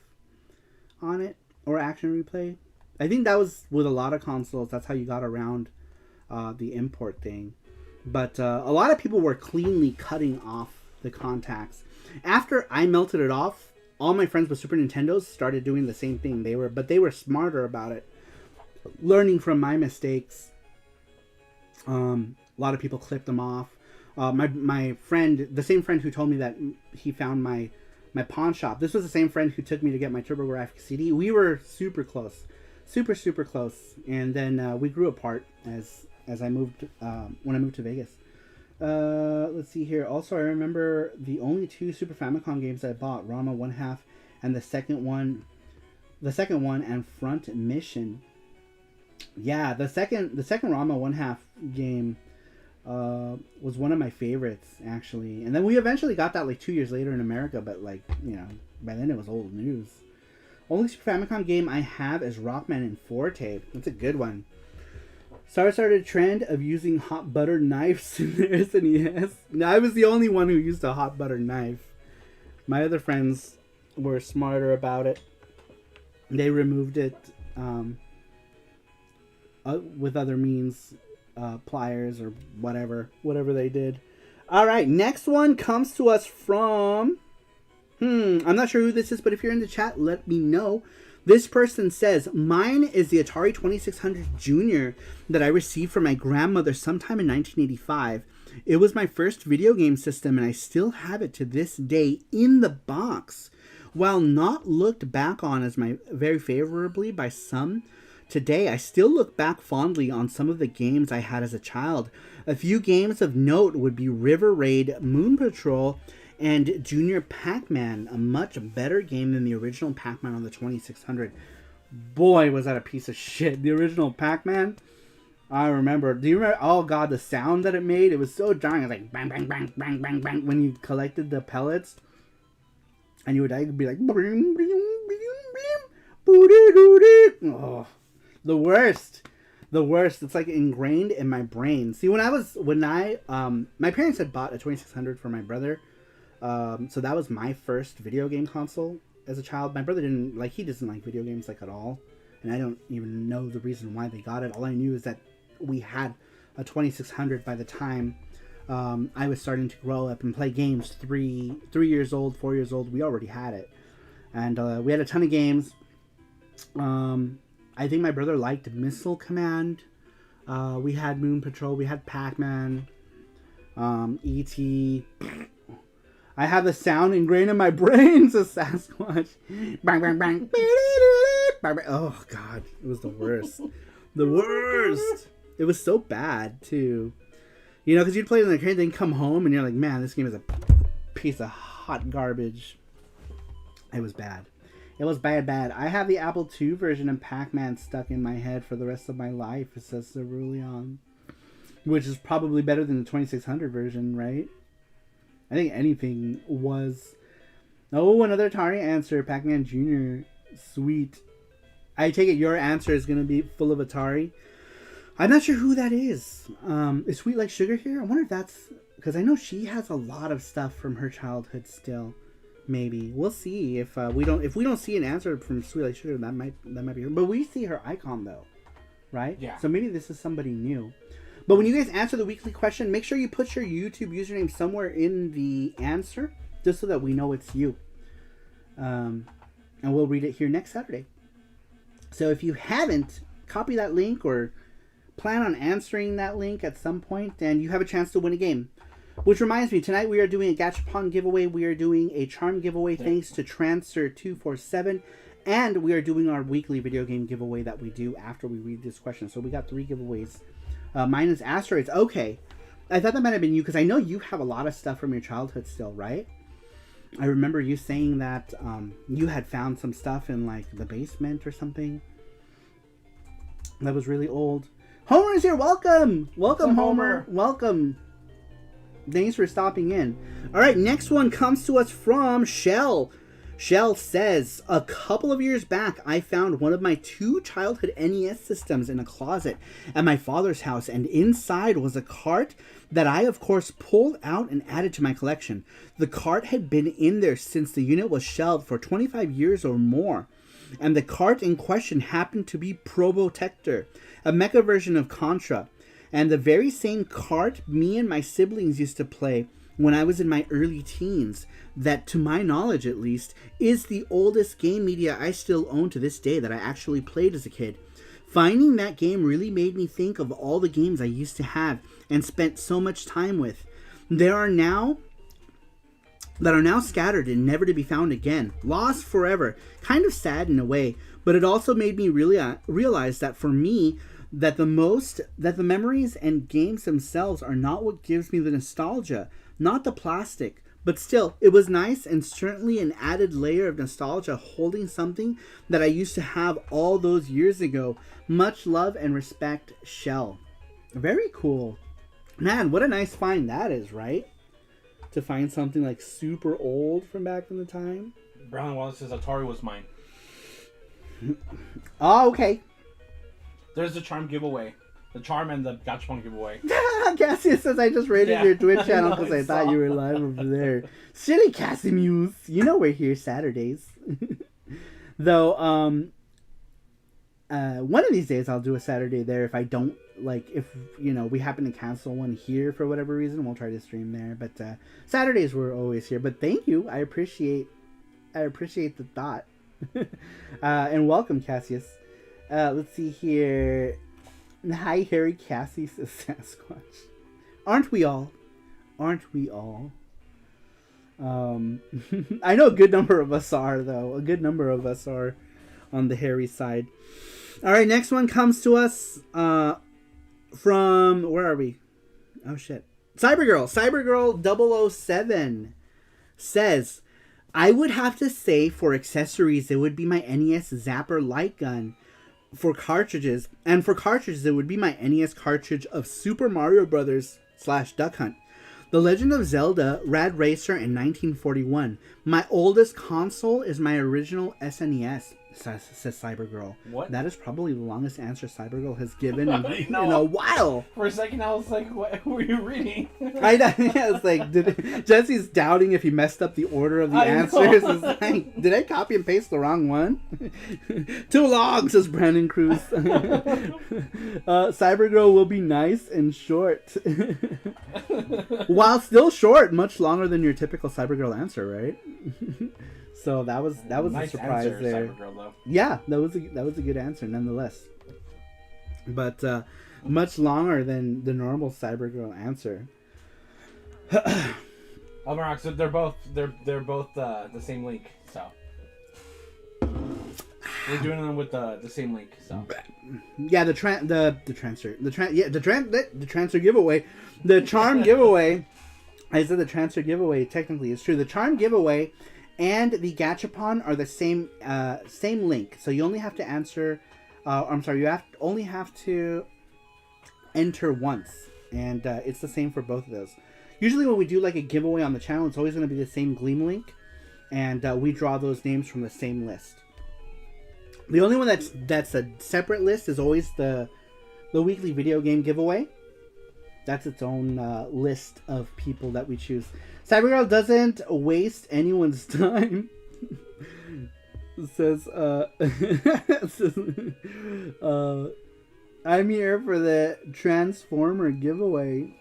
Speaker 2: on it or action replay. I think that was with a lot of consoles. That's how you got around the import thing. But a lot of people were cleanly cutting off the contacts. After I melted it off, all my friends with Super Nintendos started doing the same thing. They were smarter about it, learning from my mistakes. A lot of people clipped them off. My friend, the same friend who told me that he found my pawn shop. This was the same friend who took me to get my TurboGrafx CD. We were super close, super close. And then we grew apart as I moved when I moved to Vegas. Let's see here. Also, I remember the only 2 Super Famicom games I bought: Ranma 1/2 and the second one and Front Mission. Yeah, the second Ranma 1/2 game was one of my favorites, actually. And then we eventually got that like 2 years later in America, but like, you know, by then it was old news. Only Super Famicom game I have is Rockman and Forte. That's a good one. Star started a trend of using hot butter knives in their SNES. No, I was the only one who used a hot butter knife. My other friends were smarter about it. They removed it with other means, pliers or whatever they did. All right, next one comes to us from... I'm not sure who this is, but if you're in the chat, let me know. This person says, mine is the Atari 2600 Junior that I received from my grandmother sometime in 1985. It was my first video game system, and I still have it to this day in the box. While not looked back on as very favorably by some, today I still look back fondly on some of the games I had as a child. A few games of note would be River Raid, Moon Patrol, and Junior Pac-Man, a much better game than the original Pac-Man on the 2600. Boy, was that a piece of shit. The original Pac-Man, I remember. Do you remember? Oh god, the sound that it made. It was so jarring. It was like bang, bang, bang, bang, bang, bang. When you collected the pellets, and you would be like, oh, the worst. The worst. It's like ingrained in my brain. See, my parents had bought a 2600 for my brother. So that was my first video game console as a child. My brother doesn't like video games like at all. And I don't even know the reason why they got it. All I knew is that we had a 2600 by the time I was starting to grow up and play games. 3 years old, 4 years old, we already had it. And we had a ton of games. I think my brother liked Missile Command. We had Moon Patrol. We had Pac-Man. E.T. I have the sound ingrained in my brain. It's a Sasquatch. Bang, bang, bang. Oh, God. It was the worst. The worst. It was so bad, too. You know, because you'd play it in the crate, then come home, and you're like, man, this game is a piece of hot garbage. It was bad. It was bad. I have the Apple II version of Pac-Man stuck in my head for the rest of my life, it says Cerulean. Which is probably better than the 2600 version, right? I think anything was... Oh, another Atari answer. Pac-Man Jr. Sweet. I take it your answer is going to be full of Atari. I'm not sure who that is. Is Sweet Like Sugar here? I wonder if that's... Because I know she has a lot of stuff from her childhood still. Maybe. We'll see if we don't see an answer from Sweet Like Sugar, that might be her. But we see her icon though. Right?
Speaker 3: Yeah. So
Speaker 2: maybe this is somebody new. But when you guys answer the weekly question, make sure you put your YouTube username somewhere in the answer, just so that we know it's you. And we'll read it here next Saturday. So if you haven't, copy that link or plan on answering that link at some point, and you have a chance to win a game. Which reminds me, tonight we are doing a Gachapon giveaway. We are doing a charm giveaway thanks to Transfer247. And we are doing our weekly video game giveaway that we do after we read this question. So we got 3 giveaways. Mine is Asteroids. Okay. I thought that might have been you, because I know you have a lot of stuff from your childhood still, right? I remember you saying that you had found some stuff in, like, the basement or something. That was really old. Homer is here. Welcome. Welcome, Homer. Welcome. Thanks for stopping in. All right, next one comes to us from Shell. Shell says, a couple of years back, I found one of my 2 childhood NES systems in a closet at my father's house, and inside was a cart that I, of course, pulled out and added to my collection. The cart had been in there since the unit was shelved for 25 years or more, and the cart in question happened to be Probotector, a mecha version of Contra, and the very same cart me and my siblings used to play when I was in my early teens, that, to my knowledge at least, is the oldest game media I still own to this day that I actually played as a kid. Finding that game really made me think of all the games I used to have and spent so much time with. That are now scattered and never to be found again. Lost forever. Kind of sad in a way, but it also made me really realize that for me, that the memories and games themselves are not what gives me the nostalgia, not the plastic. But still, it was nice and certainly an added layer of nostalgia holding something that I used to have all those years ago. Much love and respect, Shell. Very cool. Man, what a nice find that is, right? To find something like super old from back in the time.
Speaker 3: Brown Wallace says Atari was mine.
Speaker 2: Oh, okay.
Speaker 3: There's the charm giveaway. The charm and the gachapon giveaway.
Speaker 2: Cassius says, I just raided your Twitch channel
Speaker 3: I
Speaker 2: because I
Speaker 3: saw.
Speaker 2: thought you were live over there. Silly Cassimuse. You know we're here Saturdays. Though, one of these days I'll do a Saturday there. If I don't, if, we happen to cancel one here for whatever reason, we'll try to stream there. But Saturdays we're always here. But thank you. I appreciate the thought. And welcome, Cassius. Let's see here. Hi, Harry Cassie, says Sasquatch. Aren't we all? Aren't we all? I know a good number of us are, though. A good number of us are on the Harry side. All right, next one comes to us from... Where are we? Oh, shit. Cybergirl 007 says, I would have to say for accessories, it would be my NES Zapper light gun. For cartridges, it would be my NES cartridge of Super Mario Brothers / Duck Hunt. The Legend of Zelda Rad Racer in 1941. My oldest console is my original SNES, says Cybergirl.
Speaker 3: What?
Speaker 2: That is probably the longest answer Cybergirl has given in a while.
Speaker 3: For a second, I was like, what, who are you reading?
Speaker 2: I know. Yeah, it's like, Jesse's doubting if he messed up the order of the answers. It's like, did I copy and paste the wrong one? Too long, says Brandon Cruz. Cybergirl will be nice and short. While still short, much longer than your typical Cybergirl answer, right? So that was
Speaker 3: nice
Speaker 2: a surprise
Speaker 3: answer,
Speaker 2: there.
Speaker 3: Cybergirl, though.
Speaker 2: Yeah, that was a good answer nonetheless. But much longer than the normal Cybergirl answer.
Speaker 3: Almarock, so they're both the same link, so we're doing them with the same link. So
Speaker 2: yeah, the transfer giveaway, the charm giveaway. I said the transfer giveaway technically is true. The charm giveaway and the gachapon are the same link. So you only have to answer. Only have to enter once, and it's the same for both of those. Usually when we do like a giveaway on the channel, it's always going to be the same Gleam link, and we draw those names from the same list. The only one that's a separate list is always the weekly video game giveaway. That's its own list of people that we choose. Cybergirl doesn't waste anyone's time. It says, I'm here for the Transformer giveaway.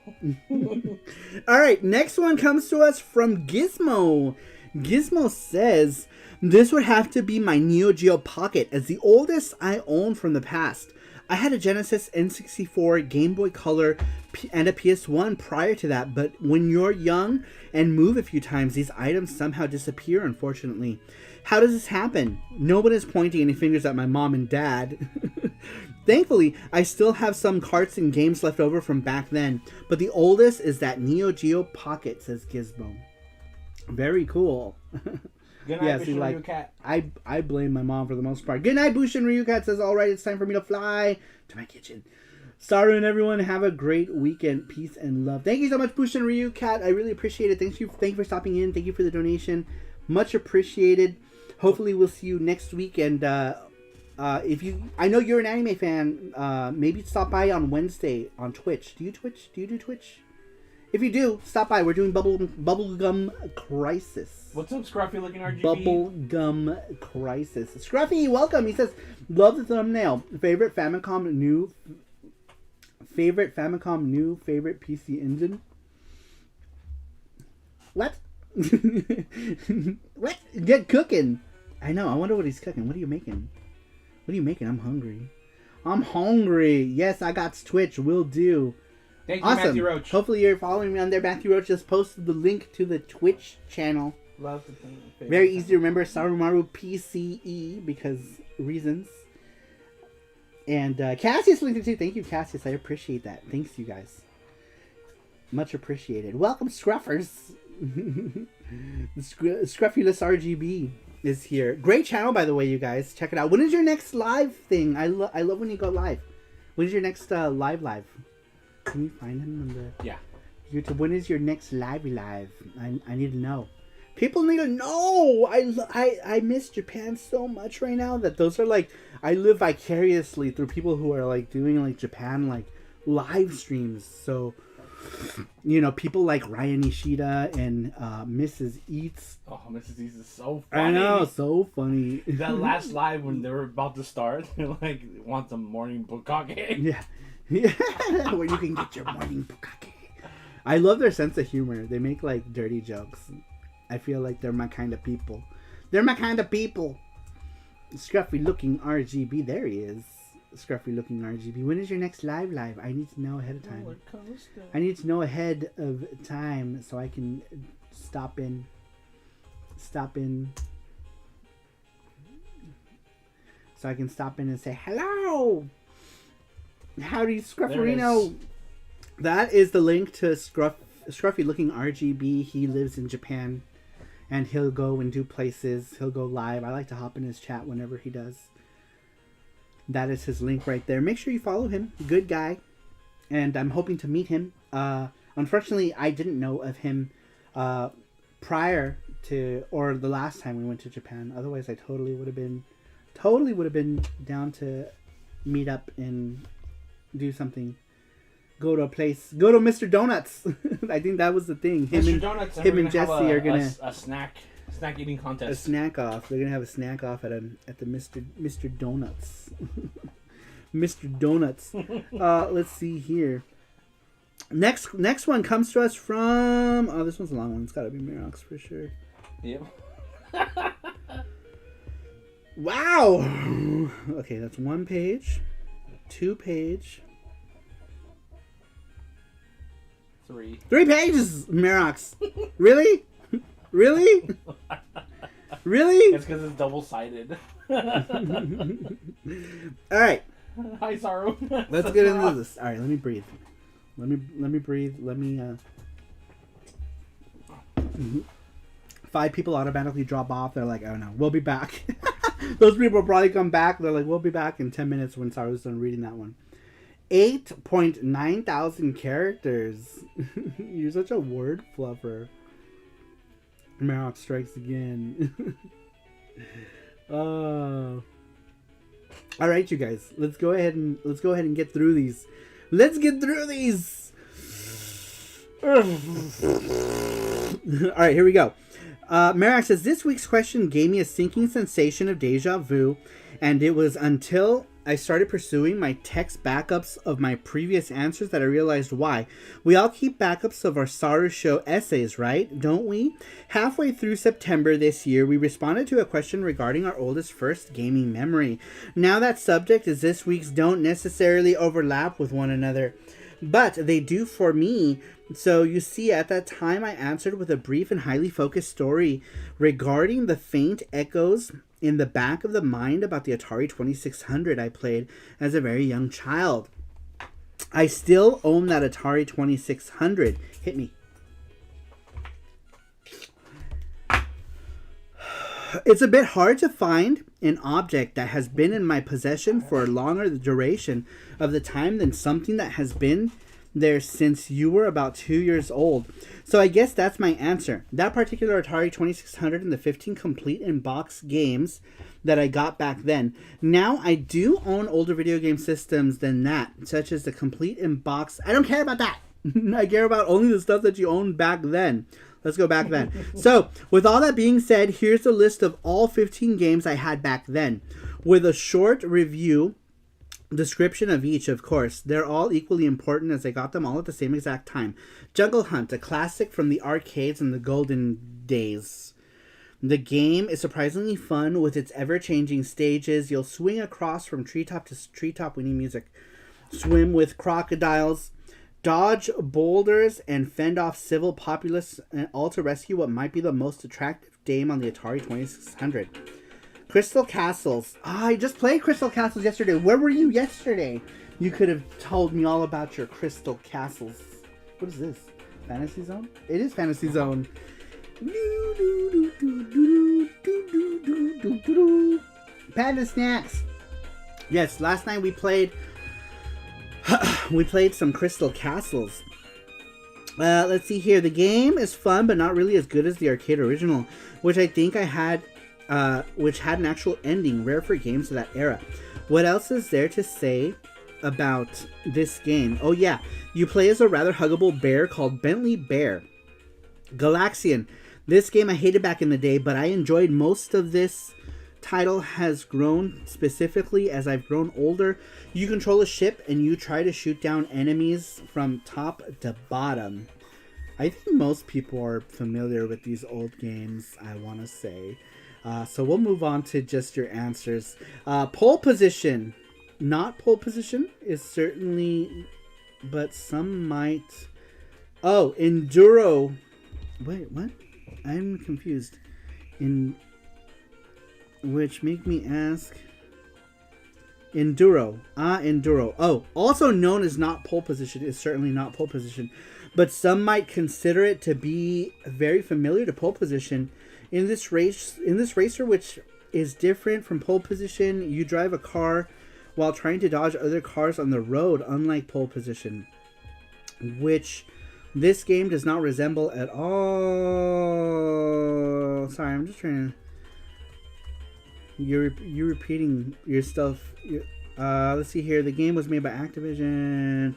Speaker 2: All right, next one comes to us from Gizmo. Gizmo says, this would have to be my Neo Geo Pocket as the oldest I own from the past. I had a Genesis N64, Game Boy Color, and a PS1 prior to that, but when you're young and move a few times, these items somehow disappear, unfortunately. How does this happen? No one is pointing any fingers at my mom and dad. Thankfully, I still have some carts and games left over from back then, but the oldest is that Neo Geo Pocket, says Gizmo. Very cool.
Speaker 3: Good night, Bushin Ryu Cat.
Speaker 2: I blame my mom for the most part. Good night, Bushin Ryu Cat says, alright, it's time for me to fly to my kitchen. Saru and everyone, have a great weekend. Peace and love. Thank you so much, Bushin Ryu Cat. I really appreciate it. Thank you for stopping in. Thank you for the donation. Much appreciated. Hopefully we'll see you next week. And I know you're an anime fan, maybe stop by on Wednesday on Twitch. Do you Twitch? Do you do Twitch? If you do, stop by. We're doing Bubblegum Crisis.
Speaker 3: What's up, Scruffy looking RGB?
Speaker 2: Bubblegum Crisis. Scruffy, welcome. He says, love the thumbnail. Favorite Famicom new, favorite PC engine. What? What? Get cooking. I know. I wonder what he's cooking. What are you making? What are you making? I'm hungry. Yes, I got Twitch. Will do.
Speaker 3: Thank you,
Speaker 2: awesome.
Speaker 3: Matthew Roach.
Speaker 2: Hopefully you're following me on there. Matthew Roach just posted the link to the Twitch channel.
Speaker 3: Love the thing.
Speaker 2: Very easy to remember. Sarumaru PCE because reasons. And Cassius linked it too. Thank you, Cassius. I appreciate that. Thanks, you guys. Much appreciated. Welcome, Scruffers. Scruffulous RGB is here. Great channel, by the way, you guys. Check it out. When is your next live thing? I love when you go live. When is your next live? Can you find him on the YouTube? When is your next live? I need to know. People need to know. I miss Japan so much right now that those are like I live vicariously through people who are like doing like Japan like live streams. So, people like Ryan Ishida and Mrs. Eats.
Speaker 3: Oh, Mrs. Eats is so funny.
Speaker 2: I know, so funny.
Speaker 3: That last live when they were about to start, they're like, want some morning bukkake.
Speaker 2: Yeah, where you can get your morning bukkake. I love their sense of humor. They make like dirty jokes. I feel like they're my kind of people. They're my kind of people. Scruffy looking RGB. There he is. Scruffy looking RGB. When is your next live? I need to know ahead of time. I need to know ahead of time so I can stop in. So I can stop in and say hello. Howdy, Scrufferino. That is the link to Scruffy looking RGB. He lives in Japan. And he'll go and do places. He'll go live. I like to hop in his chat whenever he does. That is his link right there. Make sure you follow him. Good guy. And I'm hoping to meet him. Unfortunately, I didn't know of him prior to, or the last time we went to Japan. Otherwise, I totally would have been down to meet up and do something. Go to a place. Go to Mr. Donuts. I think that was the thing.
Speaker 3: Mr. Donuts.
Speaker 2: Him and Jesse are gonna
Speaker 3: a snack eating contest.
Speaker 2: A snack off. They're gonna have a snack off at the Mr. Donuts. Mr. Donuts. Let's see here. Next one comes to us from. Oh, this one's a long one. It's gotta be Mirox for sure.
Speaker 3: Yep.
Speaker 2: Wow. Okay, that's 1 page, 2 page.
Speaker 3: 3
Speaker 2: pages, Mirox. Really? Really? Really?
Speaker 3: It's because it's double-sided.
Speaker 2: All right.
Speaker 3: Hi, Saru.
Speaker 2: Let's get into this. All right, let me breathe. Let me breathe. Let me. 5 people automatically drop off. They're like, oh no, we'll be back. Those people will probably come back. They're like, we'll be back in 10 minutes when Saru's done reading that one. 8.9 thousand characters. You're such a word fluffer. Marok strikes again. All right, you guys. Let's go ahead and get through these. Let's get through these. All right, here we go. Marok says, this week's question gave me a sinking sensation of deja vu, and it was until I started pursuing my text backups of my previous answers that I realized why. We all keep backups of our SARUSHOW essays, right? Don't we? Halfway through September this year, we responded to a question regarding our oldest first gaming memory. Now that subject is this week's don't necessarily overlap with one another, but they do for me. So you see, at that time I answered with a brief and highly focused story regarding the faint echoes in the back of the mind about the Atari 2600 I played as a very young child. I still own that Atari 2600. Hit me. It's a bit hard to find an object that has been in my possession for a longer duration of the time than something that has been there since you were about 2 years old. So I guess that's my answer. That particular Atari 2600 and the 15 complete in-box games that I got back then. Now I do own older video game systems than that, such as the complete in-box. I don't care about that. I care about only the stuff that you owned back then. Let's go back then. So, with all that being said, here's a list of all 15 games I had back then, with a short review description of each, of course. They're all equally important as I got them all at the same exact time. Jungle Hunt, a classic from the arcades in the golden days. The game is surprisingly fun with its ever-changing stages. You'll swing across from treetop to treetop. We need music. Swim with crocodiles. Dodge boulders and fend off civil populace, and all to rescue what might be the most attractive dame on the Atari 2600. Crystal Castles. I just played Crystal Castles yesterday. Where were you yesterday? You could have told me all about your Crystal Castles. What is this? Fantasy Zone? It is Fantasy Zone. Panda Snacks. Yes, last night we played some Crystal Castles. Let's see here. The game is fun, but not really as good as the arcade original, which I think I had, which had an actual ending, rare for games of that era. What else is there to say about this game. Oh yeah, you play as a rather huggable bear called Bentley Bear. Galaxian. This game I hated back in the day, but I enjoyed most of this. Title has grown specifically as I've grown older. You control a ship and you try to shoot down enemies from top to bottom. I think most people are familiar with these old games, I want to say. So we'll move on to just your answers. Pole position. Not pole position is certainly, but some might. Oh, enduro. Wait, what? I'm confused. Which make me ask. Enduro. Enduro. Oh, also known as not pole position is certainly not pole position. But some might consider it to be very familiar to pole position. In this racer, which is different from pole position, you drive a car while trying to dodge other cars on the road, unlike pole position, which this game does not resemble at all. Sorry, I'm just trying to... You're repeating your stuff. Let's see here. The game was made by Activision.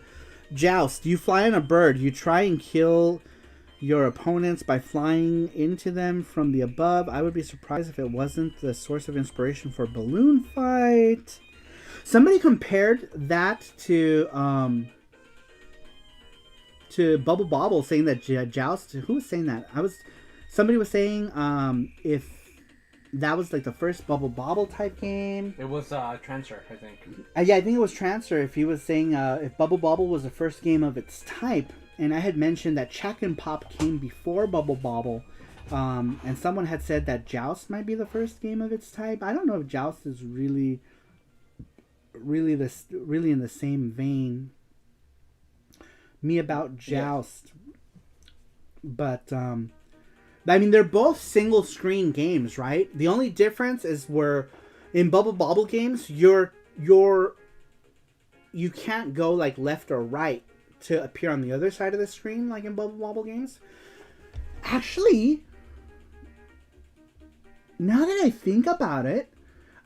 Speaker 2: Joust. You fly on a bird. You try and kill your opponents by flying into them from the above. I would be surprised if it wasn't the source of inspiration for Balloon Fight. Somebody compared that to Bubble Bobble, saying that Joust. Who was saying that? Somebody was saying if that was like the first Bubble Bobble type game.
Speaker 3: It was Transfer, I think.
Speaker 2: Yeah, I think it was Transfer. If he was saying if Bubble Bobble was the first game of its type, and I had mentioned that Chack and Pop came before Bubble Bobble, and someone had said that Joust might be the first game of its type. I don't know if Joust is really in the same vein. Me about Joust, but I mean, they're both single screen games, right? The only difference is where in Bubble Bobble games, you can't go like left or right to appear on the other side of the screen, like in Bubble Bobble games. Actually, now that I think about it,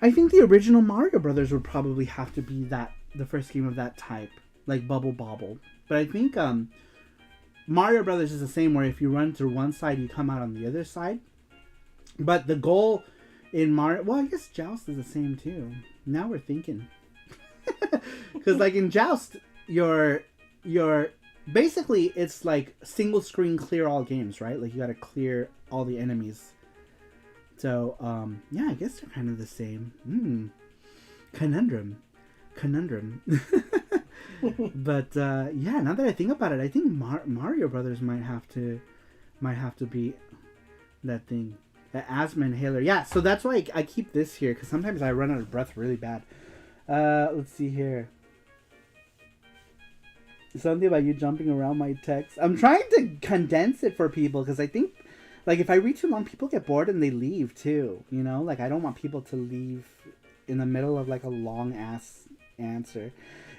Speaker 2: I think the original Mario Brothers would probably have to be the first game of that type, like Bubble Bobble. But I think Mario Brothers is the same, where if you run through one side, you come out on the other side. But the goal in Mario... Well, I guess Joust is the same, too. Now we're thinking. Because, like, in Joust, you're... Basically, it's like single screen clear all games, right? Like, you gotta clear all the enemies. So, yeah, I guess they're kind of the same. Conundrum. But yeah, now that I think about it, I think Mario Brothers might have to be that thing, that asthma inhaler. Yeah, so that's why I keep this here, because sometimes I run out of breath really bad. Let's see here. Something about you jumping around my text. I'm trying to condense it for people, because I think, like, if I read too long, people get bored and they leave too. You know, like, I don't want people to leave in the middle of like a long ass answer.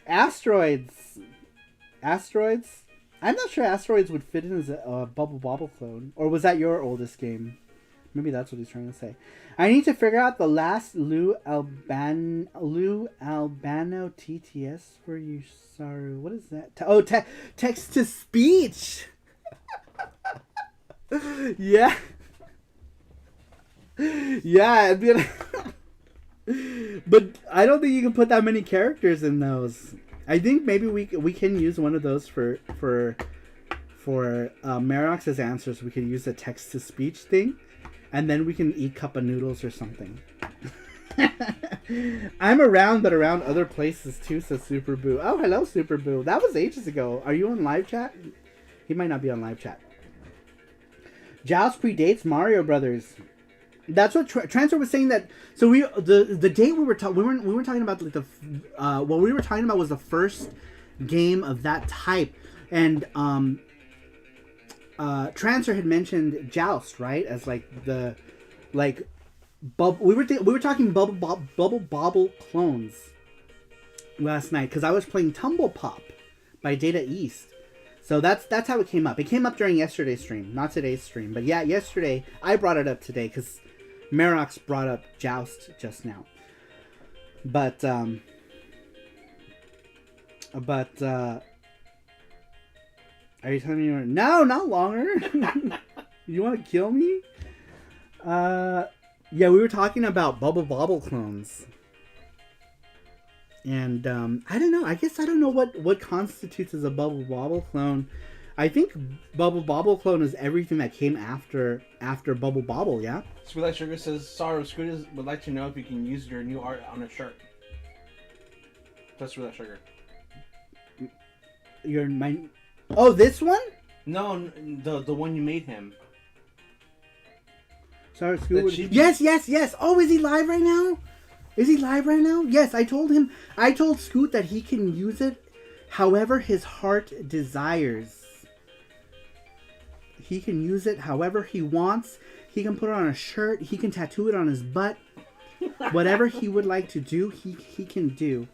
Speaker 2: Asteroids. I'm not sure Asteroids would fit in as a Bubble Bobble clone. Or was that your oldest game? Maybe that's what he's trying to say. I need to figure out the last Lou Albano TTS for you, Saru. What is that? Text to speech. Yeah. Yeah, but I don't think you can put that many characters in those. I think maybe we can use one of those for Marox's answers. We could use the text to speech thing, and then we can eat cup of noodles or something. I'm around, but around other places too, says Super Boo. Oh, hello, Super Boo. That was ages ago. Are you on live chat? He might not be on live chat. Joust predates Mario Brothers. That's what Transfer was saying. That so the date we were talking about, like what we were talking about was the first game of that type, and Transfer had mentioned Joust, right, as like the we were talking Bubble Bobble clones last night, because I was playing Tumble Pop by Data East. So that's how it came up. It came up during yesterday's stream, not today's stream. But yeah, yesterday I brought it up today because Marox brought up Joust just now. But But are you telling me no, not longer? You want to kill me? Yeah, we were talking about Bubble Bobble clones. And I don't know. I guess I don't know what constitutes as a Bubble Bobble clone. I think Bubble Bobble clone is everything that came after Bubble Bobble, yeah?
Speaker 3: Sweet Like Sugar says, Saru, Scooters would like to know if you can use your new art on a shirt. That's Sweet Like Sugar.
Speaker 2: Oh, this one?
Speaker 3: No, the one you made him.
Speaker 2: Sorry, Scoot. Yes. Oh, is he live right now? Yes, I told Scoot that he can use it however his heart desires. He can use it however he wants. He can put it on a shirt. He can tattoo it on his butt. Whatever he would like to do, he can do.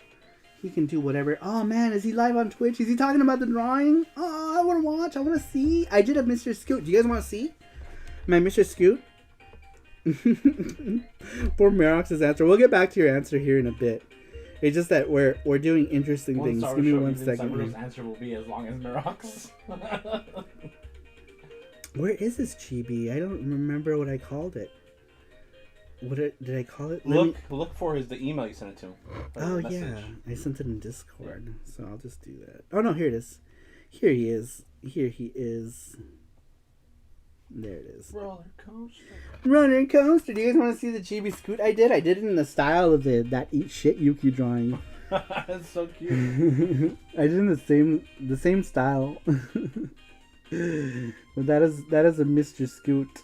Speaker 2: He can do whatever. Oh man, is he live on Twitch? Is he talking about the drawing? Oh, I want to watch. I want to see. I did a Mr. Scoot. Do you guys want to see my Mr. Scoot? Poor Merox's answer. We'll get back to your answer here in a bit. It's just that we're doing interesting things. Give me 1 second.
Speaker 3: Saru's answer will be as long as Merox.
Speaker 2: Where is this chibi? I don't remember what I called it. Did I call it?
Speaker 3: Look for the email you sent it to.
Speaker 2: Oh yeah, I sent it in Discord, so I'll just do that. Oh no, here it is. Here he is. There it is. Roller coaster. Do you guys want to see the chibi Scoot I did? I did it in the style of that Eat Shit Yuki drawing.
Speaker 3: That's so cute.
Speaker 2: I did in the same style. But that is a Mr. Scoot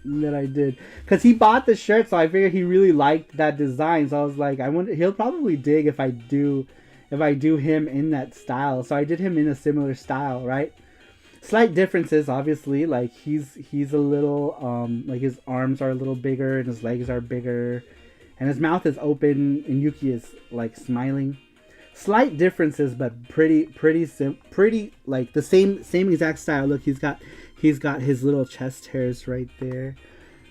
Speaker 2: that I did, because he bought the shirt, so I figured he really liked that design. So I was like, I wonder, he'll probably dig if I do him in that style. So I did him in a similar style, right? Slight differences, obviously. Like he's a little like his arms are a little bigger and his legs are bigger, and his mouth is open, and Yuki is like smiling. Slight differences, but pretty like the same exact style. Look, he's got his little chest hairs right there.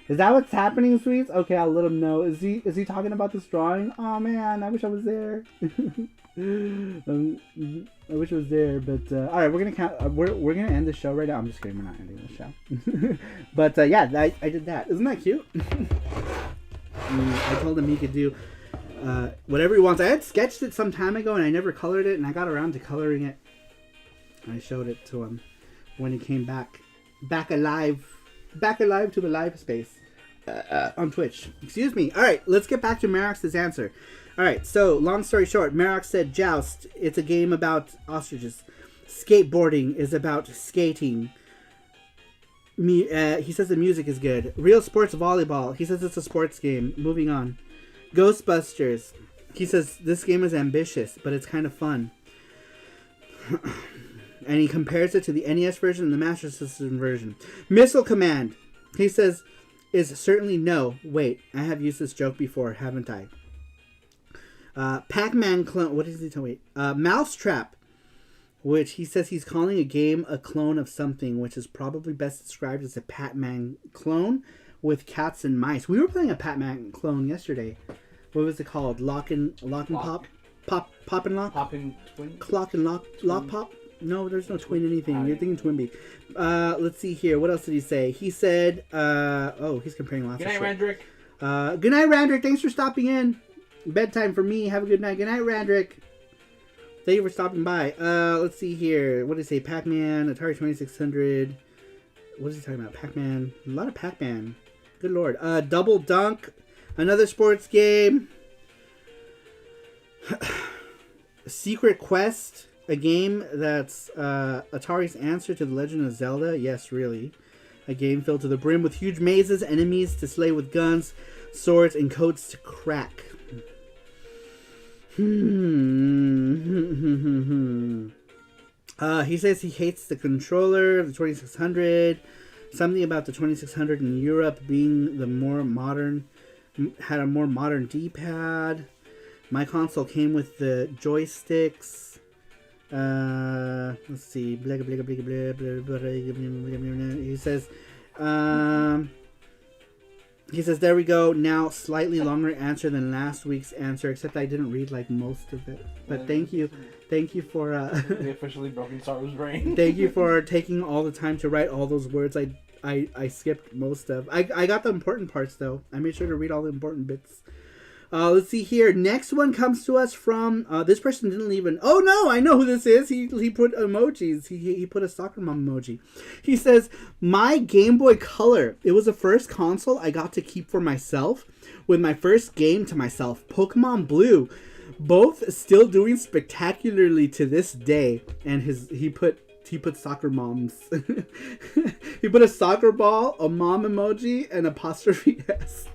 Speaker 2: Is that what's happening, Sweets? Okay, I'll let him know. Is he talking about this drawing? Oh man, I wish I was there. I wish I was there, but all right, we're gonna end the show right now. I'm just kidding, we're not ending the show. But yeah, I did that. Isn't that cute? I told him he could do whatever he wants. I had sketched it some time ago and I never colored it, and I got around to coloring it. I showed it to him when he came back alive to the live space on Twitch. Excuse me. All right, let's get back to Merox's answer. All right, so long story short, Merox said Joust. It's a game about ostriches. Skateboarding is about skating. He says the music is good. Real Sports Volleyball. He says it's a sports game. Moving on. Ghostbusters. He says this game is ambitious, but it's kind of fun. And he compares it to the NES version and the Master System version. Missile Command. He says is certainly no. Wait, I have used this joke before, haven't I? Pac-Man clone. What does he tell me? Mousetrap, which he says he's calling a game a clone of something, which is probably best described as a Pac-Man clone with cats and mice. We were playing a Pac-Man clone yesterday. What was it called? Lock and pop? Pop and lock?
Speaker 3: Pop and twin?
Speaker 2: Clock and lock pop? No, there's no twin anything. You're thinking Twinbee. Let's see here. What else did he say? He said, he's comparing lots of shit.
Speaker 3: Good night, Randrick.
Speaker 2: Good night, Randrick. Thanks for stopping in. Bedtime for me. Have a good night. Good night, Randrick. Thank you for stopping by. Let's see here. What did he say? Pac-Man, Atari 2600. What is he talking about? Pac-Man. A lot of Pac-Man. Good lord. Double Dunk. Another sports game. Secret Quest. A game that's Atari's answer to The Legend of Zelda. Yes, really. A game filled to the brim with huge mazes, enemies to slay with guns, swords, and codes to crack. He says he hates the controller, the 2600. Something about the 2600 in Europe being the more modern, had a more modern D-pad. My console came with the joysticks. Let's see. He says, He says, there we go. Now, slightly longer answer than last week's answer, except I didn't read like most of it. But thank you. Thank you for...
Speaker 3: The officially broken Saru's brain.
Speaker 2: Thank you for taking all the time to write all those words I skipped most of. I got the important parts, though. I made sure to read all the important bits. Let's see here. Next one comes to us from... this person didn't leave an... Oh, no! I know who this is. He put emojis. He put a soccer mom emoji. He says, my Game Boy Color. It was the first console I got to keep for myself with my first game to myself, Pokemon Blue. Both still doing spectacularly to this day. And he put soccer moms. He put a soccer ball, a mom emoji, and apostrophe S.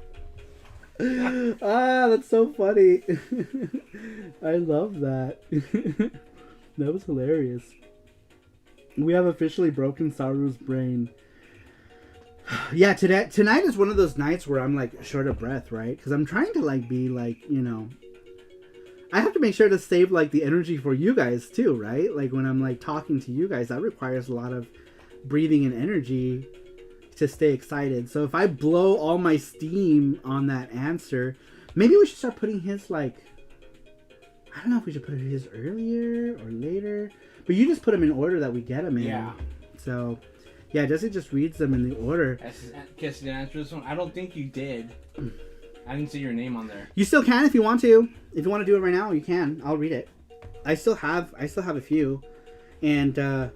Speaker 2: That's so funny. I love that. That was hilarious. We have officially broken Saru's brain. Yeah, tonight is one of those nights where I'm like short of breath, right? Because I'm trying to like be like, you know, I have to make sure to save like the energy for you guys too, right? Like when I'm like talking to you guys, that requires a lot of breathing and energy to stay excited. So if I blow all my steam on that answer, maybe we should start putting his like, I don't know if we should put his earlier or later, but you just put them in order that we get them in. Yeah. So yeah, Jesse just reads them in the order.
Speaker 3: Guess you didn't answer this one. I don't think you did. I didn't see your name on there.
Speaker 2: You still can if you want to. If you want to do it right now, you can. I'll read it. I still have a few, and man,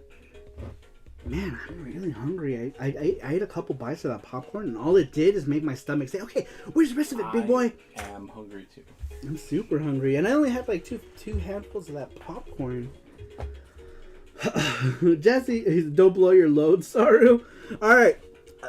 Speaker 2: I'm really hungry. I ate a couple bites of that popcorn, and all it did is make my stomach say, "Okay, where's the rest of it, big boy?"
Speaker 3: I am hungry too.
Speaker 2: I'm super hungry, and I only had like two handfuls of that popcorn. Jesse, don't blow your load, Saru. All right,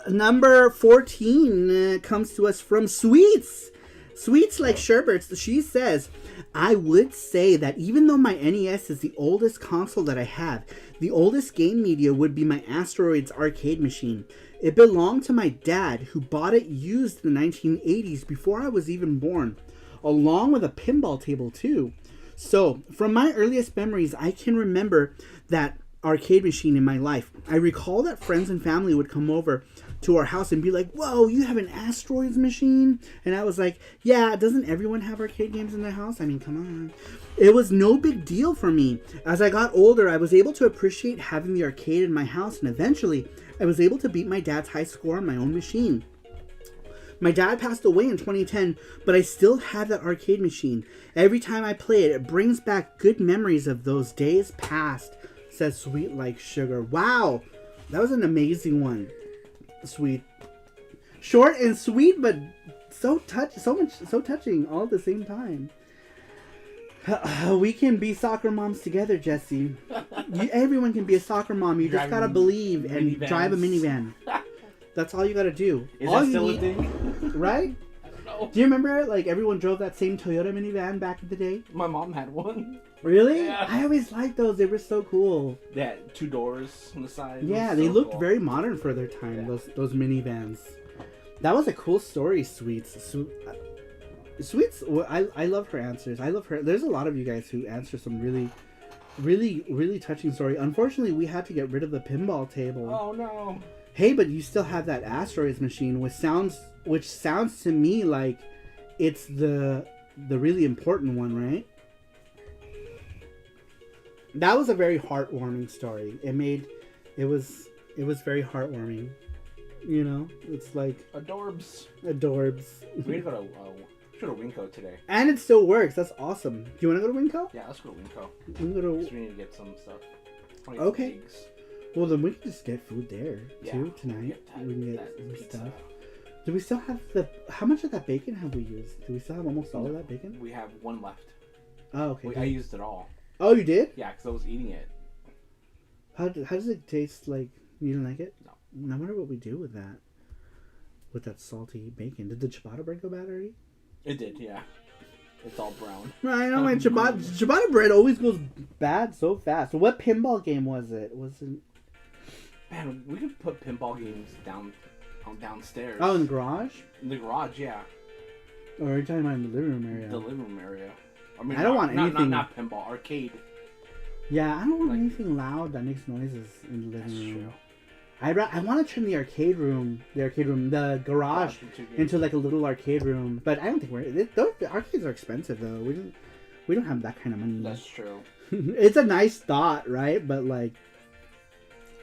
Speaker 2: number 14 comes to us from Sweets. Sweets like sherbets. She says, I would say that even though my NES is the oldest console that I have, the oldest game media would be my Asteroids arcade machine. It belonged to my dad, who bought it used in the 1980s before I was even born, along with a pinball table too. So, from my earliest memories, I can remember that arcade machine in my life. I recall that friends and family would come over to our house and be like, whoa, you have an Asteroids machine? And I was like, yeah, doesn't everyone have arcade games in their house? I mean, come on. It was no big deal for me. As I got older, I was able to appreciate having the arcade in my house, and eventually I was able to beat my dad's high score on my own machine. My dad passed away in 2010, but I still have that arcade machine. Every time I play it, it brings back good memories of those days past, says Sweet Like Sugar. Wow, that was an amazing one. Sweet. Short and sweet, but so touching all at the same time. We can be soccer moms together, Jesse. Everyone can be a soccer mom. You just gotta believe and drive a minivan. That's all you gotta do.
Speaker 3: Is
Speaker 2: all
Speaker 3: that still a thing?
Speaker 2: Right?
Speaker 3: I don't know.
Speaker 2: Do you remember, like, everyone drove that same Toyota minivan back in the day?
Speaker 3: My mom had one.
Speaker 2: Really?
Speaker 3: Yeah.
Speaker 2: I always liked those. They were so cool.
Speaker 3: They had 2 doors on the side.
Speaker 2: Yeah, they looked very modern for their time, those minivans. That was a cool story, Sweets. Sweets, I love her answers. I love her. There's a lot of you guys who answer some really, really, really touching story. Unfortunately, we had to get rid of the pinball table.
Speaker 3: Oh, no.
Speaker 2: Hey, but you still have that Asteroids machine, which sounds to me like it's the really important one, right? That was a very heartwarming story. It was very heartwarming. You know, it's like
Speaker 3: Adorbs.
Speaker 2: We need
Speaker 3: to go to Winco today.
Speaker 2: And it still works. That's awesome. Do you want to go to Winco?
Speaker 3: Yeah, let's go to Winco.
Speaker 2: We
Speaker 3: need to get some stuff.
Speaker 2: Okay. Well, then we can just get food there too tonight. We can get some stuff. Do we still have how much of that bacon have we used? Do we still have almost all of that bacon?
Speaker 3: We have 1 left.
Speaker 2: Oh, okay.
Speaker 3: I used it all.
Speaker 2: Oh, you did?
Speaker 3: Yeah, because I was eating it.
Speaker 2: How does it taste? Like, you didn't like it?
Speaker 3: No.
Speaker 2: I wonder what we do with that. With that salty bacon. Did the ciabatta bread go bad already?
Speaker 3: It did, yeah. It's all brown.
Speaker 2: I know, my ciabatta bread always goes bad so fast. So what pinball game was it?
Speaker 3: Man, we could put pinball games downstairs.
Speaker 2: Oh, in the garage?
Speaker 3: In the garage, yeah.
Speaker 2: Or are you talking about in the living room area?
Speaker 3: The living room area. I mean,
Speaker 2: I don't want anything.
Speaker 3: Not pinball, arcade.
Speaker 2: Yeah, I don't want anything loud that makes noises in the living room.
Speaker 3: True.
Speaker 2: I want to turn the garage into like a little arcade room, but I don't think the arcades are expensive though. We don't have that kind of money.
Speaker 3: That's true.
Speaker 2: It's a nice thought, right? But like,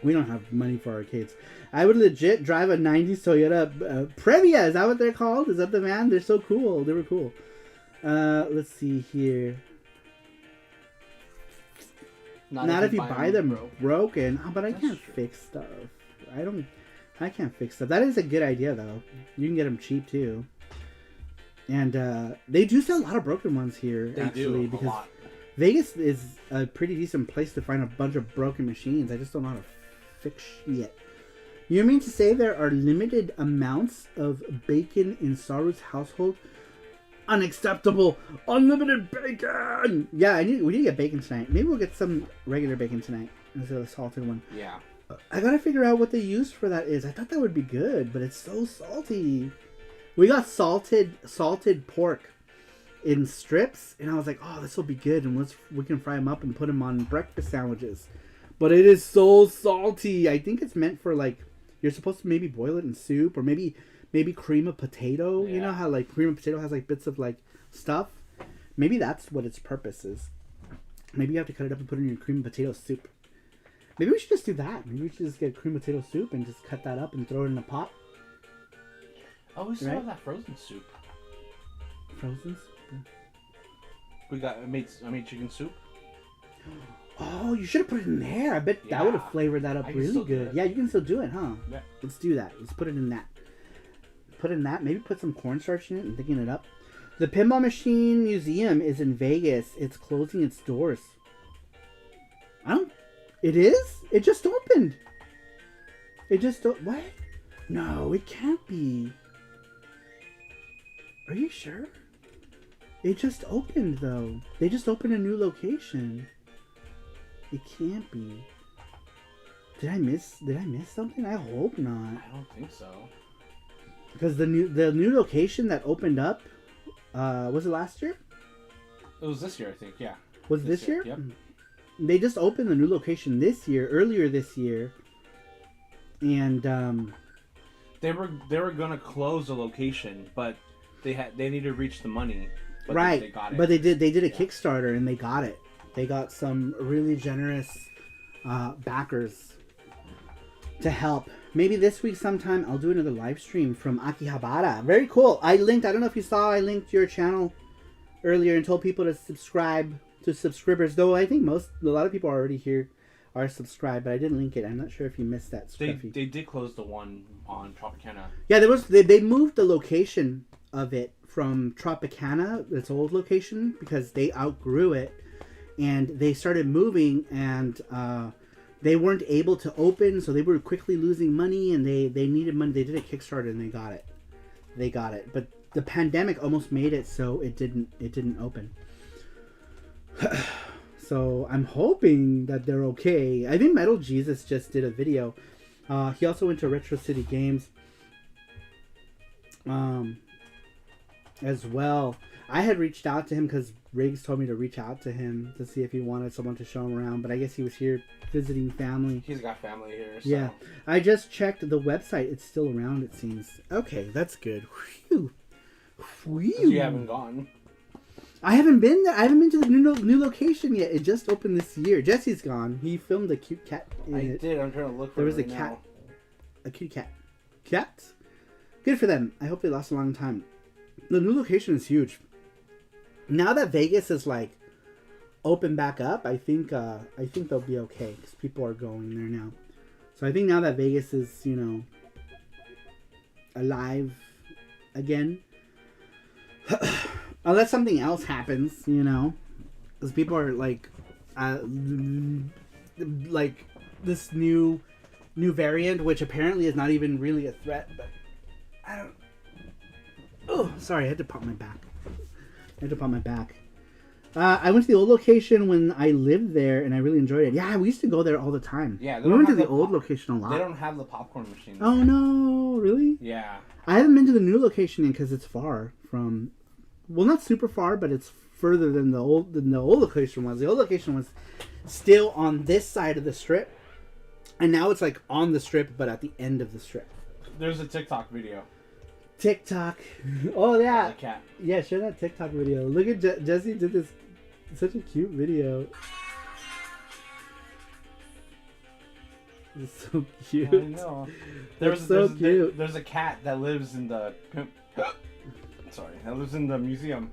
Speaker 2: we don't have money for arcades. I would legit drive a 90s Toyota Previa. Is that what they're called? Is that the van? They're so cool. They were cool. Let's see here. Not if you buy them broken. Oh, but I can't fix stuff. I can't fix stuff. That is a good idea, though. You can get them cheap, too. And they do sell a lot of broken ones here, actually. Because Vegas is a pretty decent place to find a bunch of broken machines. I just don't know how to fix yet. You mean to say there are limited amounts of bacon in Saru's household? Unacceptable! Unlimited bacon! Yeah, we need to get bacon tonight. Maybe we'll get some regular bacon tonight instead of the salted one.
Speaker 3: Yeah.
Speaker 2: I gotta figure out what the use for that is. I thought that would be good, but it's so salty. We got salted pork in strips, and I was like, oh, this will be good, and we can fry them up and put them on breakfast sandwiches. But it is so salty. I think it's meant for, like, you're supposed to maybe boil it in soup, or maybe cream of potato. Yeah. You know how, like, cream of potato has, like, bits of, like, stuff? Maybe that's what its purpose is. Maybe you have to cut it up and put it in your cream of potato soup. Maybe we should just do that. Maybe we should just get cream of potato soup and just cut that up and throw it in a pot.
Speaker 3: Oh, we still have that frozen soup.
Speaker 2: Frozen soup?
Speaker 3: I made chicken soup.
Speaker 2: Oh, you should have put it in there. I bet that would have flavored that up really good. Yeah, you can still do it, huh?
Speaker 3: Yeah.
Speaker 2: Let's do that. Let's put it in that. Put in that. Maybe put some cornstarch in it and thicken it up. The Pinball Machine Museum is in Vegas. It's closing its doors. It is? It just opened. What? No, it can't be. Are you sure? It just opened, though. They just opened a new location. It can't be. Did I miss something? I hope not.
Speaker 3: I don't think so.
Speaker 2: Because the new location that opened up, was it last year?
Speaker 3: It was this year, I think. Yeah.
Speaker 2: Was it this year?
Speaker 3: Yep.
Speaker 2: They just opened the new location earlier this year, and
Speaker 3: they were gonna close the location, but they needed to reach the money. But
Speaker 2: right.
Speaker 3: They got it.
Speaker 2: But they did a Kickstarter and they got it. They got some really generous backers to help. Maybe this week sometime I'll do another live stream from Akihabara. Very cool. I don't know if you saw, I linked your channel earlier and told people to subscribe to subscribers. Though I think a lot of people already here are subscribed, but I didn't link it. I'm not sure if you missed that.
Speaker 3: They did close the one on Tropicana.
Speaker 2: Yeah, they moved the location of it from Tropicana, its old location, because they outgrew it. And they started moving, and they weren't able to open, so they were quickly losing money, and they needed money. They did a Kickstarter, and they got it. But the pandemic almost made it so it didn't open. So I'm hoping that they're okay. I think Metal Jesus just did a video. He also went to Retro City Games as well. I had reached out to him because Riggs told me to reach out to him to see if he wanted someone to show him around, but I guess he was here visiting family.
Speaker 3: He's got family here, so.
Speaker 2: Yeah. I just checked the website. It's still around, it seems. Okay, that's good. Whew.
Speaker 3: You haven't gone.
Speaker 2: I haven't been there. I haven't been to the new location yet. It just opened this year. Jesse's gone. He filmed a cute cat in it.
Speaker 3: Did. I'm trying to look for
Speaker 2: There was
Speaker 3: it
Speaker 2: a
Speaker 3: right
Speaker 2: cat.
Speaker 3: now.
Speaker 2: A cute cat. Cats? Good for them. I hope they last a long time. The new location is huge. Now that Vegas is like open back up, I think they'll be okay because people are going there now. So I think now that Vegas is, alive again, unless something else happens, because people are like this new variant, which apparently is not even really a threat, but I don't. Oh, sorry, I had to pop my back. I went to the old location when I lived there, and I really enjoyed it. Yeah, we used to go there all the time.
Speaker 3: Yeah,
Speaker 2: we went to the old location a lot.
Speaker 3: They don't have the popcorn machine.
Speaker 2: Oh no, really?
Speaker 3: Yeah.
Speaker 2: I haven't been to the new location because it's far from. Well, not super far, but it's further than the old location was. The old location was still on this side of the strip, And now it's like on the strip, but at the end of the strip.
Speaker 3: There's a TikTok video.
Speaker 2: TikTok. Oh yeah.
Speaker 3: The cat.
Speaker 2: Yeah, share that TikTok video. Look at Jesse did this. Such a cute video. It's so cute.
Speaker 3: I know. There's a cat that lives in the that lives in the museum.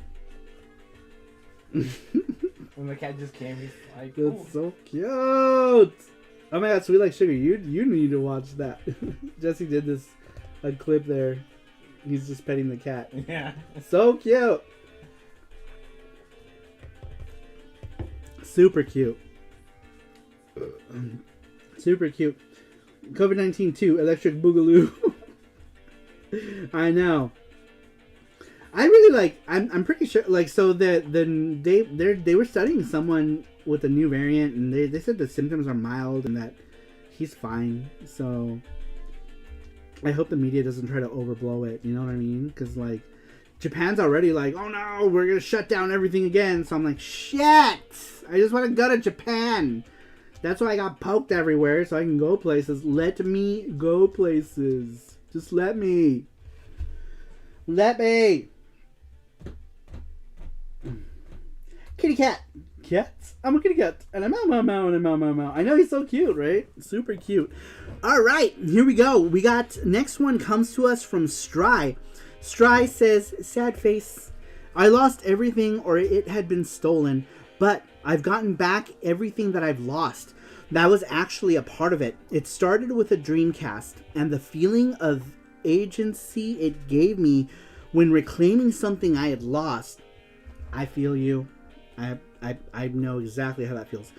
Speaker 3: When the cat just came, he's like, ooh.
Speaker 2: That's so cute. Oh my god, Sweet Like Sugar, you need to watch that. Jesse did this a clip there. He's just petting the cat.
Speaker 3: Yeah.
Speaker 2: So cute. Super cute. Super cute. COVID-19 2, Electric Boogaloo. I know. I really like. I'm pretty sure. Like, so they were studying someone with a new variant, and they said the symptoms are mild and that he's fine. So I hope the media doesn't try to overblow it. You know what I mean? Because like Japan's already like, oh no, we're gonna shut down everything again. So I'm like, shit. I just want to go to Japan. That's why I got poked everywhere, so I can go places. Let me go places. Just let me. Let me. Kitty cat. Cats? I'm a kitty cat. And I'm meow and a meow. I know he's so cute, right? Super cute. Alright, here we go. We got, next one comes to us from Stry. Stry says, sad face. I lost everything or it had been stolen, but I've gotten back everything that I've lost. That was actually a part of it. It started with a Dreamcast, and the feeling of agency it gave me when reclaiming something I had lost. I feel you. I know exactly how that feels.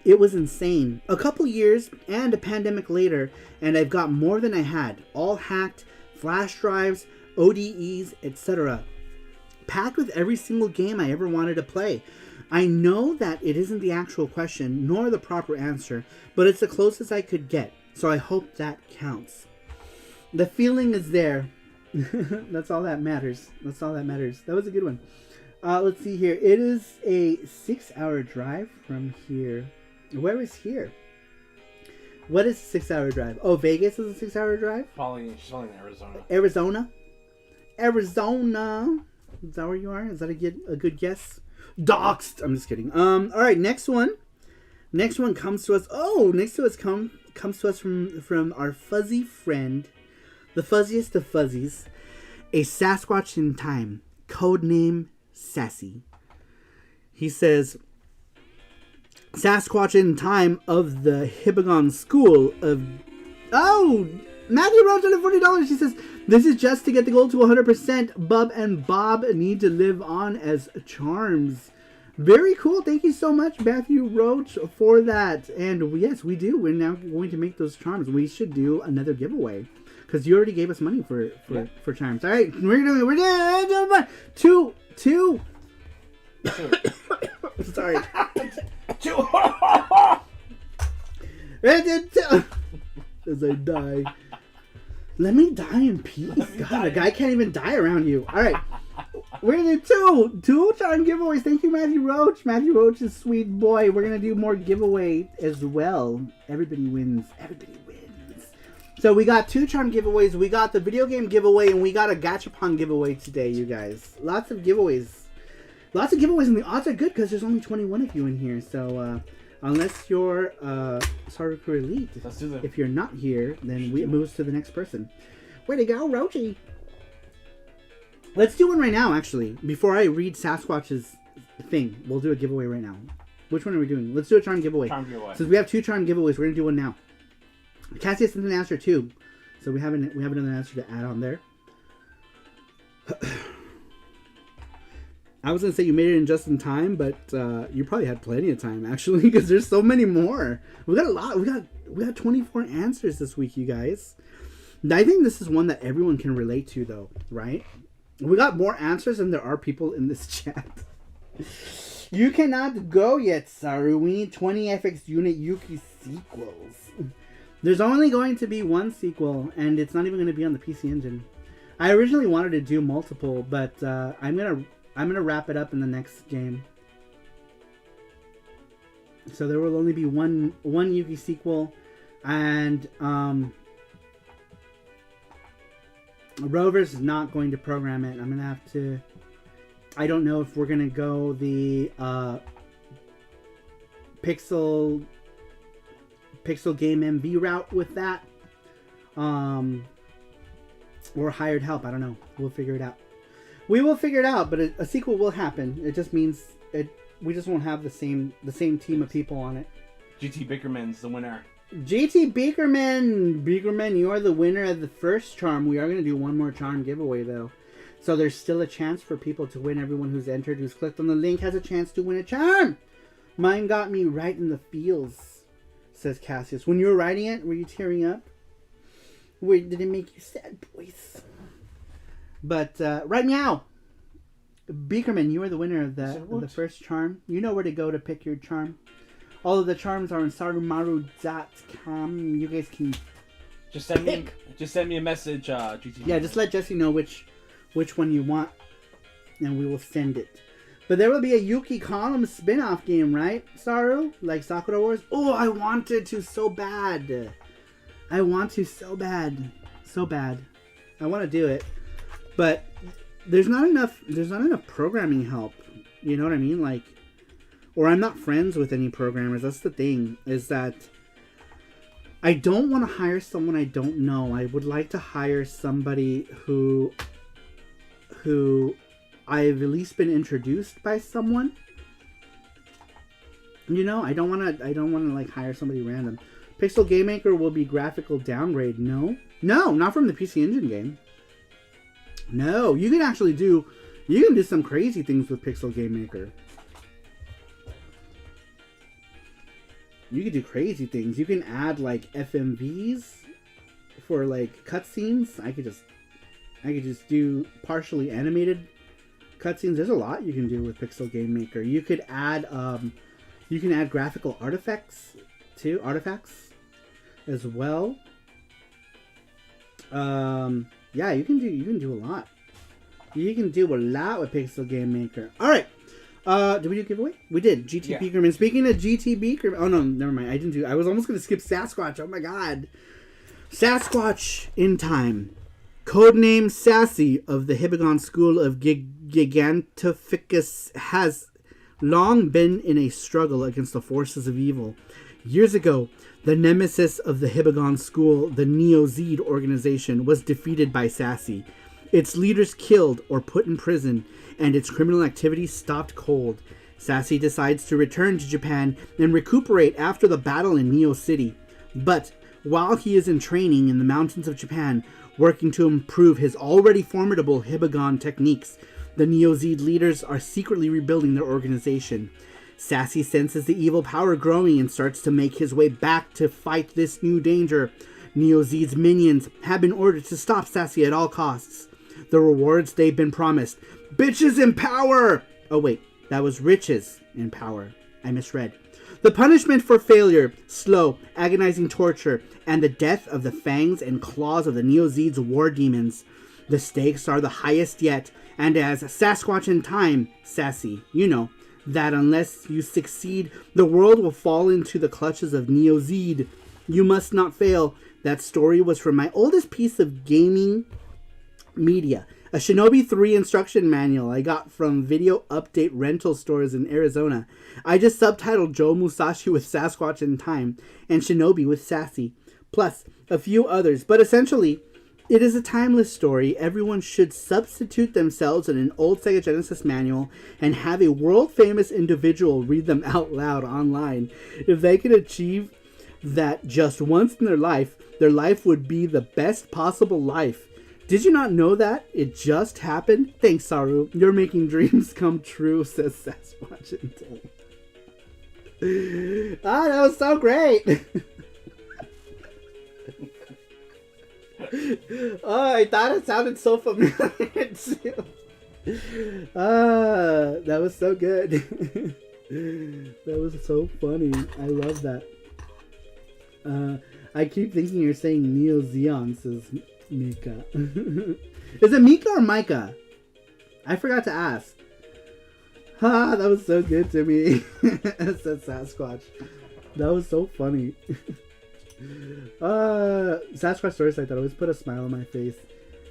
Speaker 2: It was insane. A couple years and a pandemic later, and I've got more than I had. All hacked, flash drives, ODEs, etc. Packed with every single game I ever wanted to play. I know that it isn't the actual question, nor the proper answer, but it's the closest I could get, so I hope that counts. The feeling is there. That's all that matters. That's all that matters. That was a good one. Let's see here. It is a 6-hour drive from here. Where is here? What is a 6-hour drive? Oh, Vegas is a 6-hour drive?
Speaker 3: She's probably in Arizona.
Speaker 2: Arizona? Arizona? Is that where you are? Is that a good guess? Doxed! I'm just kidding. Alright, next one. Next one comes to us. Oh, next to us comes to us from our fuzzy friend, the fuzziest of fuzzies, a Sasquatch in Time, codename Sassy. He says, Sasquatch in Time of the Hibagon School of... Oh! Matthew wrote $40. He says, this is just to get the goal to 100%. Bub and Bob need to live on as charms. Very cool. Thank you so much, Matthew Roach, for that. And yes, we do. We're now going to make those charms. We should do another giveaway because you already gave us money for charms. All right, we're doing two. Sorry. Two. As I die. Let me die in peace. God, a guy can't even die around you. All right. We're going to do two charm giveaways. Thank you, Matthew Roach. Matthew Roach is a sweet boy. We're going to do more giveaway as well. Everybody wins. Everybody wins. So we got 2 charm giveaways. We got the video game giveaway, and we got a gachapon giveaway today, you guys. Lots of giveaways. Lots of giveaways, and the odds are good because there's only 21 of you in here. So, unless you're Sarupro Elite, if you're not here, then it moves to the next person. Way to go, Roachy! Let's do one right now, actually. Before I read Sasquatch's thing, we'll do a giveaway right now. Which one are we doing? Let's do a charm giveaway. Since we have 2 charm giveaways, we're gonna do one now. Cassie sent an answer too, so we have another answer to add on there. I was gonna say you made it in just in time, but you probably had plenty of time actually, because there's so many more. We got a lot. We got 24 answers this week, you guys. I think this is one that everyone can relate to, though, right? We got more answers than there are people in this chat. You cannot go yet, Saru. We need 20 FX Unit Yuki sequels. There's only going to be one sequel, and it's not even going to be on the PC Engine. I originally wanted to do multiple, but I'm gonna wrap it up in the next game. So there will only be one Yuki sequel, and Rovers is not going to program it. I'm gonna have to. I don't know if we're gonna go the Pixel Game MV route with that, or hired help. I don't know. We'll figure it out. We will figure it out, but a sequel will happen. It just means we just won't have the same team of people on it.
Speaker 3: GT Bickerman's the winner.
Speaker 2: GT Beakerman, you are the winner of the first charm. We are going to do one more charm giveaway, though. So there's still a chance for people to win. Everyone who's entered, who's clicked on the link, has a chance to win a charm. Mine got me right in the feels, says Cassius. When you were writing it, were you tearing up? Did it make you sad, boys? But right now, Beakerman, you are the winner of the first charm. You know where to go to pick your charm. All of the charms are on sarumaru.com. You guys can
Speaker 3: just send me a message, GT.
Speaker 2: Yeah, just let Jesse know which one you want, and we will send it. But there will be a Yuki Column spin-off game, right, Saru? Like Sakura Wars? Oh, I wanted to so bad. I want to so bad. So bad. I want to do it. But there's not enough programming help. You know what I mean? Like, or I'm not friends with any programmers. That's the thing, is that I don't want to hire someone I don't know. I would like to hire somebody who I've at least been introduced by someone. You know, I don't want to like hire somebody random. Pixel Game Maker will be graphical downgrade. No, not from the PC Engine game. No, you can do some crazy things with Pixel Game Maker. You can do crazy things. You can add like FMVs for like cutscenes. I could just do partially animated cutscenes. There's a lot you can do with Pixel Game Maker. You could add graphical artifacts as well. Yeah, you can do a lot. You can do a lot with Pixel Game Maker. All right. Did we do giveaway? We did. GT Beakerman. Speaking of GT Beakerman, oh no, never mind. I was almost gonna skip Sasquatch. Oh my god, Sasquatch in time. Codename Sassy of the Hibagon School of Gigantificus has long been in a struggle against the forces of evil. Years ago, the nemesis of the Hibagon School, the Neo-Zed organization, was defeated by Sassy. Its leaders killed or put in prison, and its criminal activity stopped cold. Sassy decides to return to Japan and recuperate after the battle in Neo City. But while he is in training in the mountains of Japan, working to improve his already formidable Hibagon techniques, the Neo-Zed leaders are secretly rebuilding their organization. Sassy senses the evil power growing and starts to make his way back to fight this new danger. Neo-Zed's minions have been ordered to stop Sassy at all costs. The rewards they've been promised: bitches in power! Oh wait, that was riches in power. I misread. The punishment for failure: slow, agonizing torture, and the death of the fangs and claws of the Neo-Zed's war demons. The stakes are the highest yet, and as Sasquatch in time, Sassy, you know that unless you succeed, the world will fall into the clutches of Neo-Zed. You must not fail. That story was from my oldest piece of gaming media, a Shinobi 3 instruction manual I got from video update rental stores in Arizona. I just subtitled Joe Musashi with Sasquatch in time and Shinobi with Sassy, plus a few others, but essentially it is a timeless story. Everyone should substitute themselves in an old Sega Genesis manual and have a world-famous individual read them out loud online. If they could achieve that just once in their life would be the best possible life. Did you not know that? It just happened? Thanks, Saru. You're making dreams come true, says Sasquatch in time. That was so great! Oh, I thought it sounded so familiar too. That was so good. That was so funny. I love that. I keep thinking you're saying Neo Zeon, says Mika. Is it Mika or Micah? I forgot to ask. Ha, that was so good to me. It said Sasquatch. That was so funny. Sasquatch stories like that always put a smile on my face.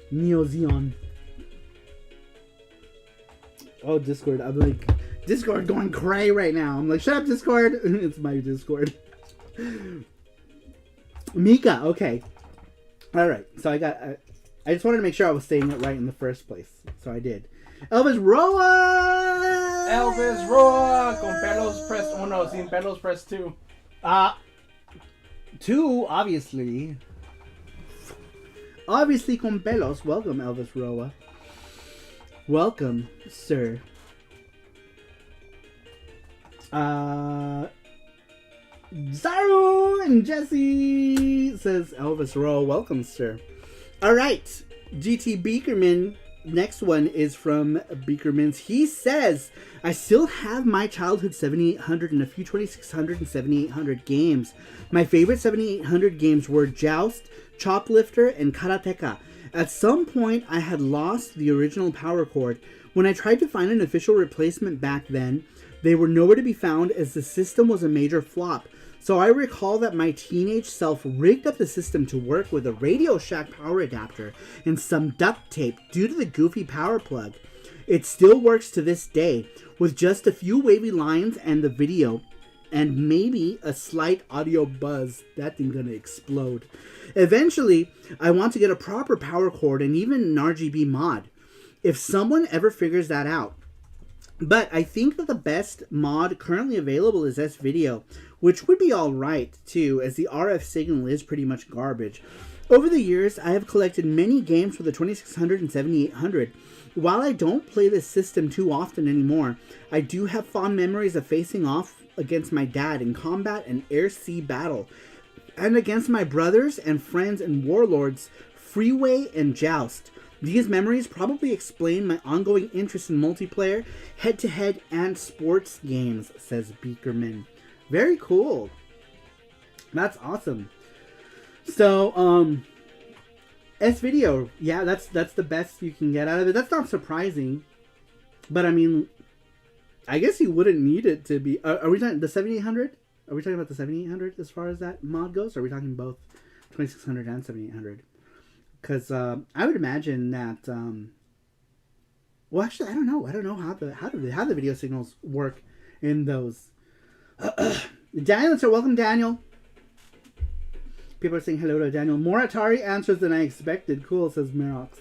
Speaker 2: Neo Xeon. Oh, Discord. I'm like, Discord going cray right now. I'm like, shut up, Discord. It's my Discord. Mika, okay. Alright, so I just wanted to make sure I was saying it right in the first place. So I did. Elvis Roa!
Speaker 3: Elvis Roa! Con pelos press uno, sin pelos press two.
Speaker 2: 2, obviously. Obviously con pelos. Welcome, Elvis Roa. Welcome, sir. Zaru and Jesse, says Elvis Roa. Welcome, sir. Alright, GT Beakerman. Next one is from Beakerman's. He says, I still have my childhood 7800 and a few 2600 and 7800 games. My favorite 7800 games were Joust, Choplifter, and Karateka. At some point, I had lost the original power cord. When I tried to find an official replacement back then, they were nowhere to be found as the system was a major flop. So I recall that my teenage self rigged up the system to work with a Radio Shack power adapter and some duct tape due to the goofy power plug. It still works to this day, with just a few wavy lines and the video, and maybe a slight audio buzz. That thing gonna explode. Eventually, I want to get a proper power cord and even an RGB mod, if someone ever figures that out. But I think that the best mod currently available is S-Video, which would be alright too, as the RF signal is pretty much garbage. Over the years, I have collected many games for the 2600 and 7800. While I don't play this system too often anymore, I do have fond memories of facing off against my dad in combat and air-sea battle, and against my brothers and friends and warlords, Freeway and Joust. These memories probably explain my ongoing interest in multiplayer, head-to-head, and sports games, says Beakerman. Very cool. That's awesome. So, S-Video, yeah, that's the best you can get out of it. That's not surprising, but I mean, I guess you wouldn't need it to be. Are we talking the 7800? Are we talking about the 7800 as far as that mod goes? Or are we talking both 2600 and 7800? Because I would imagine that. Well, actually, I don't know. I don't know how the video signals work in those. Daniel, so welcome, Daniel. People are saying hello to Daniel. More Atari answers than I expected. Cool, says Merox.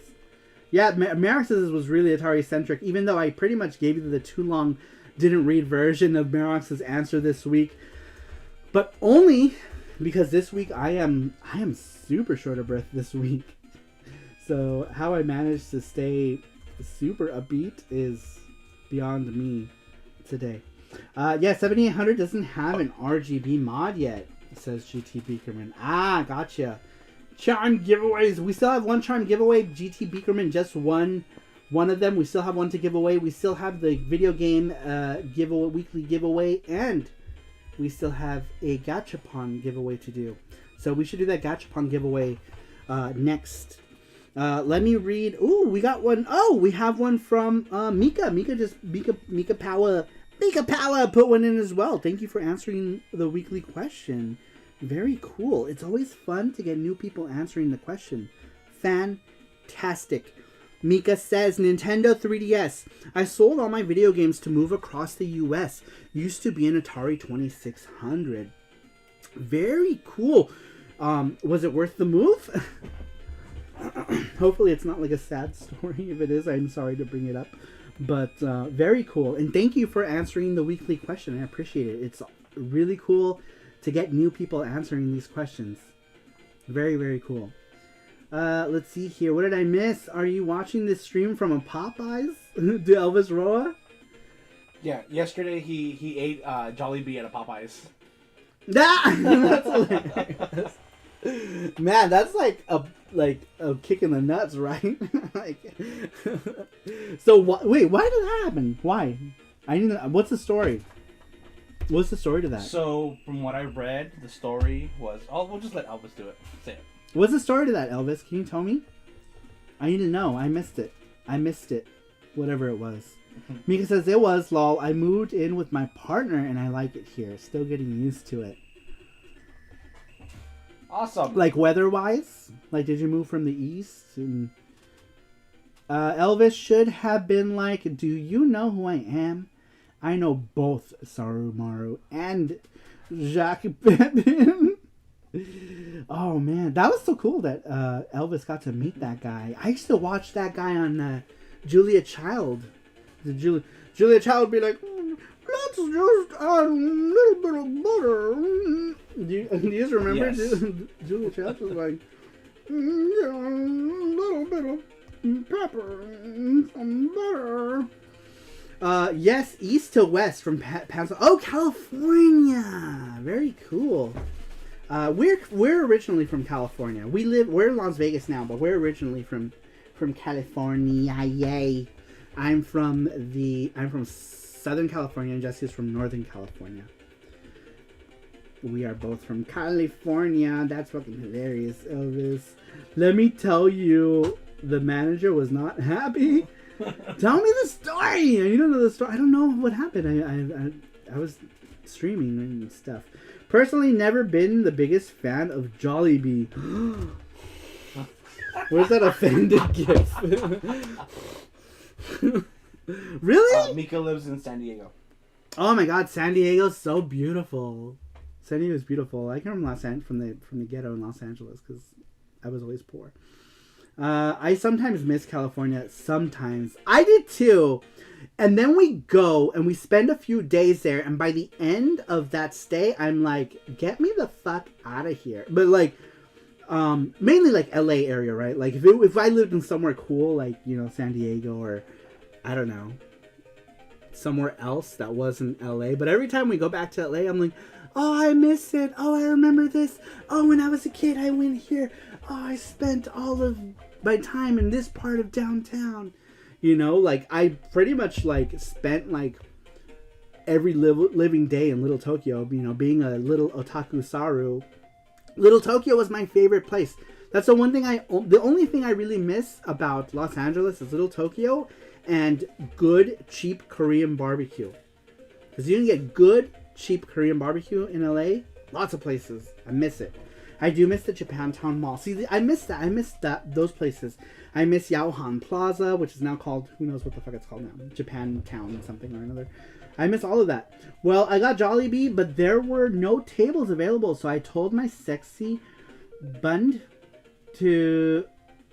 Speaker 2: Yeah, Merox's was really Atari-centric, even though I pretty much gave you the too long, didn't read version of Merox's answer this week. But only because this week I am super short of breath this week. So how I managed to stay super upbeat is beyond me today. Yeah, 7800 doesn't have an RGB mod yet, says GT Beakerman. Ah, gotcha. Charm giveaways. We still have one charm giveaway. GT Beakerman just won one of them. We still have one to give away. We still have the video game giveaway, weekly giveaway, and we still have a Gachapon giveaway to do. So we should do that Gachapon giveaway next. Let me read. Ooh, we got one. Oh, we have one from Mika. Mika Power put one in as well. Thank you for answering the weekly question. Very cool. It's always fun to get new people answering the question. Fantastic. Mika says, Nintendo 3DS. I sold all my video games to move across the US. Used to be an Atari 2600. Very cool. Was it worth the move? Hopefully it's not like a sad story. If it is, I'm sorry to bring it up. But very cool. And thank you for answering the weekly question. I appreciate it. It's really cool to get new people answering these questions. Very, very cool. Let's see here. What did I miss? Are you watching this stream from a Popeyes? To Elvis Roa?
Speaker 3: Yeah, yesterday he ate Jollibee at a Popeyes.
Speaker 2: That's hilarious. Man, that's like a kick in the nuts, right? So wait, why did that happen? Why? I didn't. What's the story? What's the story to that?
Speaker 3: So from what I read, the story was. Oh, we'll just let Elvis do it. Say it.
Speaker 2: What's the story to that, Elvis? Can you tell me? I need to know. I missed it. Whatever it was. Mika says, it was, lol. I moved in with my partner and I like it here. Still getting used to it.
Speaker 3: Awesome.
Speaker 2: Like weather-wise? Like, did you move from the east? And Elvis should have been like, do you know who I am? I know both Sarumaru and Jacques Pepin. Oh, man. That was so cool that Elvis got to meet that guy. I used to watch that guy on Julia Child. Julia Child would be like, let's just add a little bit of butter. Do you just remember?
Speaker 3: Yes.
Speaker 2: Julia Child was like, a little bit of pepper and some butter. Yes, east to west from Oh, California. Very cool. We're originally from California. We're in Las Vegas now, but we're originally from California. Yay! I'm from Southern California, and Jesse's from Northern California. We are both from California. That's fucking hilarious, Elvis. Let me tell you, the manager was not happy. Tell me the story. You don't know the story. I don't know what happened. I was streaming and stuff. Personally, never been the biggest fan of Jollibee. Where's that offended gif? Really?
Speaker 3: Mika lives in San Diego.
Speaker 2: Oh my God, San Diego's so beautiful. San Diego's beautiful. I come from the ghetto in Los Angeles because I was always poor. I sometimes miss California. Sometimes I did too. And then we go and we spend a few days there, and by the end of that stay, I'm like, get me the fuck out of here. But like, mainly like LA area, right? Like if I lived in somewhere cool, like, you know, San Diego or I don't know, somewhere else that wasn't LA. But every time we go back to LA, I'm like, oh, I miss it. Oh, I remember this. Oh, when I was a kid, I went here. Oh, I spent all of my time in this part of downtown. You know, like I pretty much like spent like every living day in Little Tokyo, you know, being a little otaku saru. Little Tokyo was my favorite place. That's the only thing I really miss about Los Angeles is Little Tokyo and good, cheap Korean barbecue. Because you can get good, cheap Korean barbecue in LA. Lots of places. I miss it. I do miss the Japantown Mall. See, I miss that. I miss those places. I miss Yaohan Plaza, which is now called, who knows what the fuck it's called now. Japantown something or another. I miss all of that. Well, I got Jollibee, but there were no tables available. So I told my sexy bund to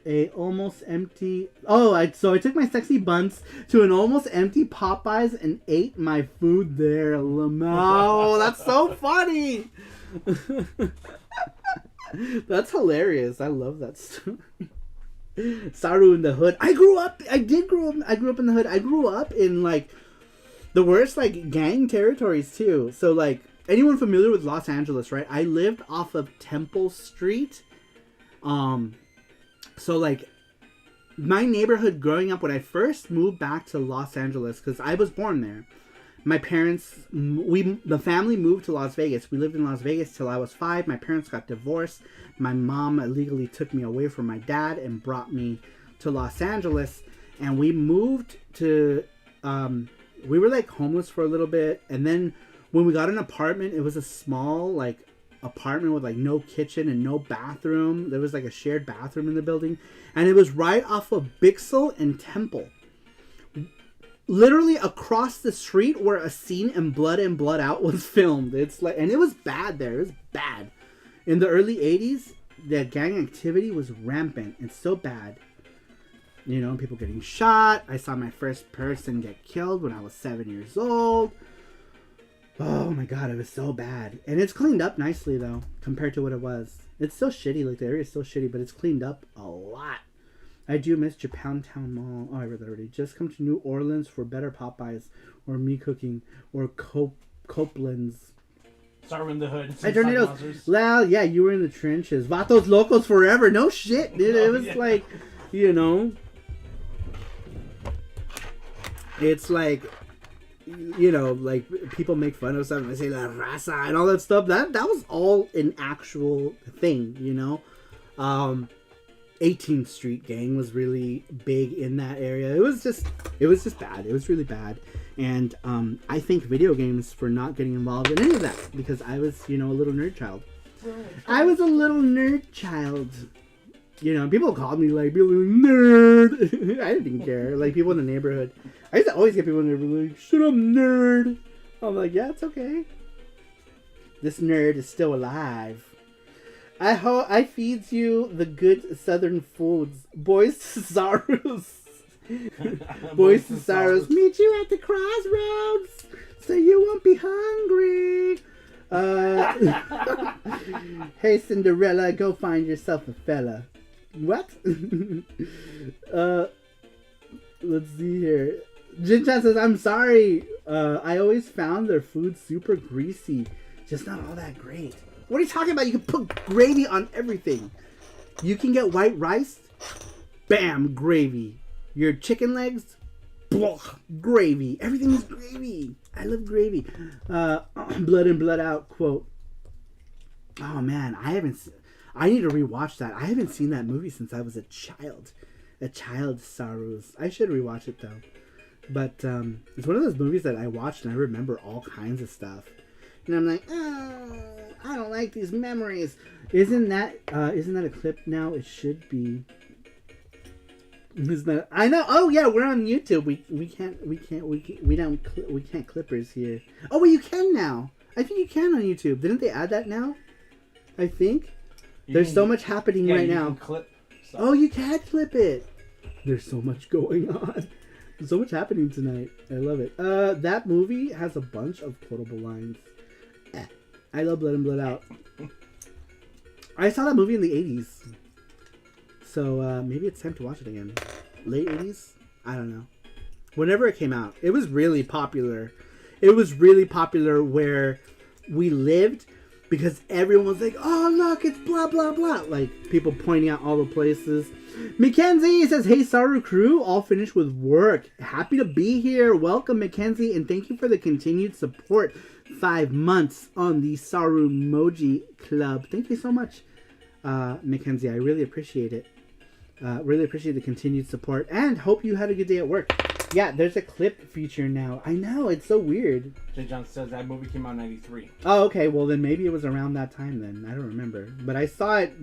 Speaker 2: a almost empty... So I took my sexy buns to an almost empty Popeyes and ate my food there. Lamau. That's so funny. That's hilarious. I love that story. Saru in the hood. I grew up in the hood. I grew up in like the worst like gang territories too. So like anyone familiar with Los Angeles, right? I lived off of Temple Street. So like my neighborhood growing up when I first moved back to Los Angeles, because I was born there. My parents, the family moved to Las Vegas. We lived in Las Vegas till I was 5. My parents got divorced. My mom illegally took me away from my dad and brought me to Los Angeles. And we moved to, we were like homeless for a little bit. And then when we got an apartment, it was a small like apartment with like no kitchen and no bathroom. There was like a shared bathroom in the building. And it was right off of Bixel and Temple. Literally across the street where a scene in Blood In, Blood Out was filmed. It's like, and it was bad there. It was bad. In the early 80s, the gang activity was rampant. It's so bad. You know, people getting shot. I saw my first person get killed when I was 7 years old. Oh my God, it was so bad. And it's cleaned up nicely though, compared to what it was. It's still shitty, like the area is still shitty, but it's cleaned up a lot. I do miss Japantown Mall. Oh, I read that already. Just come to New Orleans for better Popeyes or me cooking or Copeland's.
Speaker 3: Saru in the hood.
Speaker 2: I tornadoes. Well, yeah, you were in the trenches. Vatos Locos forever. No shit, dude. It was like, you know, it's like, you know, like people make fun of stuff and they say La Raza and all that stuff. That was all an actual thing, you know. 18th Street Gang was really big in that area. It was just bad. It was really bad. And I thank video games for not getting involved in any of that because I was, a little nerd child. I was a little nerd child. People called me like, "Be a little nerd." I didn't care. Like, people in the neighborhood. I used to always get people in the neighborhood like, "Shut up, nerd." I'm like, yeah, it's okay. This nerd is still alive. I feeds you the good southern foods. Boys to Sarus. Boys to Sarus. Meet you at the crossroads so you won't be hungry. Hey, Cinderella, go find yourself a fella. What? Let's see here. Jin-chan says, I'm sorry. I always found their food super greasy. Just not all that great. What are you talking about? You can put gravy on everything. You can get white rice. Bam, gravy. Your chicken legs. Blah, gravy. Everything is gravy. I love gravy. Blood in, blood out quote. Oh man, I need to rewatch that. I haven't seen that movie since I was a child. A child, Sarus. I should rewatch it though. But it's one of those movies that I watched and I remember all kinds of stuff. And I'm like, oh, I don't like these memories. Isn't that a clip now? It should be. Isn't that? I know. Oh yeah, we're on YouTube. We can't clippers here. Oh well, you can now. I think you can on YouTube. Didn't they add that now? I think. There's so much happening right now.
Speaker 3: Can clip stuff.
Speaker 2: Oh, you can clip it. There's so much going on. There's so much happening tonight. I love it. That movie has a bunch of quotable lines. I love Blood in, Blood Out. I saw that movie in the 80s. So maybe it's time to watch it again. Late 80s? I don't know. Whenever it came out. It was really popular. It was really popular where we lived because everyone was like, oh, look, it's blah, blah, blah. Like, people pointing out all the places. Mackenzie says, hey, Saru crew, all finished with work. Happy to be here. Welcome, Mackenzie, and thank you for the continued support. 5 months on the Saru Moji Club. Thank you so much, Mackenzie. I really appreciate it. Really appreciate the continued support, and hope you had a good day at work. Yeah, there's a clip feature now. I know, it's so weird.
Speaker 3: J. John says that movie came out in 93.
Speaker 2: Oh, okay. Well, then maybe it was around that time then. I don't remember. But I saw it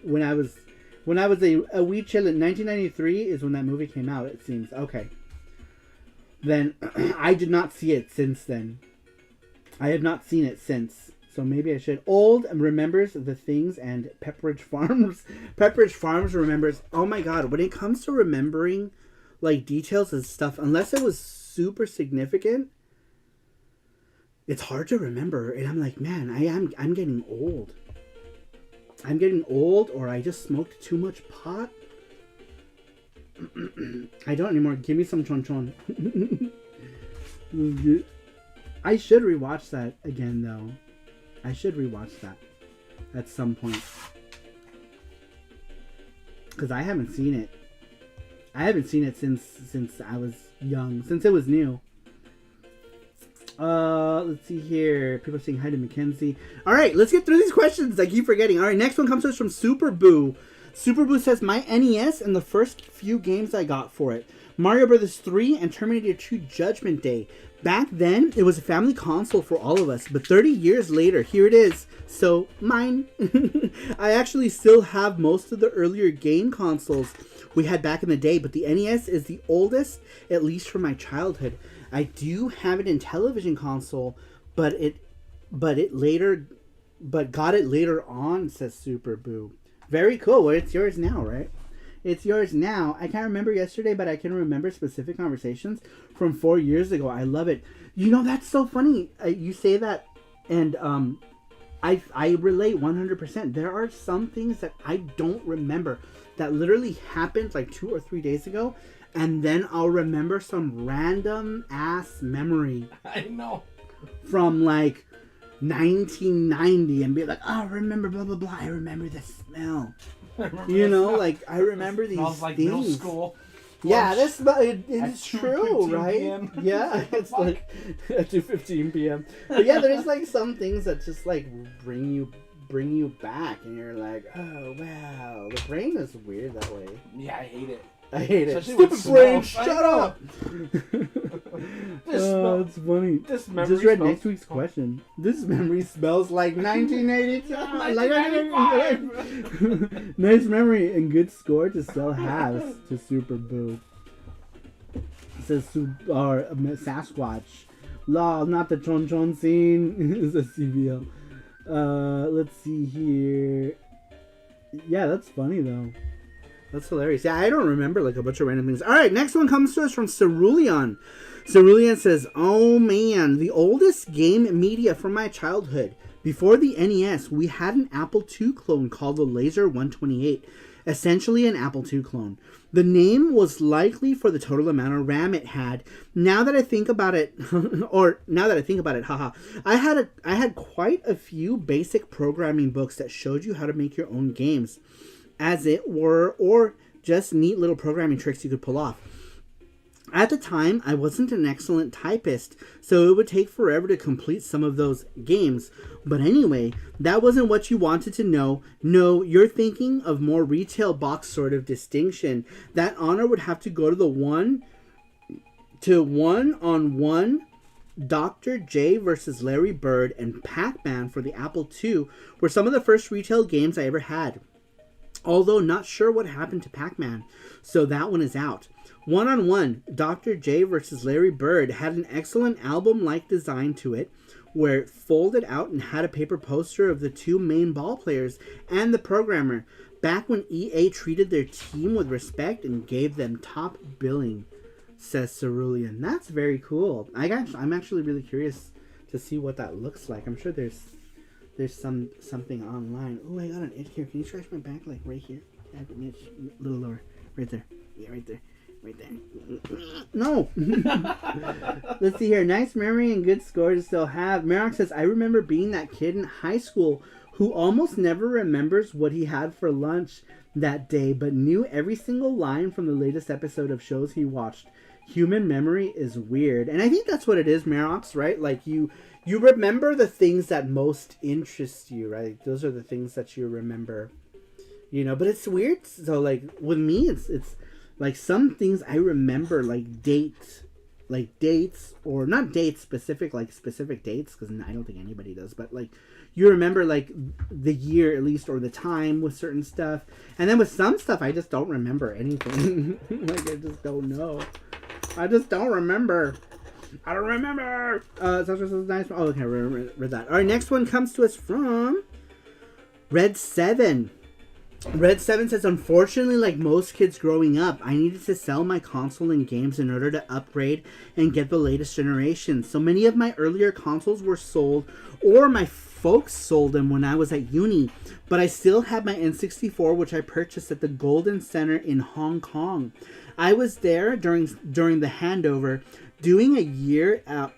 Speaker 2: when I was a wee chillin'. 1993 is when that movie came out, it seems. Okay. Then I did not see it since then. I have not seen it since. So maybe I should. Old remembers the things, and Pepperidge Farms remembers. Oh my god, when it comes to remembering like details and stuff, unless it was super significant, it's hard to remember. And I'm like, man, I'm getting old. I'm getting old, or I just smoked too much pot. I don't anymore. Give me some chon chon. I should rewatch that again, though. I should rewatch that at some point. Because I haven't seen it. I haven't seen it since I was young. Since it was new. Let's see here. People are saying hi to Mackenzie. Alright, let's get through these questions. I keep forgetting. Alright, next one comes to us from Super Boo. Super Boo says, my NES and the first few games I got for it. Mario Bros. 3 and Terminator 2 Judgment Day. Back then, it was a family console for all of us, but 30 years later, here it is. So, mine. I actually still have most of the earlier game consoles we had back in the day, but the NES is the oldest, at least from my childhood. I do have it in television console, but got it later on, says Super Boo. Very cool. Well, it's yours now, right? It's yours now. I can't remember yesterday, but I can remember specific conversations from 4 years ago. I love it. You know, that's so funny. You say that, and I relate 100%. There are some things that I don't remember that literally happened like 2 or 3 days ago, and then I'll remember some random ass memory.
Speaker 3: I know.
Speaker 2: From like 1990 and be like, oh, I remember blah blah blah. I remember the smell. You know, like I remember these
Speaker 3: smells like
Speaker 2: things.
Speaker 3: middle school.
Speaker 2: Yeah, it is true, right?
Speaker 3: PM.
Speaker 2: Yeah, it's like at 2:15 p.m. But yeah, there's like some things that just like bring you bring you back, and you're like, oh wow, the brain is weird that way.
Speaker 3: Yeah, I hate it.
Speaker 2: I hate it.
Speaker 3: Especially with
Speaker 2: Stupid brain,
Speaker 3: smell.
Speaker 2: shut up!
Speaker 3: Smell-
Speaker 2: That's funny.
Speaker 3: This memory
Speaker 2: Just read
Speaker 3: smells-
Speaker 2: next week's question. This memory smells like 1982. Like
Speaker 3: 1995.
Speaker 2: Nice memory and good score to still have to Super Boo. It says Sasquatch. Law, not the Chon Chon scene. It's a CBL. Let's see here. Yeah, that's funny though. That's hilarious. Yeah, I don't remember like a bunch of random things. All right, next one comes to us from Cerulean. Cerulean says, "Oh man, the oldest game media from my childhood. Before the NES, we had an Apple II clone called the Laser 128, essentially an Apple II clone. The name was likely for the total amount of RAM it had. Now that I think about it, haha, I had quite a few basic programming books that showed you how to make your own games, as it were, or just neat little programming tricks you could pull off. At the time, I wasn't an excellent typist, so it would take forever to complete some of those games. But anyway, that wasn't what you wanted to know. No, you're thinking of more retail box sort of distinction. That honor would have to go to the one-on-one Dr. J versus Larry Bird and Pac-Man for the Apple II were some of the first retail games I ever had. Although not sure what happened to Pac-Man, so that one is out. One-on-one, Dr. J versus Larry Bird had an excellent album-like design to it, where it folded out and had a paper poster of the two main ball players and the programmer, back when EA treated their team with respect and gave them top billing, says Cerulean. That's very cool. I'm actually really curious to see what that looks like. I'm sure there's something online. Oh, I got an itch here. Can you scratch my back, like right here? I have an itch, a little lower, right there. Yeah, right there. Right there. No. Let's see here. Nice memory and good score to still have. Merrick says, I remember being that kid in high school who almost never remembers what he had for lunch that day, but knew every single line from the latest episode of shows he watched. Human memory is weird. And I think that's what it is, Merox, right? Like you remember the things that most interest you, right? Those are the things that you remember. You know, but it's weird. So like with me it's like some things I remember, like dates, or not dates specific, like specific dates, because I don't think anybody does, but like you remember like the year at least, or the time with certain stuff. And then with some stuff, I just don't remember anything. Like I just don't know. I just don't remember. I don't remember. Such as nice. Oh, okay, read that. All right, next one comes to us from Red 7. Red 7 says, unfortunately, like most kids growing up, I needed to sell my console and games in order to upgrade and get the latest generation. So many of my earlier consoles were sold, or my folks sold them when I was at uni. But I still had my N64, which I purchased at the Golden Center in Hong Kong. I was there during the handover, doing a year out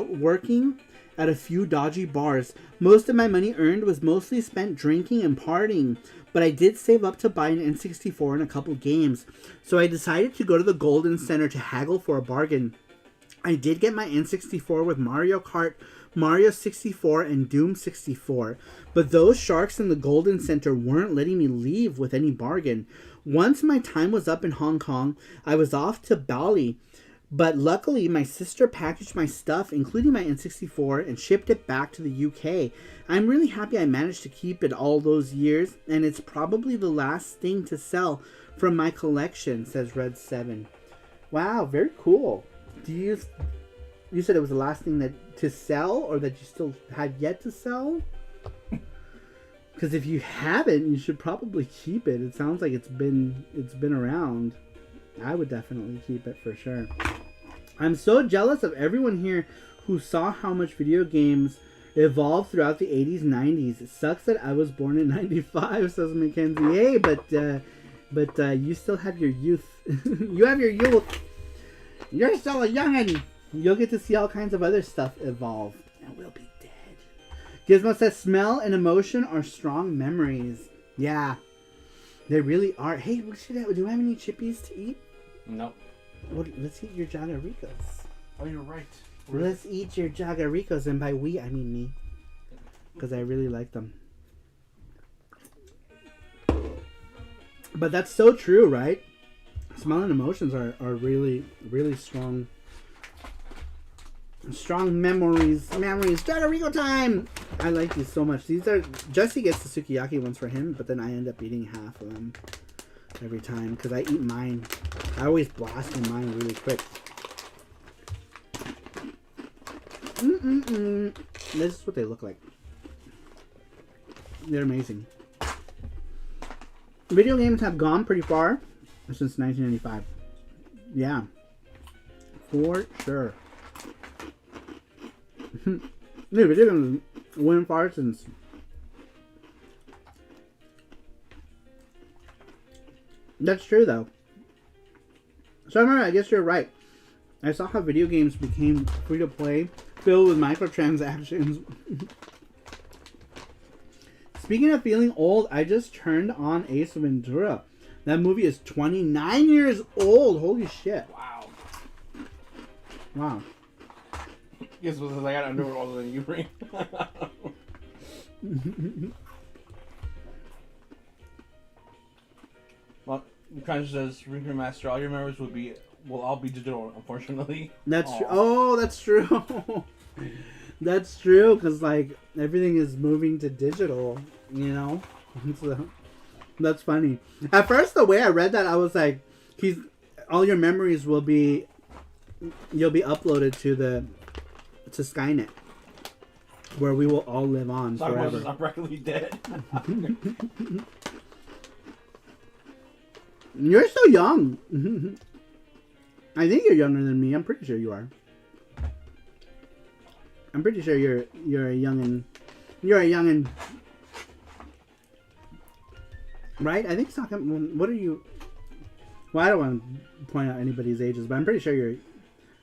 Speaker 2: working at a few dodgy bars. Most of my money earned was mostly spent drinking and partying. But I did save up to buy an N64 and a couple games, so I decided to go to the Golden Center to haggle for a bargain. I did get my N64 with Mario Kart, Mario 64, and Doom 64, but those sharks in the Golden Center weren't letting me leave with any bargain. Once my time was up in Hong Kong, I was off to Bali, but luckily my sister packaged my stuff, including my N64, and shipped it back to the UK. I'm really happy I managed to keep it all those years, and it's probably the last thing to sell from my collection, says Red 7. Wow, very cool. You said it was the last thing to sell, or that you still had yet to sell? Because if you haven't, you should probably keep it. It sounds like it's been around. I would definitely keep it for sure. I'm so jealous of everyone here who saw how much video games evolved throughout the 80s and 90s. It sucks that I was born in 95, says Mackenzie. Hey, but you still have your youth. You have your youth. You're still a youngin'. You'll get to see all kinds of other stuff evolve. And we'll be dead. Gizmo says, smell and emotion are strong memories. Yeah, they really are. Hey, do we have any chippies to eat?
Speaker 3: Nope.
Speaker 2: Let's eat your Jagaricos.
Speaker 3: Oh, you're right.
Speaker 2: Let's eat your Jagaricos, and by we, I mean me. Because I really like them. But that's so true, right? Smell and emotions are really, really strong. Strong memories. Dorico time! I like these so much. These are... Jesse gets the sukiyaki ones for him, but then I end up eating half of them every time. Because I eat mine. I always blast in mine really quick. This is what they look like. They're amazing. Video games have gone pretty far since 1995. Yeah. For sure. Dude, video games went far since... That's true, though. So, I guess you're right. I saw how video games became free-to-play, filled with microtransactions. Speaking of feeling old, I just turned on Ace Ventura. That movie is 29 years old. Holy shit.
Speaker 3: Wow.
Speaker 2: Wow.
Speaker 3: Guess because I got underwear older than you, Ring. Well, Crunch says, Ring Master, all your members will all be digital, unfortunately.
Speaker 2: That's true. Oh, that's true. That's true, because, like, everything is moving to digital, you know? So, that's funny. At first, the way I read that, I was like, all your memories you'll be uploaded to Skynet, where we will all live on forever.
Speaker 3: I'm practically dead.
Speaker 2: You're so young. I think you're younger than me. I'm pretty sure you are. I'm pretty sure you're a youngin. You're a youngin. Right? I think it's not. What are you? Well, I don't want to point out anybody's ages, but I'm pretty sure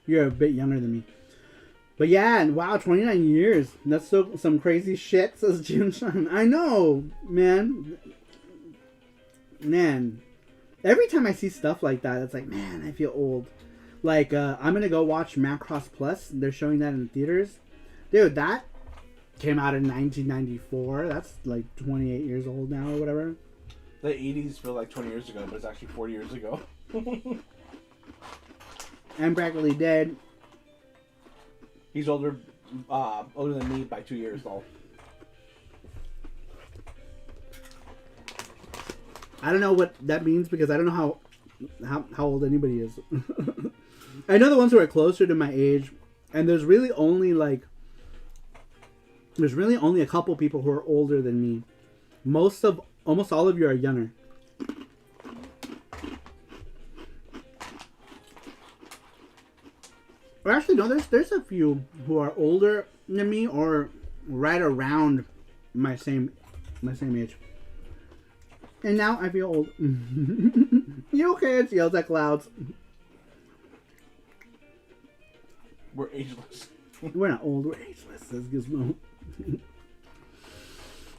Speaker 2: you're a bit younger than me. But yeah, and wow, 29 years. That's some crazy shit, says Jim Sean. I know, man. Man. Every time I see stuff like that, it's like, man, I feel old. Like, I'm going to go watch Macross Plus. They're showing that in the theaters. Dude, that came out in 1994. That's like 28 years old now or whatever.
Speaker 3: The 80s feel like 20 years ago, but it's actually 40 years ago.
Speaker 2: I'm practically dead.
Speaker 3: He's older than me by 2 years, though.
Speaker 2: I don't know what that means because I don't know how old anybody is. I know the ones who are closer to my age, and there's really only a couple people who are older than me. Almost all of you are younger. Or actually, no, there's a few who are older than me or right around my same age. And now I feel old. You okay? It's yells at clouds.
Speaker 3: We're ageless.
Speaker 2: We're not old. We're ageless, says Gizmo.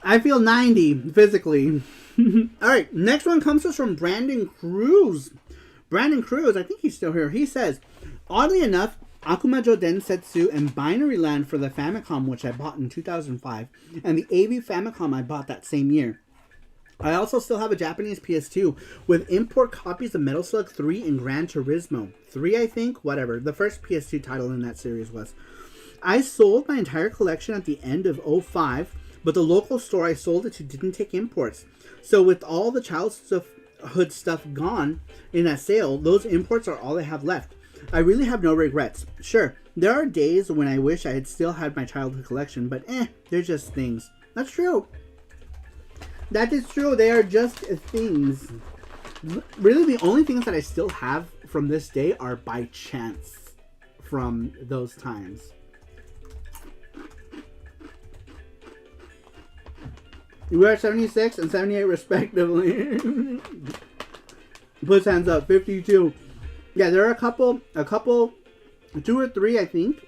Speaker 2: I feel 90 physically. All right, next one comes to us from Brandon Cruz. Brandon Cruz, I think he's still here. He says, oddly enough, Akumajo Densetsu and Binary Land for the Famicom, which I bought in 2005, and the AV Famicom I bought that same year. I also still have a Japanese PS2 with import copies of Metal Slug 3 and Gran Turismo 3, I think, whatever. The first PS2 title in that series was. I sold my entire collection at the end of 2005, but the local store I sold it to didn't take imports. So with all the childhood stuff gone in that sale, those imports are all I have left. I really have no regrets. Sure, there are days when I wish I had still had my childhood collection, but they're just things. That's true. That is true. They are just things. Really, the only things that I still have from this day are by chance from those times. We are 76 and 78 respectively. Puts hands up. 52. Yeah, there are a couple, 2 or 3, I think,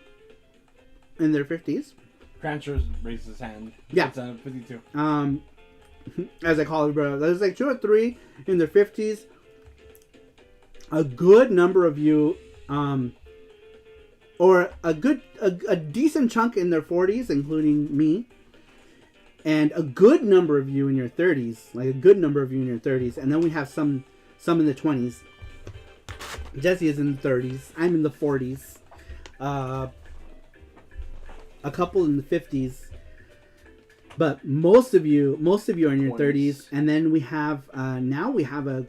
Speaker 2: in their 50s.
Speaker 3: Crancher raised his hand.
Speaker 2: Yeah.
Speaker 3: 52.
Speaker 2: As I call it, bro. There's like 2 or 3 in their 50s. A good number of you, or a decent chunk in their 40s, including me. and a good number of you in your 30s, like a good number of you in your 30s, and then we have some in the 20s. Jesse is in the 30s. I'm in the 40s. A couple in the 50s. But most of you are in your 30s, and then we have now we have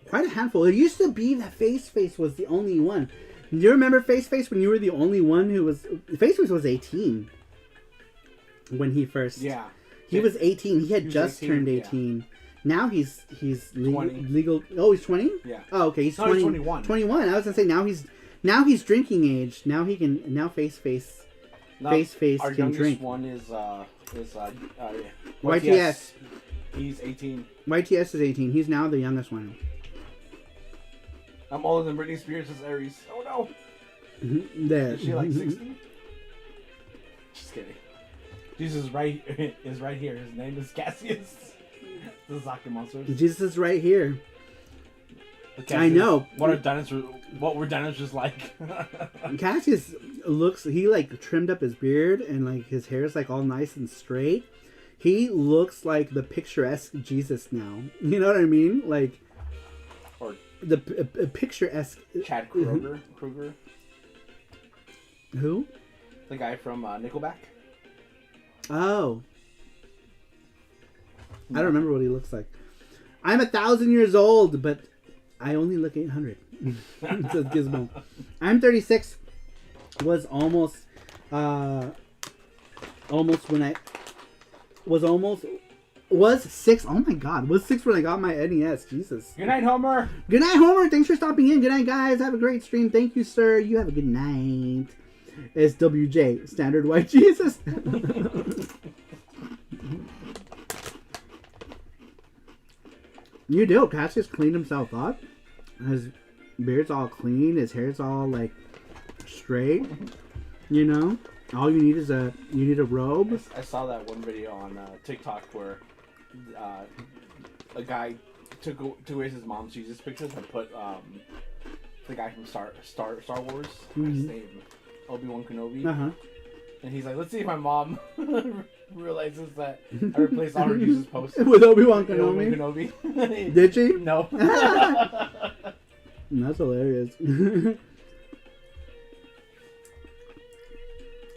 Speaker 2: quite a handful. It used to be that Face was the only one. Do you remember Face when you were the only one who was... Face was 18 when he first...
Speaker 3: Yeah.
Speaker 2: He was 18. He had just
Speaker 3: 18,
Speaker 2: turned 18. Yeah. Now he's
Speaker 3: 20.
Speaker 2: legal. Oh, he's 20?
Speaker 3: Yeah.
Speaker 2: Oh, okay. He's 20.
Speaker 3: He's 21.
Speaker 2: 21. I was gonna say now he's drinking age. Now he can Face
Speaker 3: Our
Speaker 2: can
Speaker 3: youngest
Speaker 2: drink.
Speaker 3: one is
Speaker 2: YTS.
Speaker 3: He's 18.
Speaker 2: YTS is 18. He's now the youngest one.
Speaker 3: I'm older than Britney Spears as Aries. Oh no.
Speaker 2: There.
Speaker 3: Is she like 60? Just kidding. Jesus is right here. His name is Cassius. The Zaki monsters.
Speaker 2: Jesus is right here.
Speaker 3: Cassius,
Speaker 2: I know.
Speaker 3: What were dinosaurs like?
Speaker 2: Cassius he like trimmed up his beard and like his hair is like all nice and straight. He looks like the picturesque Jesus now. You know what I mean? Like,
Speaker 3: or
Speaker 2: the picturesque
Speaker 3: Chad Kruger.
Speaker 2: Who?
Speaker 3: The guy from Nickelback.
Speaker 2: Oh. I don't remember what he looks like. I'm 1,000 years old, but I only look 800. Says Gizmo. I'm 36. Was almost when I was 6. Oh my God, was 6 when I got my NES. Jesus.
Speaker 3: Good night, Homer.
Speaker 2: Good night, Homer. Thanks for stopping in. Good night, guys. Have a great stream. Thank you, sir. You have a good night. It's WJ, standard white Jesus. You do. Cassius cleaned himself up. His beard's all clean. His hair's all like straight. You know, all you need is a robe.
Speaker 3: I saw that one video on TikTok where a guy took away his mom's Jesus pictures and put the guy from Star Wars, his name, Obi-Wan Kenobi. And he's like, let's see if my mom realizes that I replaced all her Jesus posts
Speaker 2: with Obi-Wan Kenobi. Did she?
Speaker 3: No.
Speaker 2: That's hilarious.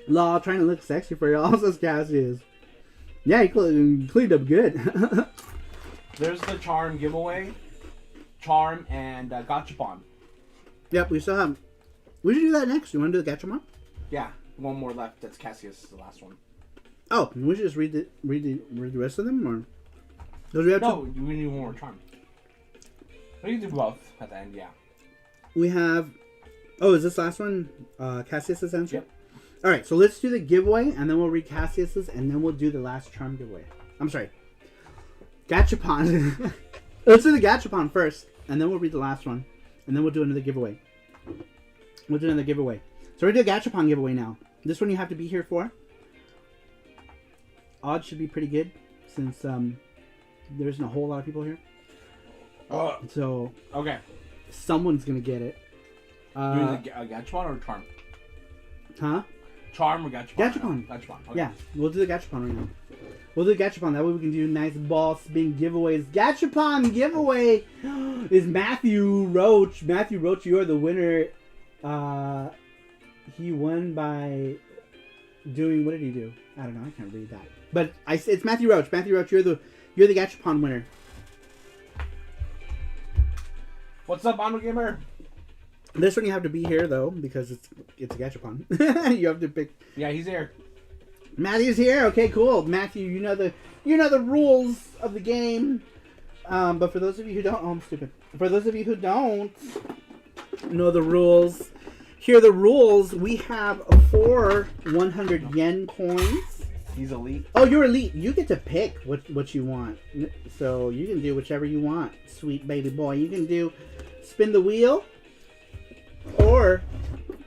Speaker 2: Law trying to look sexy for y'all, says Cassius. Yeah, he cleaned up good.
Speaker 3: There's the Charm giveaway. Charm and Gachapon.
Speaker 2: Yep, we still have... We should do that next. You want to do the Gachapon?
Speaker 3: Yeah, one more left. That's Cassius, the last one.
Speaker 2: Oh, we should just read the rest of them, or... We
Speaker 3: need one more Charm. We can do both at the end, yeah.
Speaker 2: We have... Oh, is this last one Cassius's answer?
Speaker 3: Yep.
Speaker 2: Alright, so let's do the giveaway, and then we'll read Cassius's, and then we'll do the last Charm giveaway. I'm sorry. Gachapon. Let's do the Gachapon first, and then we'll read the last one, and then we'll do another giveaway. So we're going to do a Gachapon giveaway now. This one you have to be here for. Odds should be pretty good, since there isn't a whole lot of people here. So,
Speaker 3: okay,
Speaker 2: someone's going to get it.
Speaker 3: Doing the Gachapon or Charm?
Speaker 2: Huh?
Speaker 3: Charm or Gachapon?
Speaker 2: Gachapon.
Speaker 3: Gachapon. Okay.
Speaker 2: Yeah, we'll do the Gachapon right now. We'll do the Gachapon. That way we can do nice ball spin giveaways. Gachapon giveaway is Matthew Roach. Matthew Roach, you are the winner. He won by doing... What did he do? I don't know. I can't read that. But it's Matthew Roach. Matthew Roach, you're the Gachapon winner.
Speaker 3: What's up, Mono Gamer?
Speaker 2: This one you have to be here though because it's a Gachapon. You have to pick.
Speaker 3: Yeah, he's here.
Speaker 2: Matthew's here. Okay, cool. Matthew, you know the rules of the game. But for those of you who don't, I'm stupid. For those of you who don't know the rules, here are the rules. We have 4 100 yen coins.
Speaker 3: He's elite.
Speaker 2: Oh, you're elite. You get to pick what you want. So you can do whichever you want, sweet baby boy. You can do spin the wheel. Or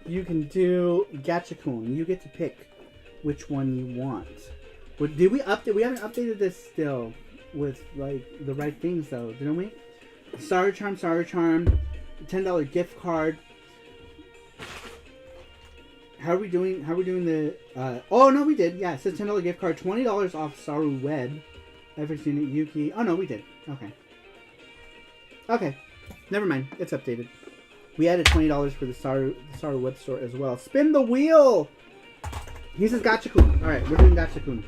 Speaker 2: you can do Gachakun. You get to pick which one you want. But did we update? We haven't updated this still with like the right things though, didn't we? Sarucharm, $10 gift card. How are we doing? How are we doing the? Oh no, we did. Yeah, it says $10 gift card, $20 off Saru Web. Ever seen it, Yuki? Oh no, we did. Okay. Okay, never mind. It's updated. We added $20 for the Saru Web store as well. Spin the wheel. He says Gachakun. All right, we're doing Gachakun.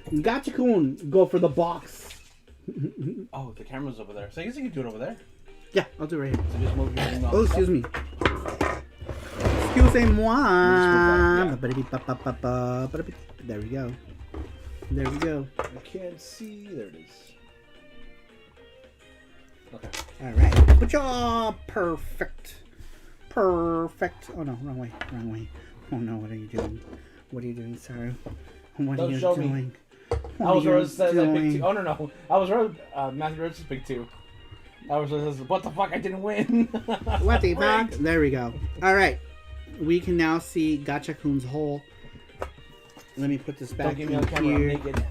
Speaker 2: Gachakun, go for the box.
Speaker 3: Oh, the camera's over there. So I guess you can do it over there.
Speaker 2: Yeah, I'll do it right here.
Speaker 3: So just move your
Speaker 2: Oh, excuse me. Excusez-moi. There we go. There we go.
Speaker 3: I can't see. There it is. Okay.
Speaker 2: All right. Good job. Perfect. Perfect. Oh no, wrong way. Wrong way. Oh no, what are you doing? What are you doing, Saru? What are you doing?
Speaker 3: I was Rose says I picked 2. Oh no. I was Rose. Matthew Rose picked 2. I was Rose says, what the fuck? I didn't win.
Speaker 2: What the fuck? There we go. All right. We can now see Gachakun's hole. Let me put this back in here. I'm naked.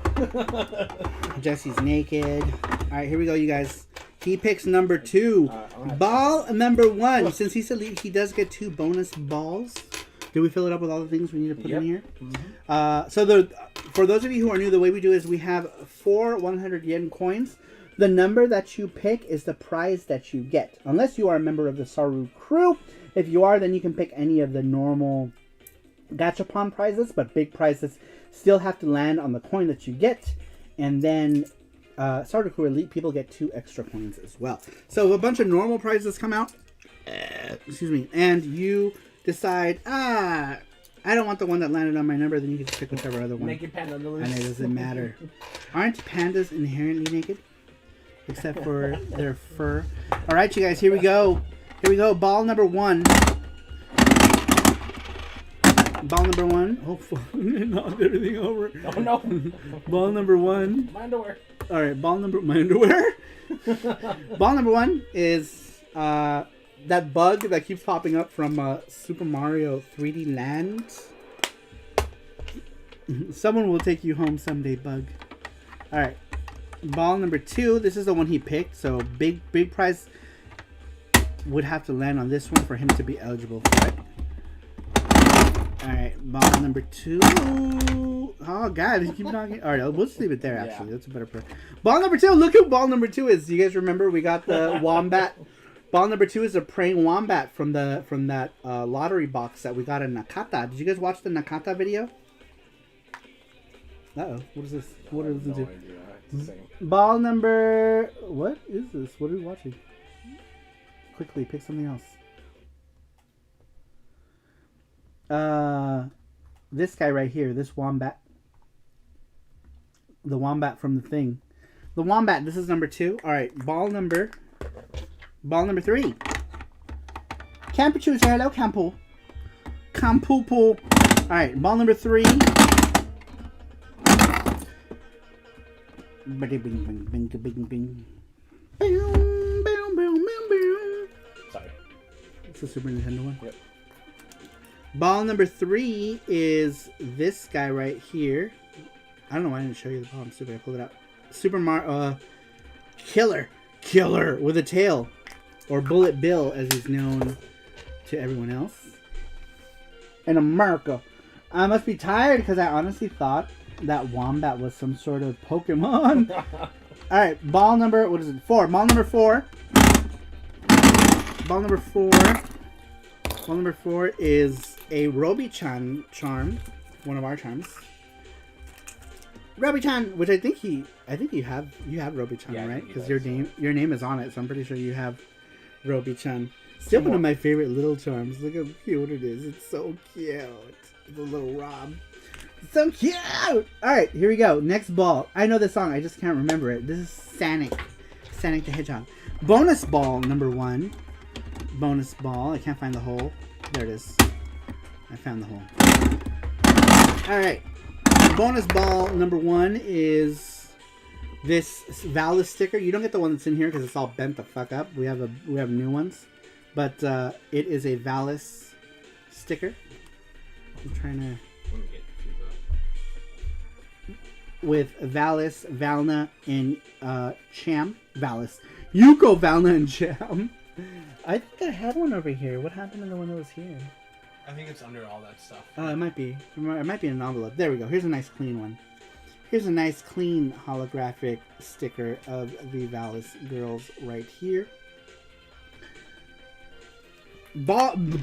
Speaker 2: Jesse's naked. All right, here we go, you guys. He picks number 2. Ball number 1. Since he said he does get 2 bonus balls. Did we fill it up with all the things we need to put in here? Mm-hmm. So for those of you who are new, the way we do is we have 4 100 yen coins. The number that you pick is the prize that you get. Unless you are a member of the Saru crew. If you are, then you can pick any of the normal gachapon prizes, but big prizes still have to land on the coin that you get. And then Saru crew elite people get 2 extra coins as well. So a bunch of normal prizes come out. Excuse me. And you decide, I don't want the one that landed on my number, then you can just pick whichever other one.
Speaker 3: Naked panda lose.
Speaker 2: And it doesn't matter. Aren't pandas inherently naked? Except for their fur. Alright, you guys, here we go. Here we go. Ball number 1. Ball number 1. Oh, fuck. Knocked everything over.
Speaker 3: Oh, no.
Speaker 2: Ball number 1.
Speaker 3: My underwear.
Speaker 2: Alright, ball number... My underwear? Ball number 1 is that bug that keeps popping up from Super Mario 3D Land. Someone will take you home someday, bug. Alright. Ball number 2. This is the one he picked. So big prize would have to land on this one for him to be eligible for it. Alright, ball number 2. Oh god, you keep knocking. Alright, we'll just leave it there actually. That's a better part. Ball number 2. Look who ball number 2 is. You guys remember we got the wombat. Ball number 2 is a praying wombat from that lottery box that we got in Nakata. Did you guys watch the Nakata video? Uh-oh. What is this? What are we listening to? Ball number... What is this? What are we watching? Quickly, pick something else. This guy right here. This wombat. The wombat from the thing. The wombat. This is number 2. Alright, ball number 3. Campuchu, say hello, Campu. Campupu. Alright, ball number 3. Bing, bing, bing, bing, bing.
Speaker 3: Sorry.
Speaker 2: It's a Super Nintendo one.
Speaker 3: Yep.
Speaker 2: Ball number 3 is this guy right here. I don't know why I didn't show you the ball. I'm stupid. I pulled it out. Super Mario Killer with a tail. Or Bullet Bill, as he's known to everyone else. In America. I must be tired because I honestly thought that wombat was some sort of Pokemon. Alright, ball number, what is it? 4. Ball number 4. Ball number 4. Ball number 4 is a Roby-chan charm. One of our charms. Roby-chan, which I think you have Roby-chan,
Speaker 3: yeah,
Speaker 2: right? Because your name is on it, so I'm pretty sure you have Roby-chan. Still one of my favorite little charms. Look how cute it is. It's so cute. It's a little Rob. So cute! Alright, here we go. Next ball. I know this song, I just can't remember it. This is Sonic. Sonic the Hedgehog. Bonus ball number 1. Bonus ball. I can't find the hole. There it is. I found the hole. Alright. Bonus ball number 1 is this Valis sticker. You don't get the one that's in here because it's all bent the fuck up. We have new ones. But it is a Valis sticker. I'm trying to... with Valis, Valna, and Cham. Valis. Yuko, Valna, and Cham. I think I had one over here. What happened to the one that was here?
Speaker 4: I think it's under all that stuff.
Speaker 2: It might be. It might be in an envelope. There we go. Here's a nice clean one. Here's a nice clean holographic sticker of the Valis girls right here. Bonus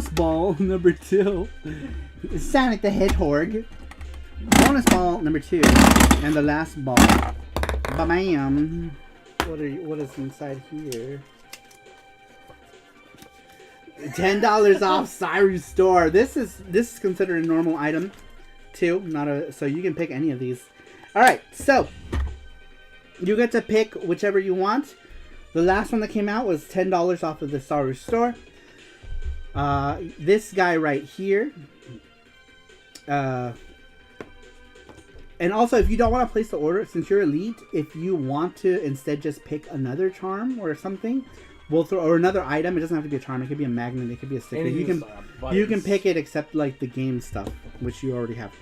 Speaker 2: ball number 2. Sonic the Hedgehog. Bonus ball number 2. And the last ball. Bam. What is inside here? $10 off Saru store. This is considered a normal item too, so you can pick any of these. All right, so you get to pick whichever you want. The last one that came out was $10 off of the Saru store. This guy right here. And also, if you don't want to place the order, since you're elite, if you want to instead just pick another charm or something, we'll throw, or another item. It doesn't have to be a charm. It could be a magnet. It could be a sticker. You can pick it except like the game stuff, which you already have.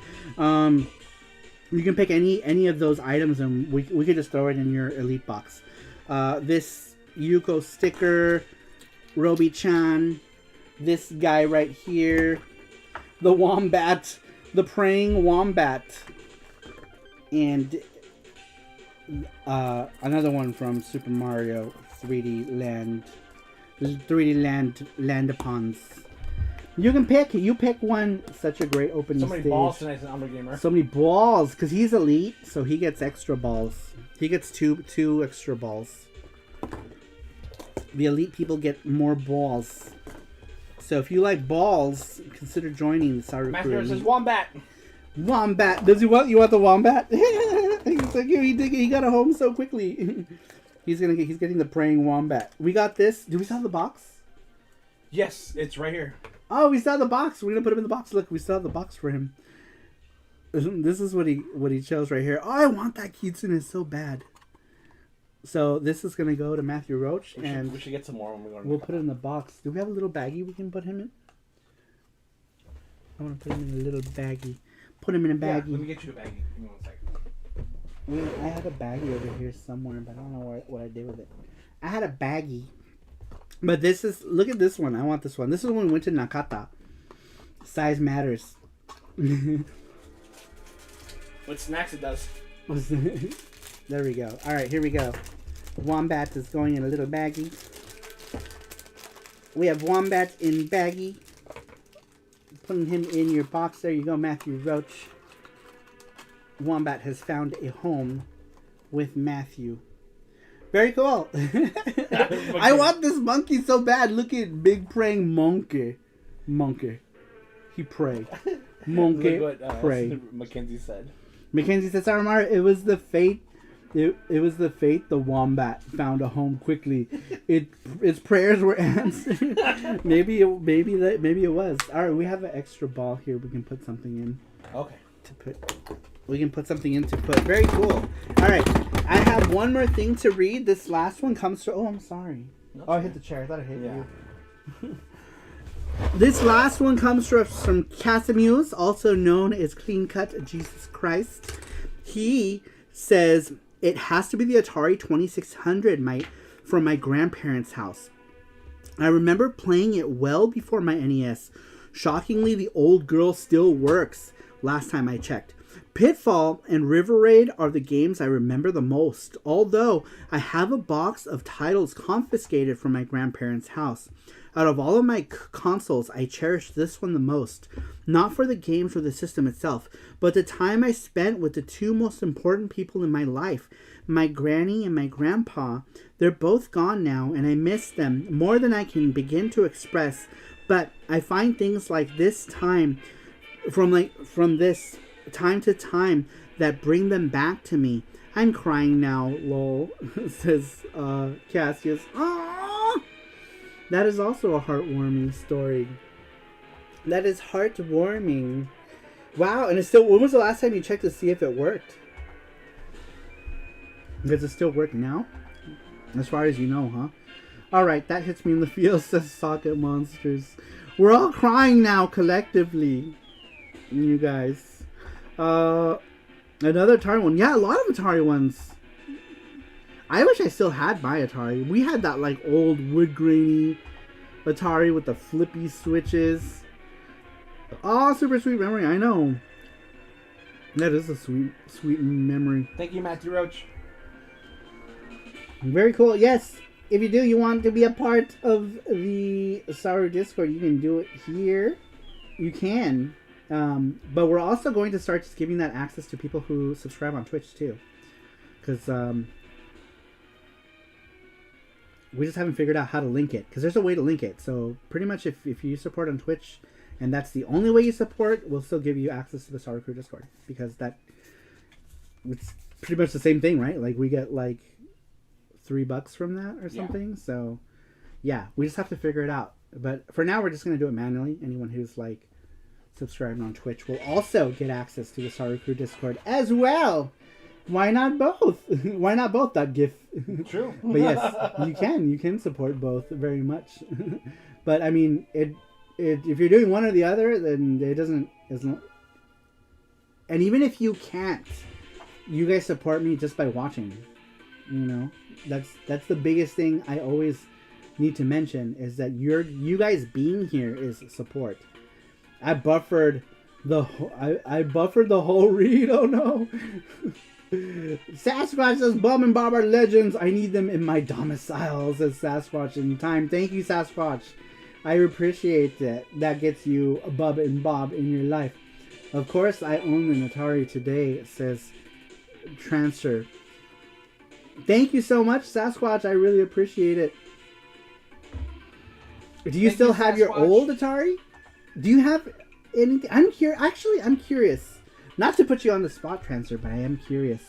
Speaker 2: You can pick any of those items, and we could just throw it in your elite box. This Yuko sticker, Robi-chan, this guy right here, the wombat, the praying wombat, and another one from Super Mario 3D Land-a-pons. You can pick. You pick one. Such a great opening stage.
Speaker 3: So many balls tonight as an Umber Gamer.
Speaker 2: So many balls, because he's elite, so he gets extra balls. He gets two extra balls. The elite people get more balls. So if you like balls, consider joining the Sarupro.
Speaker 3: Master says Wombat.
Speaker 2: Wombat. Does he want? You want the wombat? He's like, he got a home so quickly. He's getting the praying wombat. We got this. Do we still have the box?
Speaker 3: Yes, it's right here.
Speaker 2: Oh, we still have the box. We're gonna put him in the box. Look, we still have the box for him. This is what he chose right here. Oh, I want that Kitsune so bad. So this is gonna go to Matthew Roach,
Speaker 3: we should get some more when we go.
Speaker 2: We'll put it in the box. Do we have a little baggie we can put him in? I want to put him in a little baggie. Put him in a baggie.
Speaker 3: Yeah, let me get you a baggie. Give me 1 second.
Speaker 2: I had a baggie over here somewhere, but I don't know what I did with it. I had a baggie. But this is... Look at this one. I want this one. This is when we went to Nakata. Size matters.
Speaker 3: What snacks it does.
Speaker 2: There we go. Alright, here we go. Wombat is going in a little baggie. We have Wombat in baggie. Putting him in your box. There you go, Matthew Roach. Wombat has found a home with Matthew. Very cool. I want this monkey so bad. Look at big praying monkey. Monkey. He pray. Monkey pray.
Speaker 3: Mackenzie said.
Speaker 2: Mackenzie says, Sarumaru, it was the fate. It was the fate the wombat found a home quickly. Its prayers were answered. maybe it was. All right, we have an extra ball here. We can put something in.
Speaker 3: Okay.
Speaker 2: We can put something in to put. Very cool. All right, I have one more thing to read. This last one comes to. Oh, I'm sorry. I hit the chair. I thought I hit you. This last one comes from Casimuse, also known as Clean Cut Jesus Christ. He says, it has to be the Atari 2600 from my grandparents' house. I remember playing it well before my NES. Shockingly, the old girl still works, last time I checked. Pitfall and River Raid are the games I remember the most, although I have a box of titles confiscated from my grandparents' house. Out of all of my consoles, I cherish this one the most. Not for the games or the system itself, but the time I spent with the two most important people in my life, my granny and my grandpa. They're both gone now, and I miss them more than I can begin to express. But I find things like this time, from this time to time, that bring them back to me. I'm crying now, lol, says Cassius. Aww. That is also a heartwarming story. That is heartwarming. Wow, and it's still... When was the last time you checked to see if it worked? Does it still work now? As far as you know, huh? Alright, that hits me in the feels, says Socket Monsters. We're all crying now, collectively. You guys. Another Atari one. Yeah, a lot of Atari ones. I wish I still had my Atari. We had that like old wood grainy Atari with the flippy switches. Oh, super sweet memory. I know. That is a sweet memory.
Speaker 3: Thank you, Matthew Roach.
Speaker 2: Very cool. Yes, if you want to be a part of the Saru Discord, you can do it here. You can. But we're also going to start just giving that access to people who subscribe on Twitch too. Because we just haven't figured out how to link it. Because there's a way to link it. So pretty much if you support on Twitch, and that's the only way you support, we'll still give you access to the Sarupro Discord. Because it's pretty much the same thing, right? Like we get like $3 from that or something. Yeah. So yeah, we just have to figure it out. But for now, we're just going to do it manually. Anyone who's like subscribed on Twitch will also get access to the Sarupro Discord as well. Why not both? Why not both? .gif.
Speaker 3: True.
Speaker 2: But yes, you can support both very much. But I mean, if you're doing one or the other, then it doesn't. And even if you can't, you guys support me just by watching. You know, that's the biggest thing I always need to mention, is that you guys being here is support. I buffered the whole read. Oh no. Sasquatch says, Bob and Bob are legends. I need them in my domicile, says Sasquatch in time. Thank you, Sasquatch. I appreciate that. That gets you a Bob and Bob in your life. Of course, I own an Atari today, says Transfer. Thank you so much, Sasquatch. I really appreciate it. Do you still have your old Atari? Do you have anything? I'm curious. Not to put you on the spot, Transfer, but I am curious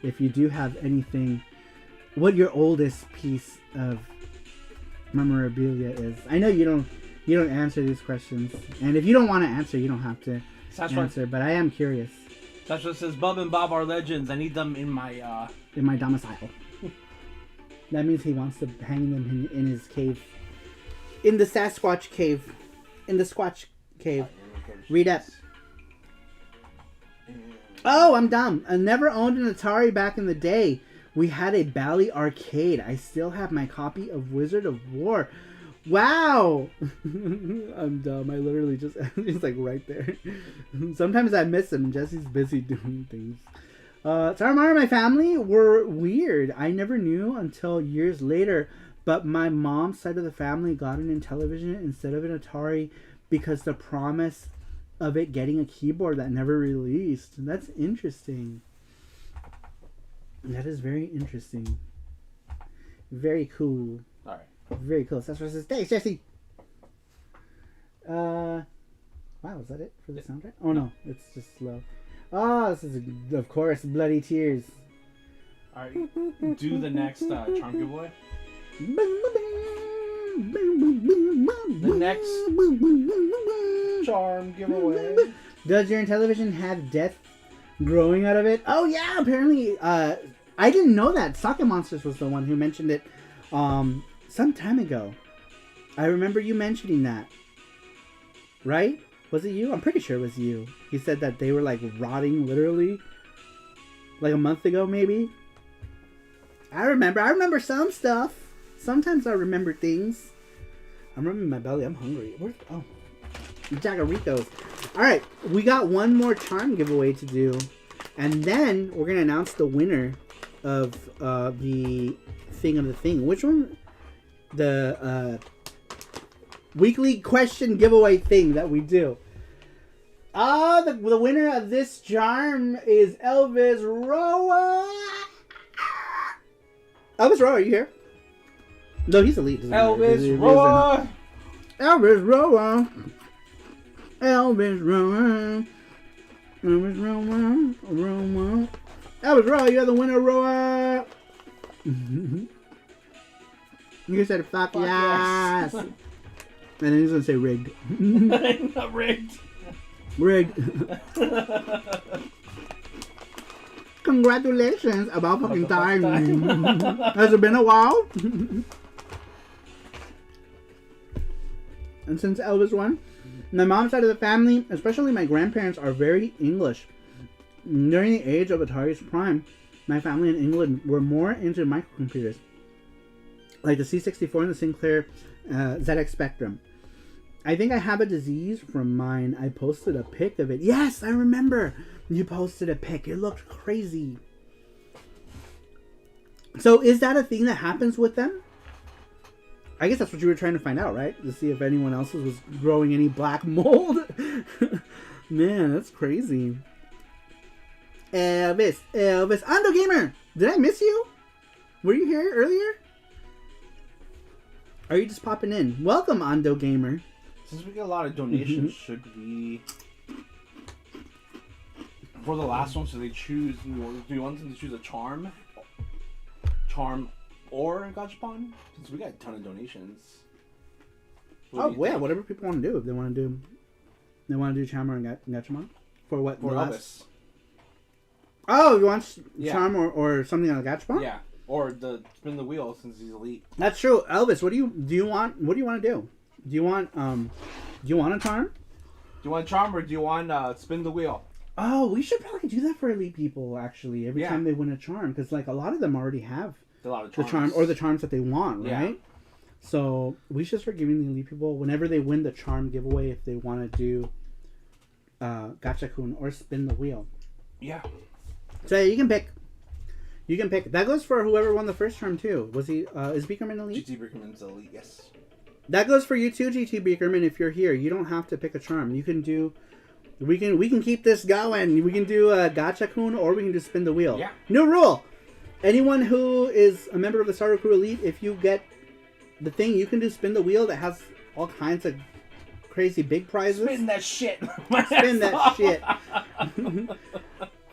Speaker 2: if you do have anything. What your oldest piece of memorabilia is. I know you don't answer these questions, and if you don't want to answer, you don't have to answer. But I am curious.
Speaker 3: That's what says. Bob and Bob are legends. I need them in my
Speaker 2: domicile. That means he wants to hang them in his cave. In the Sasquatch cave. In the Squatch cave. Read up. Oh, I'm dumb. I never owned an Atari back in the day. We had a Bally arcade. I still have my copy of Wizard of War. Wow! I'm dumb. I literally just... He's like right there. Sometimes I miss him. Jesse's busy doing things. Sarumaru and my family were weird. I never knew until years later. But my mom's side of the family got an Intellivision instead of an Atari because the promise of it getting a keyboard that never released. That's interesting. That is very interesting. Very cool.
Speaker 3: All right.
Speaker 2: Very cool. That's what it says. Thanks, Jesse. Wow, is that it for the soundtrack? Oh no, it's just slow. Oh, this is of course Bloody Tears.
Speaker 3: All right. Do the next charm giveaway. The next charm giveaway.
Speaker 2: Does your Intellivision have death growing out of it? Oh yeah, apparently. I didn't know that. Socket Monsters was the one who mentioned it some time ago. I remember you mentioning that. Right? Was it you? I'm pretty sure it was you. He said that they were like rotting literally like a month ago maybe. I remember some stuff. Sometimes I remember things. I'm rubbing my belly. I'm hungry. Jagaricos. Alright, we got one more charm giveaway to do. And then we're going to announce the winner of the thing of the thing. Which one? The weekly question giveaway thing that we do. The winner of this charm is Elvis Roa. Elvis Roa, are you here? No, he's elite.
Speaker 3: Elvis Roa.
Speaker 2: Elvis Roa. Elvis Roa. Elvis Roa. Roa. Elvis Roa, you're the winner, Roa. You said fuck yes. And then he's gonna say rigged.
Speaker 3: Not rigged.
Speaker 2: Rigged. Congratulations. About fucking time. Has it been a while? And since Elvis won, my mom's side of the family, especially my grandparents, are very English. During the age of Atari's prime, my family in England were more into microcomputers. like the C64 and the Sinclair ZX Spectrum. I think I have a disease from mine. I posted a pic of it. Yes, I remember. You posted a pic. It looked crazy. So is that a thing that happens with them? I guess that's what you were trying to find out, right? To see if anyone else was growing any black mold. Man, that's crazy. Elvis. Ando Gamer! Did I miss you? Were you here earlier? Are you just popping in? Welcome, Ando Gamer.
Speaker 3: Since we get a lot of donations, should we... For the last one, should they choose... Do you want them to choose a charm? Charm or Gachapon? Since we got a ton of donations.
Speaker 2: Oh, yeah, whatever people want to do. If they want to do charm or Gachapon? For what?
Speaker 3: For Elvis.
Speaker 2: Oh, you want charm or something on a Gachapon?
Speaker 3: Yeah. Or the spin the wheel since he's elite.
Speaker 2: That's true. Elvis, what do you want to do? Do you want a charm?
Speaker 3: Do you want a charm or do you want spin the wheel?
Speaker 2: Oh, we should probably do that for elite people actually. Every time they win a charm, because like a lot of them already have the charm or the charms that they want, right? Yeah. So we should start giving the elite people whenever they win the charm giveaway if they want to do Gachakun or spin the wheel.
Speaker 3: Yeah.
Speaker 2: So you can pick. You can pick. That goes for whoever won the first charm too. Was he? Is Beakerman elite?
Speaker 3: GT Beakerman's elite. Yes. That
Speaker 2: goes for you too, GT Beakerman. If you're here, you don't have to pick a charm. You can do. We can keep this going. We can do a Gachakun or we can just spin the wheel.
Speaker 3: Yeah.
Speaker 2: New rule. Anyone who is a member of the Sarupro Elite, if you get the thing, you can do spin the wheel that has all kinds of crazy big prizes.
Speaker 3: Spin that shit.
Speaker 2: Spin that shit.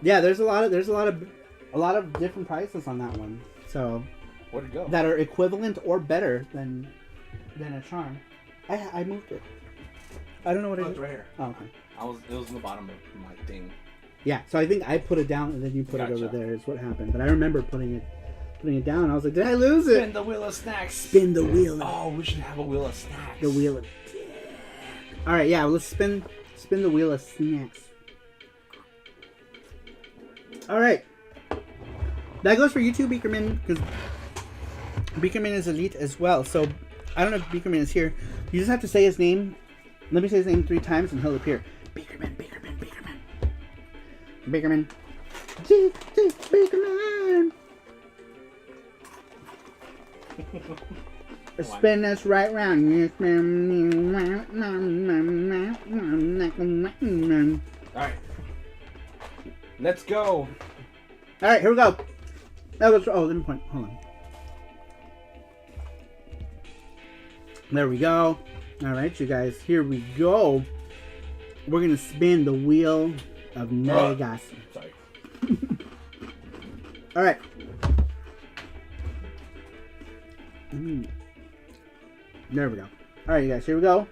Speaker 2: Yeah, there's a lot of different prices on that one. So
Speaker 3: where'd it go?
Speaker 2: That are equivalent or better than a charm. I moved it. I don't know what it is.
Speaker 3: It's right here.
Speaker 2: Oh, okay.
Speaker 3: It was in the bottom of my thing.
Speaker 2: Yeah, so I think I put it down and then you put it over there is what happened. But I remember putting it down. I was like, did I lose it?
Speaker 3: Spin the wheel of snacks.
Speaker 2: Spin the wheel.
Speaker 3: Oh, we should have a wheel of snacks.
Speaker 2: The wheel of... All right, yeah, let's spin the wheel of snacks. All right. That goes for you too, Beakerman, because Beakerman is elite as well. So I don't know if Beakerman is here. You just have to say his name. Let me say his name 3 times and he'll appear. Beakerman, Beakerman, Beakerman. Beakerman. Beakerman. Spin us right round.
Speaker 3: Alright. Let's go.
Speaker 2: Alright, here we go. That was... Oh, let me point. Hold on. There we go. Alright, you guys. Here we go. We're going to spin the wheel of Negas.
Speaker 3: Sorry.
Speaker 2: Alright. There we go. Alright, you guys. Here we go.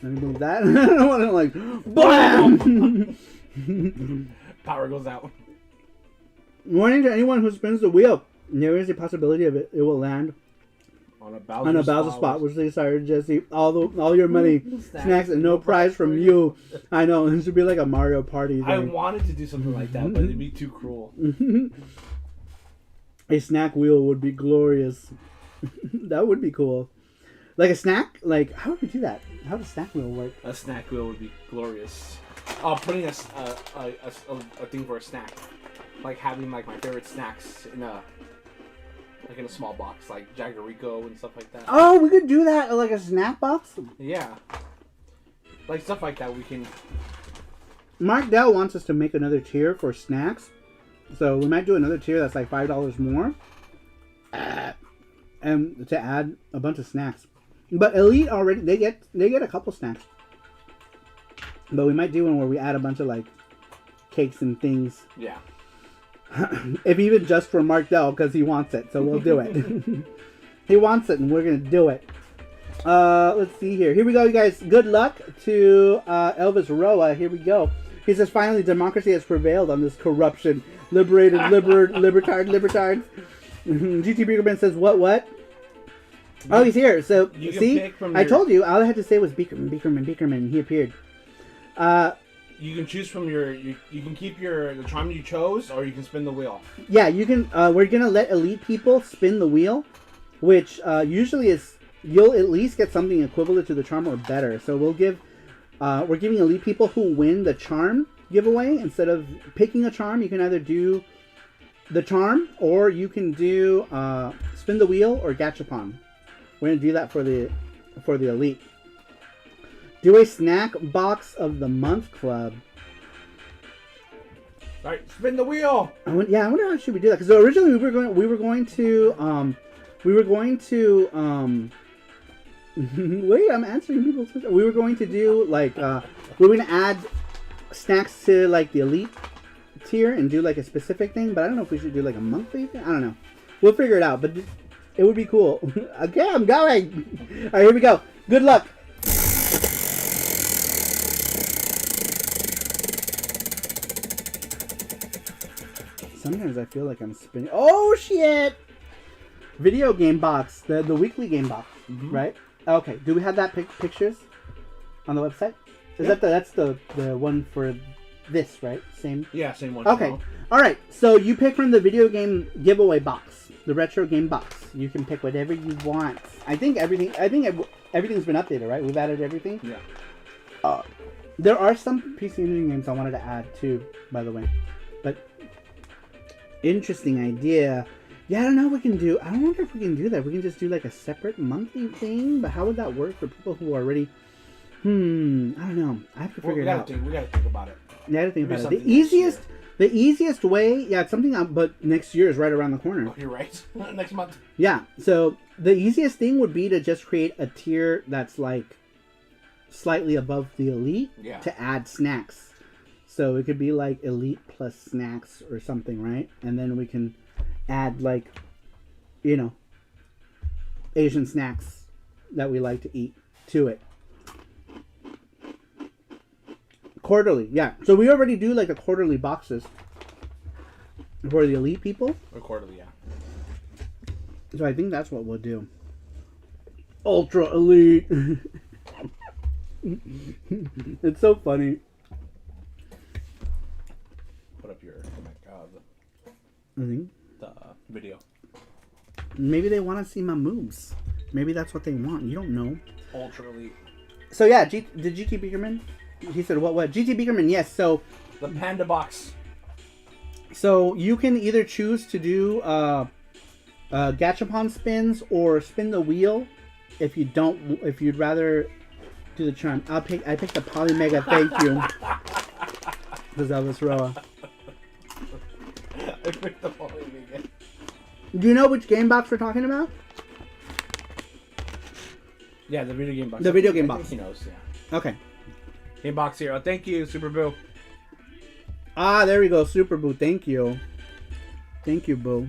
Speaker 2: Let me move that. I don't want to like... BAM!
Speaker 3: Power goes out.
Speaker 2: Warning to anyone who spins the wheel. There is a possibility of it will land on a Bowser spot, which they decided to Jesse. All your money, snacks, and no prize from you. I know, it should be like a Mario Party thing.
Speaker 3: I wanted to do something like that, but it'd be too cruel.
Speaker 2: A snack wheel would be glorious. That would be cool. Like a snack? Like, how would we do that? How does a snack wheel work?
Speaker 3: A snack wheel would be glorious. Putting a thing for a snack. Like having like my favorite snacks in a small box, like Jaggerico and stuff like that.
Speaker 2: Oh, we could do that, like a snack box?
Speaker 3: Yeah. Like stuff like that we can...
Speaker 2: Mark Dell wants us to make another tier for snacks. So we might do another tier that's like $5 more. And to add a bunch of snacks. But Elite already, they get a couple snacks. But we might do one where we add a bunch of like cakes and things.
Speaker 3: Yeah.
Speaker 2: If even just for Mark Dell, because he wants it, so we'll do it. He wants it, and we're gonna do it. Let's see here. Here we go, you guys. Good luck to Elvis Roa. Here we go. He says, finally, democracy has prevailed on this corruption. Liberated, libertard. GT Beakerman says, what? Oh, he's here. So, see, I told you, all I had to say was Beakerman. He appeared.
Speaker 3: you can choose from you can keep the charm you chose, or you can spin the wheel.
Speaker 2: Yeah, you can. We're gonna let elite people spin the wheel, which usually is you'll at least get something equivalent to the charm or better. So we're giving elite people who win the charm giveaway. Instead of picking a charm, you can either do the charm or you can do spin the wheel or gachapon. We're gonna do that for the elite. Do a snack box of the month club.
Speaker 3: All right, spin the wheel.
Speaker 2: I wonder how should we do that, because originally we were going to wait, I'm answering people's questions. We were going to do like we were going to add snacks to like the elite tier and do like a specific thing, but I don't know if we should do like a monthly thing. I don't know. We'll figure it out, but it would be cool. Okay, I'm going. All right, here we go. Good luck. Sometimes I feel like I'm spinning. Oh shit! Video game box, the weekly game box, right? Okay. Do we have that pictures on the website? Is that that's the one for this, right? Same.
Speaker 3: Yeah, same one.
Speaker 2: Okay. All right. So you pick from the video game giveaway box, the retro game box. You can pick whatever you want. I think everything's been updated, right? We've added everything.
Speaker 3: Yeah.
Speaker 2: There are some PC Engine games I wanted to add too, by the way, but. Interesting idea. Yeah, I don't know what we can do. I wonder if we can do that. We can just do like a separate monthly thing, but how would that work for people who are already... I don't know. I have to figure it out.
Speaker 3: We gotta think about it.
Speaker 2: Yeah, I gotta think about it. The easiest way, yeah, it's something, but next year is right around the corner.
Speaker 3: Oh, you're right. Next month.
Speaker 2: Yeah, so the easiest thing would be to just create a tier that's like slightly above the elite to add snacks. So it could be like elite plus snacks or something, right? And then we can add like, Asian snacks that we like to eat to it. Quarterly, yeah. So we already do like the quarterly boxes for the elite people.
Speaker 3: Or quarterly, yeah.
Speaker 2: So I think that's what we'll do. Ultra elite. It's so funny.
Speaker 3: Put up
Speaker 2: the
Speaker 3: video.
Speaker 2: Maybe they want to see my moves. Maybe that's what they want. You don't know.
Speaker 3: Ultra elite.
Speaker 2: So yeah, did GT Beakerman? He said what? GT Beakerman, yes. So
Speaker 3: the panda box.
Speaker 2: So you can either choose to do gachapon spins or spin the wheel. If you'd rather do the charm, I picked the Poly Mega. Thank you. Because that was Roa.
Speaker 3: I picked the Poly Mega.
Speaker 2: Do you know which game box we're talking about?
Speaker 3: Yeah, the video game box.
Speaker 2: The video game box.
Speaker 3: I think he knows. Yeah.
Speaker 2: Okay.
Speaker 3: Game box here. Oh, thank you, Super Boo.
Speaker 2: Ah, there we go, Super Boo. Thank you. Thank you, Boo.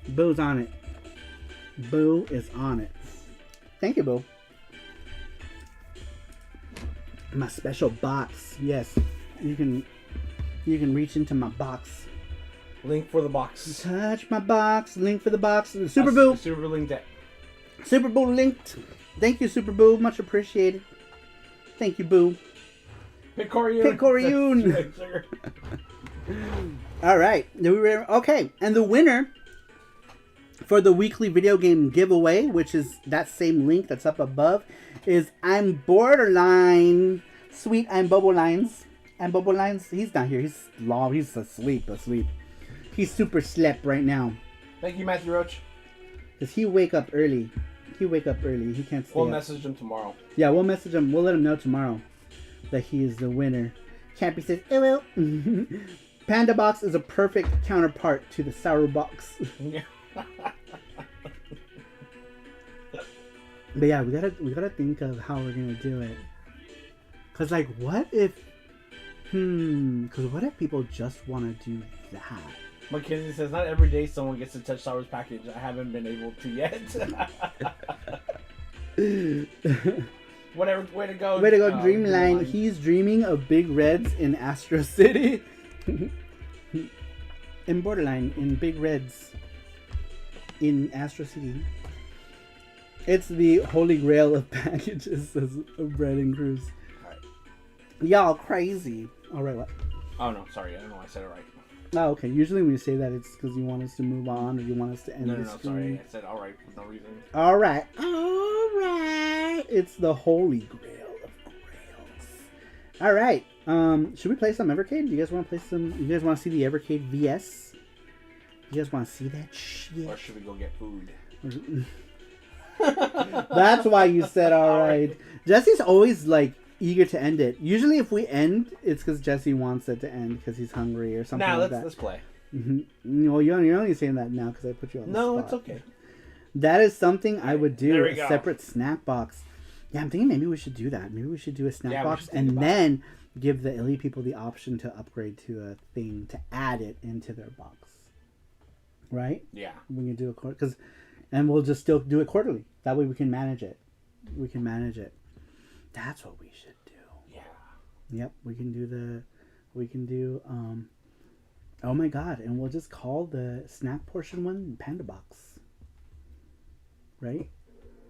Speaker 2: Boo's on it. Boo is on it. Thank you, Boo. My special box. Yes, you can reach into my box.
Speaker 3: Link for the box.
Speaker 2: Touch my box. Link for the box. Super Boo.
Speaker 3: Super linked it.
Speaker 2: Super Boo linked. Thank you, Super Boo. Much appreciated. Thank you, Boo.
Speaker 3: Pick Koryun.
Speaker 2: Pick Koryun. All right. Okay, and the winner for the weekly video game giveaway, which is that same link that's up above, is I'm Borderline. Sweet, I'm Bobo Lines. I'm Bobo Lines. He's not here. He's long. He's asleep. He's super slept right now.
Speaker 3: Thank you, Matthew Roach.
Speaker 2: Does he wake up early? He can't stay
Speaker 3: We'll
Speaker 2: up.
Speaker 3: message him tomorrow.
Speaker 2: Yeah, we'll message him. We'll let him know tomorrow that he is the winner. Chappie says, "Oh well." Panda Box is a perfect counterpart to the Saru Box.
Speaker 3: Yeah.
Speaker 2: But yeah, we gotta think of how we're gonna do it. Cause like, what if? Cause what if people just want to do that?
Speaker 3: Mackenzie says, not every day someone gets to touch Saru's package. I haven't been able to yet. Whatever, way to go.
Speaker 2: Way to go, Dreamline. He's dreaming of big reds in Astro City. In Borderline, in big reds in Astro City. It's the holy grail of packages, says Brandon Cruz. Right. Y'all crazy. All right, what?
Speaker 3: Oh no, sorry, I don't know. I said it right.
Speaker 2: Oh, okay. Usually when you say that, it's because you want us to move on or you want us to end the stream.
Speaker 3: Sorry. I said all right for no reason.
Speaker 2: All right. It's the holy grail of grails. All right. Should we play some Evercade? Do you guys want to play some? You guys want to see the Evercade VS? You guys want to see that shit?
Speaker 3: Or should we go get food?
Speaker 2: That's why you said all right. Jesse's always like eager to end it. Usually, if we end, it's because Jesse wants it to end because he's hungry or something like that.
Speaker 3: Let's play.
Speaker 2: Mm-hmm. Well, you're only saying that now because I put you on the spot.
Speaker 3: No, it's okay.
Speaker 2: That is something I would do.
Speaker 3: There we
Speaker 2: A
Speaker 3: go.
Speaker 2: separate snack box. Yeah, I'm thinking maybe we should do that. Maybe we should do a snack box and then give the elite people the option to upgrade to a thing to add it into their box. Right?
Speaker 3: Yeah.
Speaker 2: We can do it and we'll just still do it quarterly. That way we can manage it. That's what we should do.
Speaker 3: Yeah.
Speaker 2: Yep, we can do oh my god, and we'll just call the snack portion one Panda Box. Right?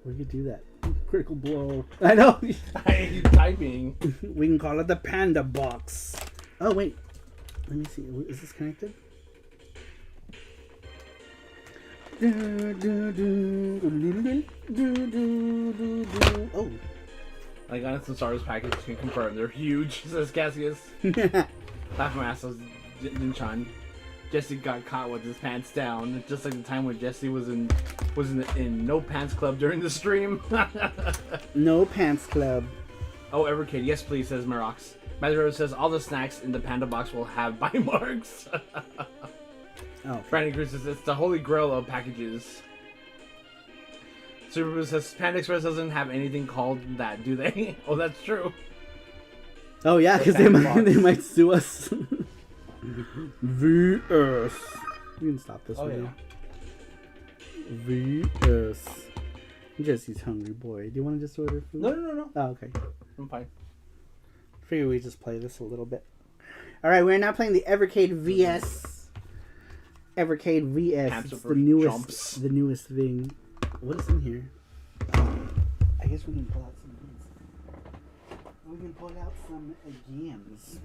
Speaker 2: We could do that. Critical blow. I know.
Speaker 3: I hate typing.
Speaker 2: We can call it the Panda Box. Oh wait. Let me see. Is this connected? Oh.
Speaker 3: I got some Stars package. Can confirm they're huge. Says Cassius. Laugh my ass off, Jin-chan. Jesse got caught with his pants down, just like the time when Jesse was in No Pants Club during the stream.
Speaker 2: No Pants Club.
Speaker 3: Oh, Everkid, yes please, says Marox. Matthew says all the snacks in the Panda Box will have buy marks.
Speaker 2: Oh.
Speaker 3: Brandon Cruz says it's the holy grail of packages. Sarupro says Panda Express doesn't have anything called that, do they? Oh, that's true.
Speaker 2: Oh yeah, because they might sue us. VS. We can stop this video. Yeah. VS. Jesse's hungry boy. Do you want to just order food?
Speaker 3: No.
Speaker 2: Oh, okay.
Speaker 3: I'm fine.
Speaker 2: Figure we just play this a little bit. All right, we're now playing the Evercade VS. Evercade VS. It's the newest thing. What is in here? I guess we can pull out some things. We can pull out some games.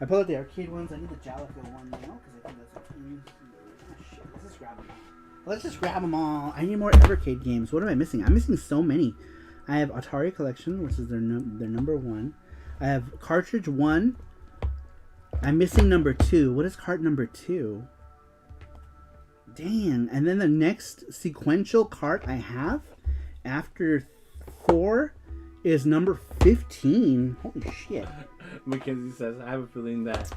Speaker 2: I pulled out the arcade ones. I need the Jalico one now because I think that's what's in here. Oh shit! Let's just grab them all. I need more Evercade games. What am I missing? I'm missing so many. I have Atari Collection, which is their number one. I have cartridge 1. I'm missing number 2. What is cart number 2? Dang. And then the next sequential cart I have after 4 is number 15. Holy shit.
Speaker 3: Mackenzie says, I have a feeling that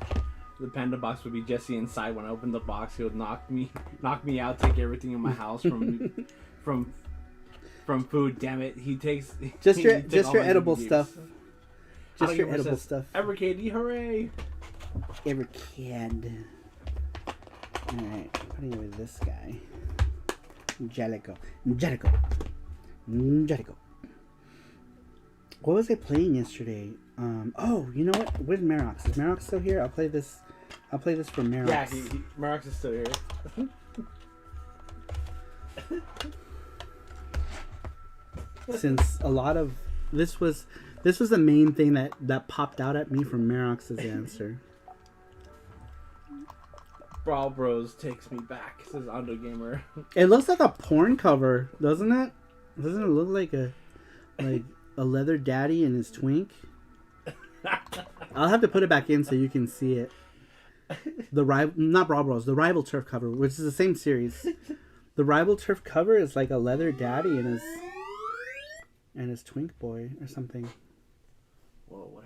Speaker 3: the Panda Box would be Jesse inside. When I open the box, he would knock me out, take everything in my house from food. Damn it, he takes
Speaker 2: just your edible stuff. Just your edible stuff.
Speaker 3: Evercade, hooray!
Speaker 2: Evercade. All right, putting with this guy. Jalico. What was I playing yesterday? Oh, you know what? Where's Marox? Is Marox still here? I'll play this for Marox.
Speaker 3: Yeah, Marox is still here.
Speaker 2: Since a lot of this was the main thing that popped out at me from Marox's answer.
Speaker 3: Brawl Bros takes me back, says Ando Gamer.
Speaker 2: It looks like a porn cover, doesn't it? Doesn't it look like a leather daddy and his twink? I'll have to put it back in so you can see it. Not Brawl Bros, the Rival Turf cover, which is the same series. The Rival Turf cover is like a leather daddy and his twink boy or something.
Speaker 3: Whoa, what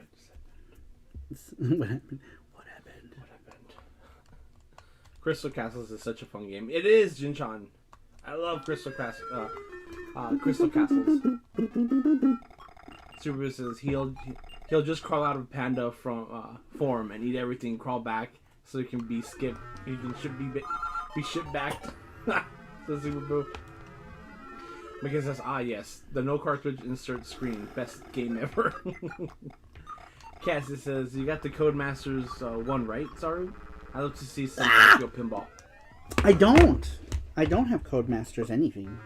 Speaker 2: What happened?
Speaker 3: Crystal Castles is such a fun game. It is, Jin-chan. I love Crystal Castles. Super says he'll just crawl out of Panda form and eat everything, crawl back so he can be skipped. He should be shipped back. Says Super Boo. Because says, yes, the no cartridge insert screen, best game ever. Cassie says, you got the Codemasters 1 right, Saru? I'd love to see some Tokyo pinball.
Speaker 2: I don't have Codemasters anything.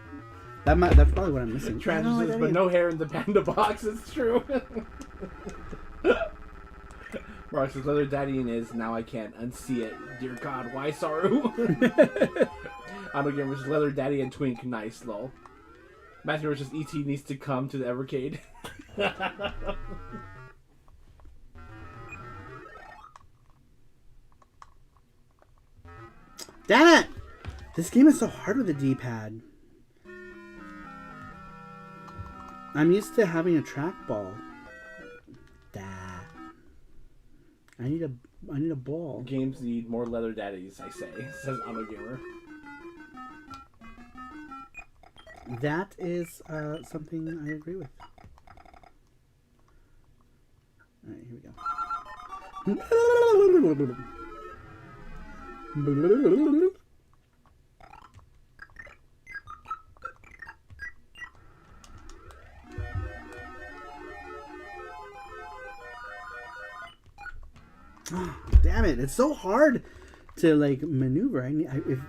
Speaker 2: That's probably what I'm missing.
Speaker 3: Transitions, but no hair in the panda box. It's true. Mark says Leather Daddy is now I can't unsee it. Dear God, why Saru? Auto Gamer says Leather Daddy and Twink, nice lol. Matthew says ET needs to come to the Evercade.
Speaker 2: Damn it! This game is so hard with the D-pad. I'm used to having a trackball. I need a ball.
Speaker 3: Games need more Leather Daddies, I say, says Auto Gamer.
Speaker 2: That is something I agree with. Alright, here we go. Damn it! It's so hard to like maneuver.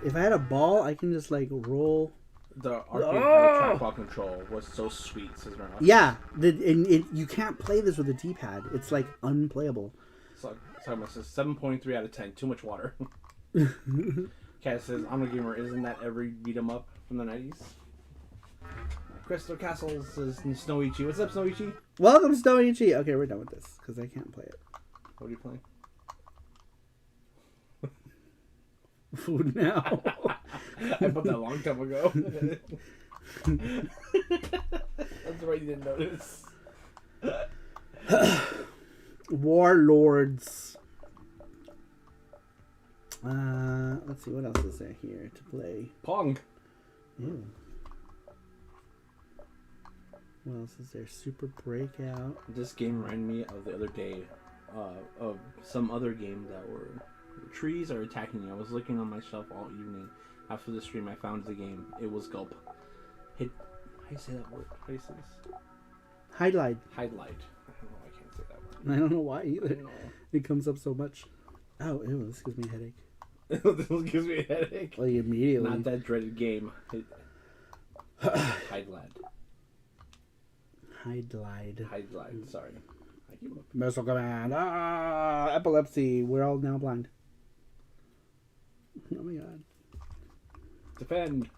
Speaker 2: If I had a ball, I can just like roll.
Speaker 3: The arcade trackball control was so sweet, says Renault.
Speaker 2: Yeah, you can't play this with a D-pad. It's like unplayable.
Speaker 3: So says 7.3 out of 10. Too much water. Cat says Auto Gamer, isn't that every beat 'em up from the 90s? Crystal Castle says Snowichi. What's up, Snowichi?
Speaker 2: Welcome, Snowichi. Okay, we're done with this because I can't play it.
Speaker 3: What are you playing?
Speaker 2: Food now.
Speaker 3: I put that a long time ago. That's why you didn't notice.
Speaker 2: Warlords. Let's see, what else is there here to play?
Speaker 3: Pong.
Speaker 2: Ew. What else is there? Super Breakout.
Speaker 3: This game reminded me of the other day of some other game that were trees are attacking you. I was looking on my shelf all evening. After the stream, I found the game. It was Gulp. How do you say that word? How do you say this?
Speaker 2: Highlight.
Speaker 3: Highlight. I don't know why I can't say that word.
Speaker 2: I don't know why either.
Speaker 3: No.
Speaker 2: It comes up so much. Oh, ew, this gives me a headache.
Speaker 3: This gives me a headache.
Speaker 2: Like immediately.
Speaker 3: Not that dreaded game. Highlight.
Speaker 2: Highlight.
Speaker 3: Sorry. I keep up.
Speaker 2: Missile command. Ah, epilepsy. We're all now blind. Oh my god.
Speaker 3: Defend.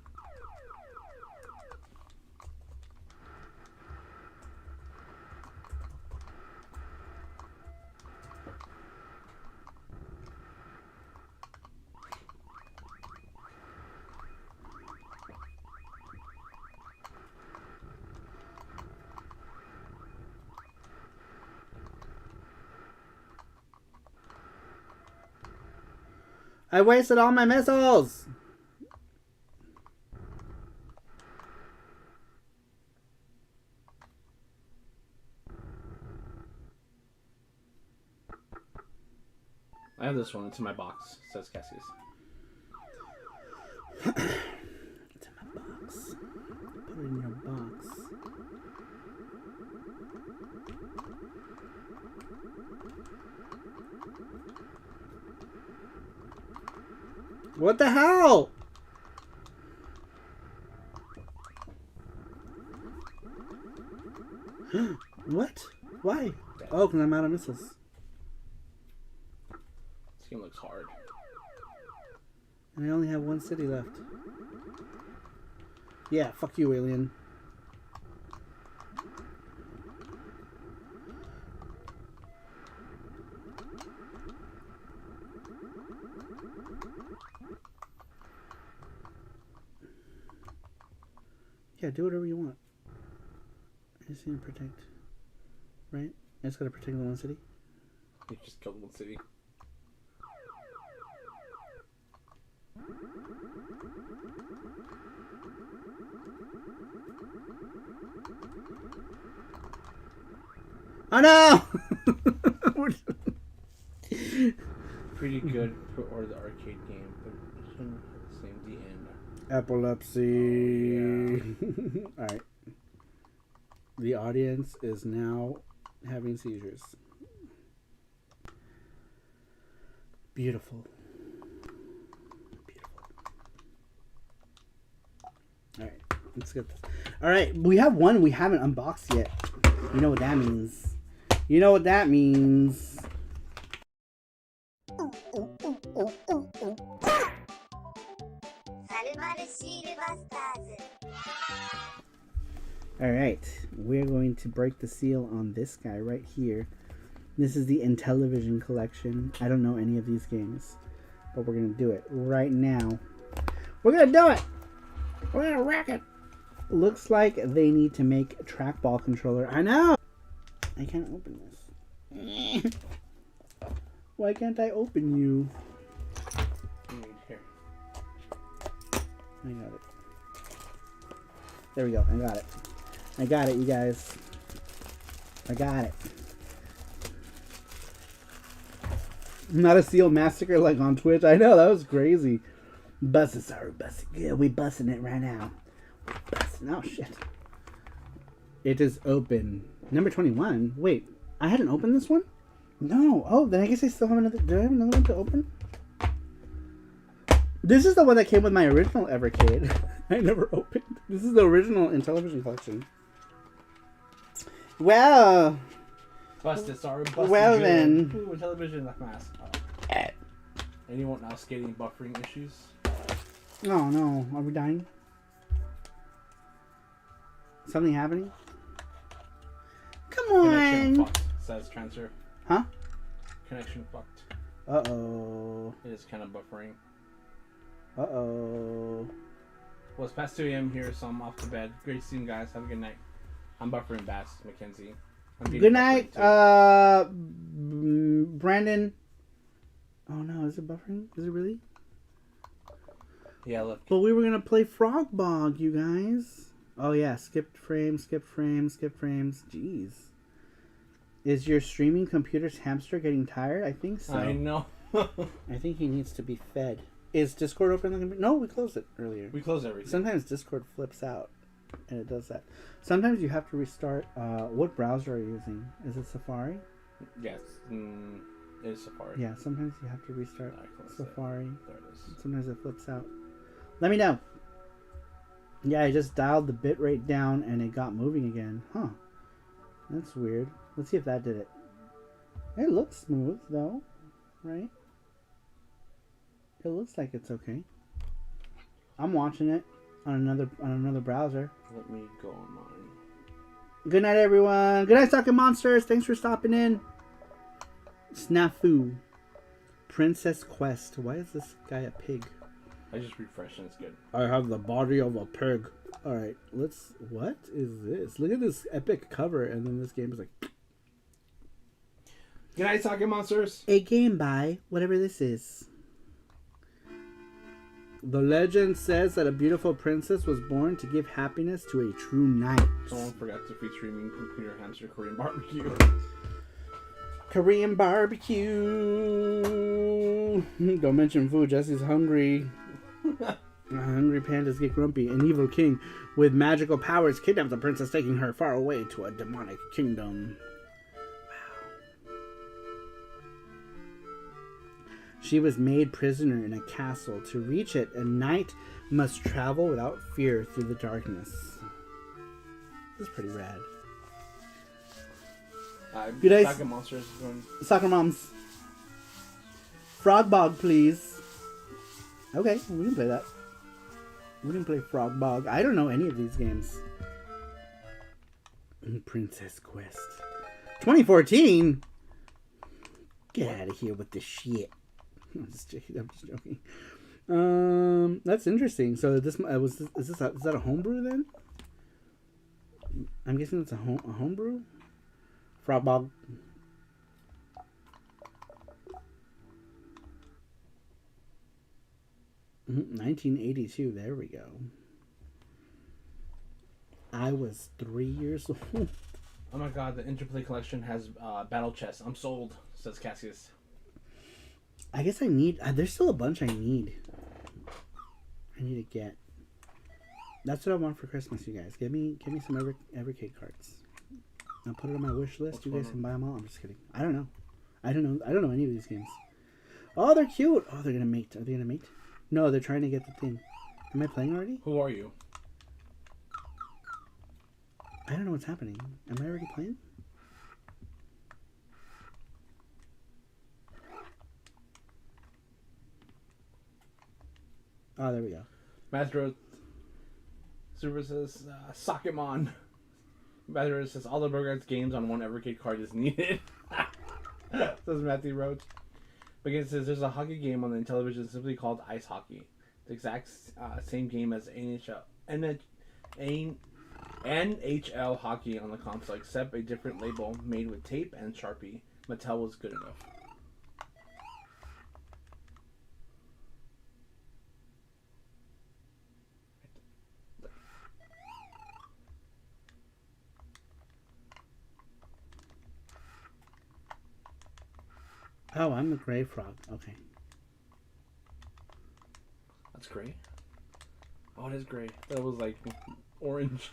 Speaker 2: I wasted all my missiles!
Speaker 3: I have this one. It's in my box, says Cassius.
Speaker 2: It's in my box. Put it in your box. What the hell? What? Why? Oh, because I'm out of missiles.
Speaker 3: This game looks hard.
Speaker 2: And I only have one city left. Yeah, fuck you, alien. Yeah, do whatever you want. I just need to protect. Right? I just gotta protect the one city.
Speaker 3: You just killed one city.
Speaker 2: Oh no!
Speaker 3: Pretty good for the arcade game, but it shouldn't have the same the end.
Speaker 2: Epilepsy. Oh, yeah. Alright. The audience is now having seizures. Beautiful. Beautiful. Alright. Let's get this. All right, we have one we haven't unboxed yet. You know what that means. You know what that means. All right, we're going to break the seal on this guy right here. This is the Intellivision collection. I don't know any of these games, but we're going to do it right now. We're going to do it. We're going to wreck it. Looks like they need to make a trackball controller. I know. I can't open this. Why can't I open you?
Speaker 3: Here.
Speaker 2: I got it. There we go. I got it. I got it, you guys. I got it. Not a seal massacre like on Twitch. I know, that was crazy. Bussin', sorry, bussin'. Yeah, we bussin' it right now. Bussin'. Oh, shit. It is open. Number 21. Wait, I hadn't opened this one? No. Oh, then I guess I still have another. Do I have another one to open? This is the one that came with my original Evercade. I never opened. This is the original Intellivision collection. Well.
Speaker 3: Busted, sorry. Busted.
Speaker 2: Well
Speaker 3: good.
Speaker 2: then.
Speaker 3: Ooh, Intellivision like mask. Anyone now skating buffering issues?
Speaker 2: Oh no. Are we dying? Something happening? Come
Speaker 3: Connection
Speaker 2: on.
Speaker 3: fucked, says transfer.
Speaker 2: Huh?
Speaker 3: Connection fucked.
Speaker 2: Uh-oh.
Speaker 3: It is kind of buffering.
Speaker 2: Uh-oh.
Speaker 3: Well, it's past 2 a.m. here, so I'm off to bed. Great seeing you guys. Have a good night. I'm buffering Bass, Mackenzie.
Speaker 2: Good night, Brandon. Oh no, is it buffering? Is it really?
Speaker 3: Yeah, look.
Speaker 2: But we were gonna play Frog Bog, you guys. Oh yeah, skipped frames, skip frames, skip frames. Jeez. Is your streaming computer's hamster getting tired? I think so.
Speaker 3: I know.
Speaker 2: I think he needs to be fed. Is Discord open on the computer? No, we closed it earlier.
Speaker 3: We close everything.
Speaker 2: Sometimes Discord flips out, and it does that. Sometimes you have to restart. What browser are you using? Is it Safari?
Speaker 3: Yes. It is Safari.
Speaker 2: Yeah, sometimes you have to restart Safari.
Speaker 3: There it is.
Speaker 2: Sometimes it flips out. Let me know. Yeah, I just dialed the bitrate down and it got moving again. Huh. That's weird. Let's see if that did it. It looks smooth though, right? It looks like it's okay. I'm watching it on another browser.
Speaker 3: Let me go on mine.
Speaker 2: Good night, everyone. Good night, Talking Monsters. Thanks for stopping in. Snafu. Princess Quest. Why is this guy a pig?
Speaker 3: I just refreshed and it's good.
Speaker 2: I have the body of a pig. Alright, let's... What is this? Look at this epic cover, and then this game is like...
Speaker 3: Good night, Talking Monsters.
Speaker 2: A game by whatever this is. The legend says that a beautiful princess was born to give happiness to a true knight.
Speaker 3: Someone forgot to feed streaming computer hamster Korean barbecue.
Speaker 2: Korean barbecue. Don't mention food. Jesse's hungry. Hungry pandas get grumpy. An evil king with magical powers kidnaps the princess, taking her far away to a demonic kingdom. Wow. She was made prisoner in a castle. To reach it, a knight must travel without fear through the darkness. This is pretty rad. Good day,
Speaker 3: Talking Monsters.
Speaker 2: Soccer Moms. Frog Bog, please. Okay, we can play that. We can play Frog Bog. I don't know any of these games. Princess Quest. 2014? Get out of here with this shit. I'm just joking. That's interesting. So is that a homebrew then? I'm guessing it's a homebrew? Frog Bog. Mm-hmm. 1982. There we go. I was 3 years old.
Speaker 3: Oh my god, the Interplay collection has battle chess. I'm sold, says Cassius.
Speaker 2: I guess I need... there's still a bunch I need. I need to get. That's what I want for Christmas, you guys. Give me some Evercade cards. I'll put it on my wish list. You guys can buy them all. I'm just kidding. I don't know. I don't know any of these games. Oh, they're cute. Oh, they're gonna mate. Are they gonna mate? No, they're trying to get the thing. Am I playing already?
Speaker 3: Who are you?
Speaker 2: I don't know what's happening. Am I already playing? Oh, there we go.
Speaker 3: Matthew Super says, Socketmon. Matthew says, all the Bogarts games on one Evercade card is needed. Says Matthew Roach. Begin says, there's a hockey game on the television simply called Ice Hockey. The exact same game as NHL hockey on the console, except a different label made with tape and Sharpie. Mattel was good enough.
Speaker 2: Oh, I'm the gray frog. Okay.
Speaker 3: That's gray. Oh, it is gray. That was like orange.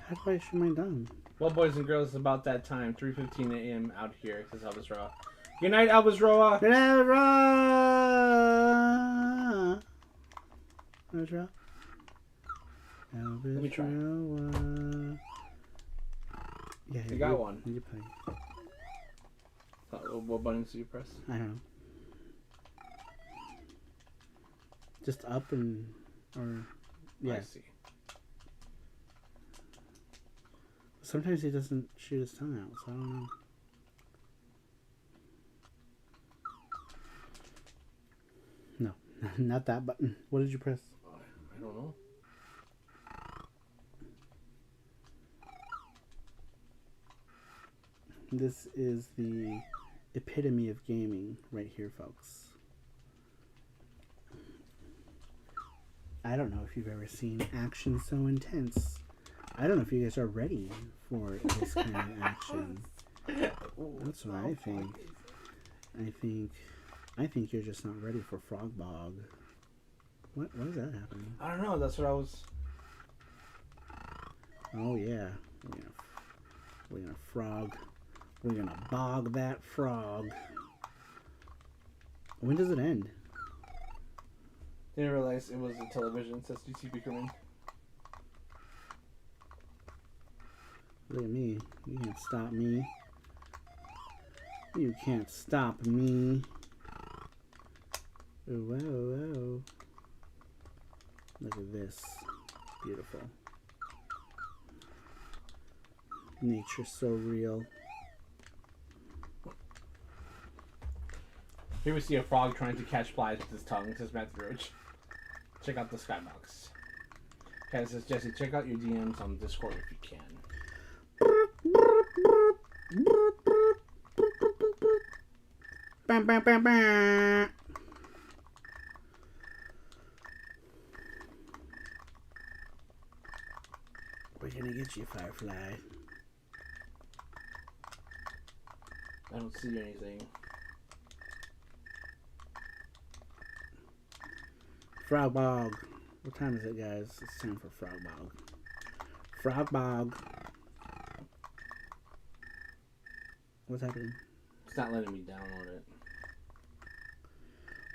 Speaker 2: How do I shoot my gun?
Speaker 3: Well, boys and girls, it's about that time. 3:15 a.m. out here, says Elvis Roa. Good night, Elvis Roa.
Speaker 2: Good night, Roa. Elvis Roa.
Speaker 3: Let me try.
Speaker 2: Yeah,
Speaker 3: you got one.
Speaker 2: You play.
Speaker 3: What buttons do you press?
Speaker 2: I don't know. Just up and or yeah.
Speaker 3: I see.
Speaker 2: Sometimes he doesn't shoot his tongue out, so I don't know. No, not that button. What did you press?
Speaker 3: I don't know.
Speaker 2: This is the epitome of gaming right here, folks. I don't know if you've ever seen action so intense. I don't know if you guys are ready for this kind of action. That's what I think. I think you're just not ready for Frog Bog. What is that happening?
Speaker 3: I don't know. That's what I was.
Speaker 2: Oh yeah, we're gonna frog. We're gonna bog that frog. When does it end?
Speaker 3: Didn't realize it was a television, says DC Beakerman.
Speaker 2: Look at me. You can't stop me. You can't stop me. Ooh, whoa. Look at this. Beautiful. Nature's so real.
Speaker 3: Here we see a frog trying to catch flies with his tongue, says Matthew Roach. Check out the skybox. Kat says, Jesse, check out your DMs on Discord if you can.
Speaker 2: Bam, bam, bam, bam. We're gonna get you, Firefly.
Speaker 3: I don't see anything.
Speaker 2: Frog Bog. What time is it, guys? It's time for Frog Bog. Frog Bog. What's happening?
Speaker 3: It's not letting me download it.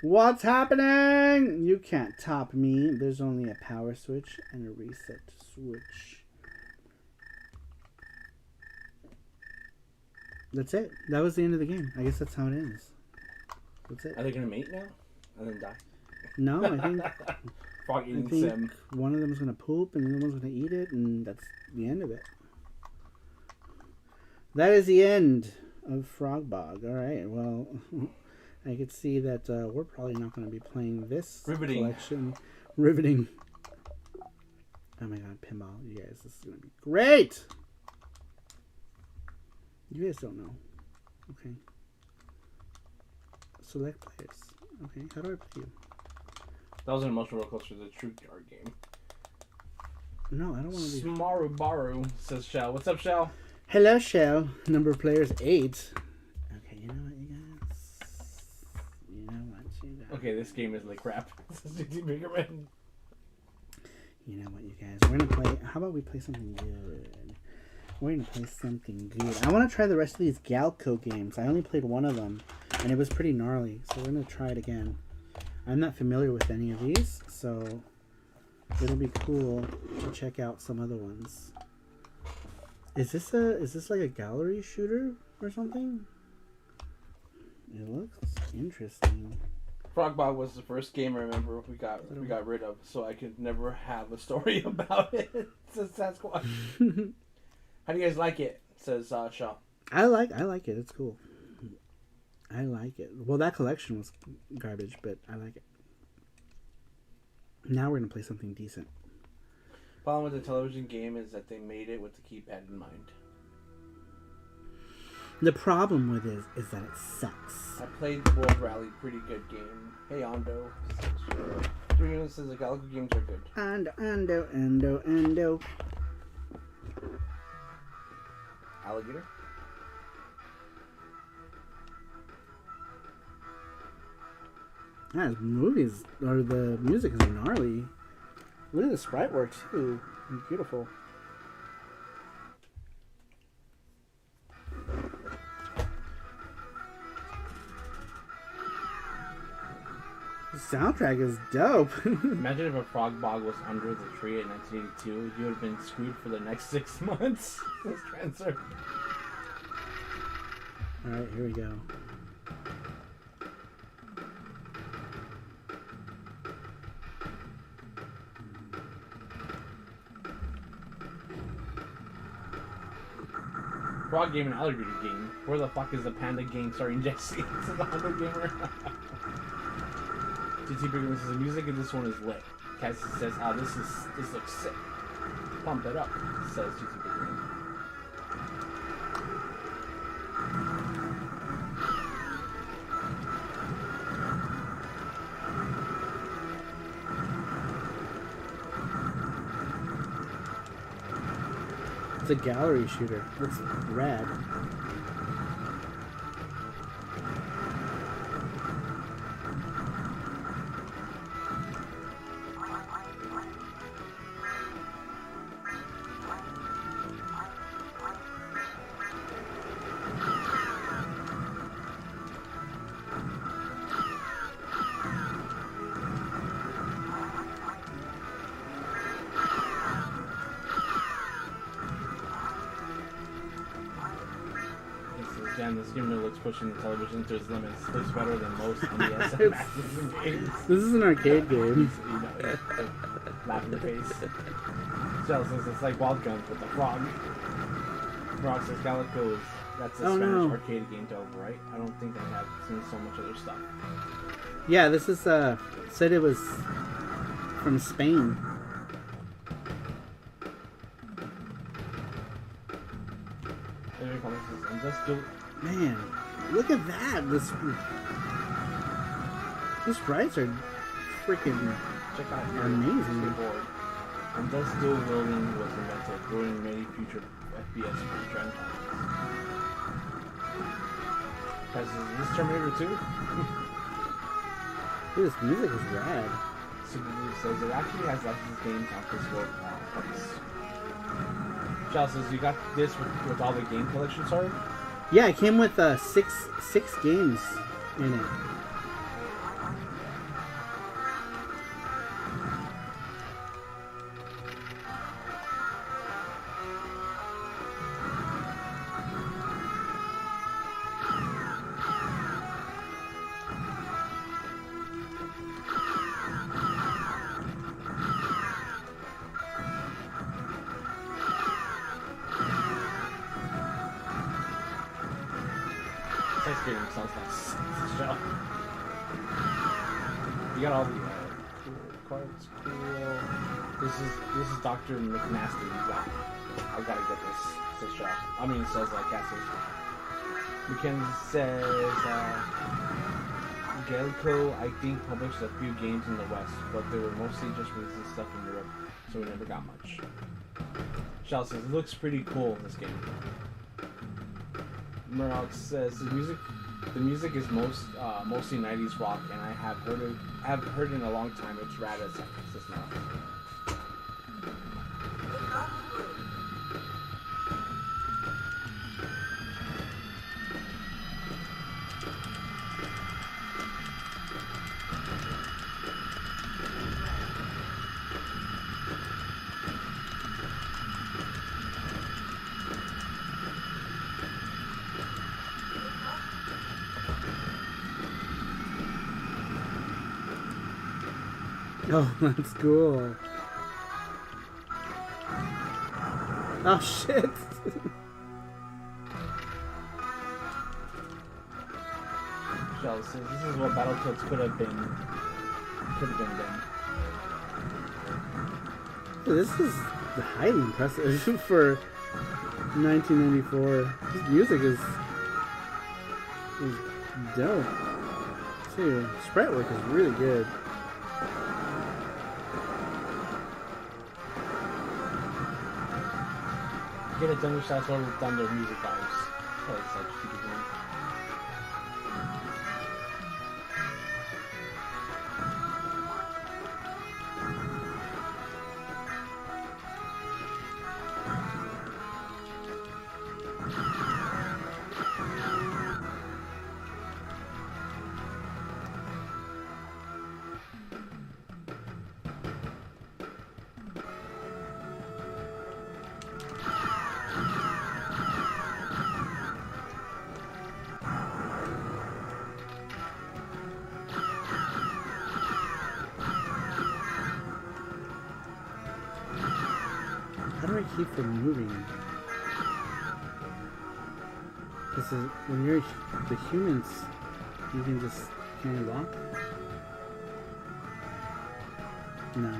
Speaker 2: What's happening? You can't top me. There's only a power switch and a reset switch. That's it. That was the end of the game. I guess that's how it ends. That's it.
Speaker 3: Are they gonna mate now? And then die?
Speaker 2: No, I think
Speaker 3: Frog eating sim.
Speaker 2: one of them's gonna poop and the other one's gonna eat it, and that's the end of it. That is the end of Frog Bog. All right. Well, I could see that we're probably not going to be playing this collection. Riveting. Oh my god, pinball! You guys, this is going to be great. You guys don't know. Okay. Select players. Okay. How do I play you?
Speaker 3: That was an emotional roller coaster, the True Card game.
Speaker 2: No, I don't want to be.
Speaker 3: Smaru Baru, says Shell. What's up, Shell?
Speaker 2: Hello, Shell. Number of players 8. Okay, you know what, you guys? You know what, you guys?
Speaker 3: Okay, this game is like crap. Says DC Biggerman.
Speaker 2: You know what, you guys? We're gonna play. How about we play something good? We're gonna play something good. I want to try the rest of these Galco games. I only played one of them. and it was pretty gnarly. So we're gonna try it again. I'm not familiar with any of these, so it'll be cool to check out some other ones. Is this like a gallery shooter or something? It looks interesting.
Speaker 3: Frogbog was the first game I remember we got rid of, so I could never have a story about it. Says Sasquatch. How do you guys like it? Says Shaw.
Speaker 2: I like it. It's cool. I like it. Well, that collection was garbage, but I like it. Now we're gonna play something decent.
Speaker 3: Problem with the television game is that they made it with the keypad in mind.
Speaker 2: The problem with it is that it sucks.
Speaker 3: I played the World Rally, pretty good game. Hey Ando. Dream says the Galaxy games are good.
Speaker 2: Ando.
Speaker 3: Alligator?
Speaker 2: Yeah, the movies or the music is gnarly. Look at the sprite work too. It's beautiful. The soundtrack is dope.
Speaker 3: Imagine if a Frogbog was under the tree in 1982. You would have been screwed for the next 6 months. This transfer.
Speaker 2: Alright, here we go.
Speaker 3: Frog game and alligator game. Where the fuck is the panda game starring Jesse? This is a Hunter gamer. GT Bigger says the music in this one is lit. Cassie says, this looks sick. Pump it up, says GT Bigger.
Speaker 2: It's a gallery shooter. Looks rad.
Speaker 3: Damn, this game really looks pushing the television to its limits. It looks better than most NES and Master System games.
Speaker 2: This is an arcade game.
Speaker 3: You know, laugh in the face. Shell says it's like Wild Guns with the frog. Frog says Calico is that's a Spanish arcade game developer, right? I don't think they have seen so much other stuff.
Speaker 2: Yeah, this is said it was from Spain.
Speaker 3: And just do.
Speaker 2: Man, look at that! These sprites are freaking
Speaker 3: Check out your
Speaker 2: amazing.
Speaker 3: board. And thus dual wielding was invented, ruining many future FPS trend titles. Is this Terminator 2?
Speaker 2: Dude, this music is rad.
Speaker 3: Super Blue says it actually has licensed games on physical parts. Shao says you got this with all the game collection, sorry?
Speaker 2: Yeah, it came with six games in it.
Speaker 3: Sounds like show. You got all the cool cards. Cool. This is Dr. McNasty. I gotta get this show. I mean, it says Castles. Mackenzie says Galco, I think, published a few games in the West, but they were mostly just releasing stuff in Europe, so we never got much. Shao says it looks pretty cool in this game. Murdoch says the music is mostly 90s rock, and I have heard it in a long time. It's rad as heck, says Murdoch.
Speaker 2: Oh, that's cool. Oh shit.
Speaker 3: Shell says this is what Battletoads could have been.
Speaker 2: This is highly impressive for 1994. This music is dope. Too. Sprite work is really good.
Speaker 3: Get a thunder shots over thunder music vibes. That's like stupid thing.
Speaker 2: How do I keep from moving? Because when you're the humans, you can just, can you walk? No. I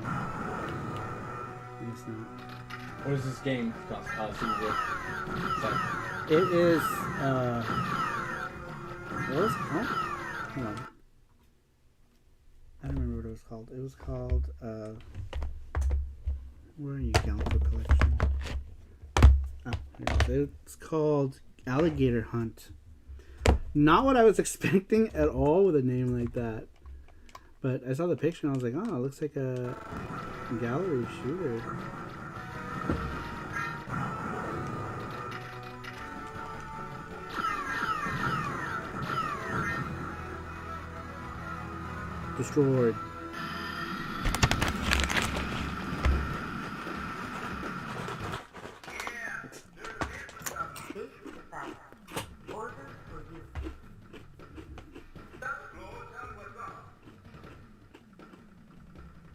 Speaker 2: guess not.
Speaker 3: What is this game called? Sarupro.
Speaker 2: It is, what was it called? Hold on. I don't remember what it was called. It was called, where are you, Council Collection? Oh, here it is. It's called Alligator Hunt. Not what I was expecting at all with a name like that. But I saw the picture and I was like, oh, it looks like a gallery shooter. Destroyed.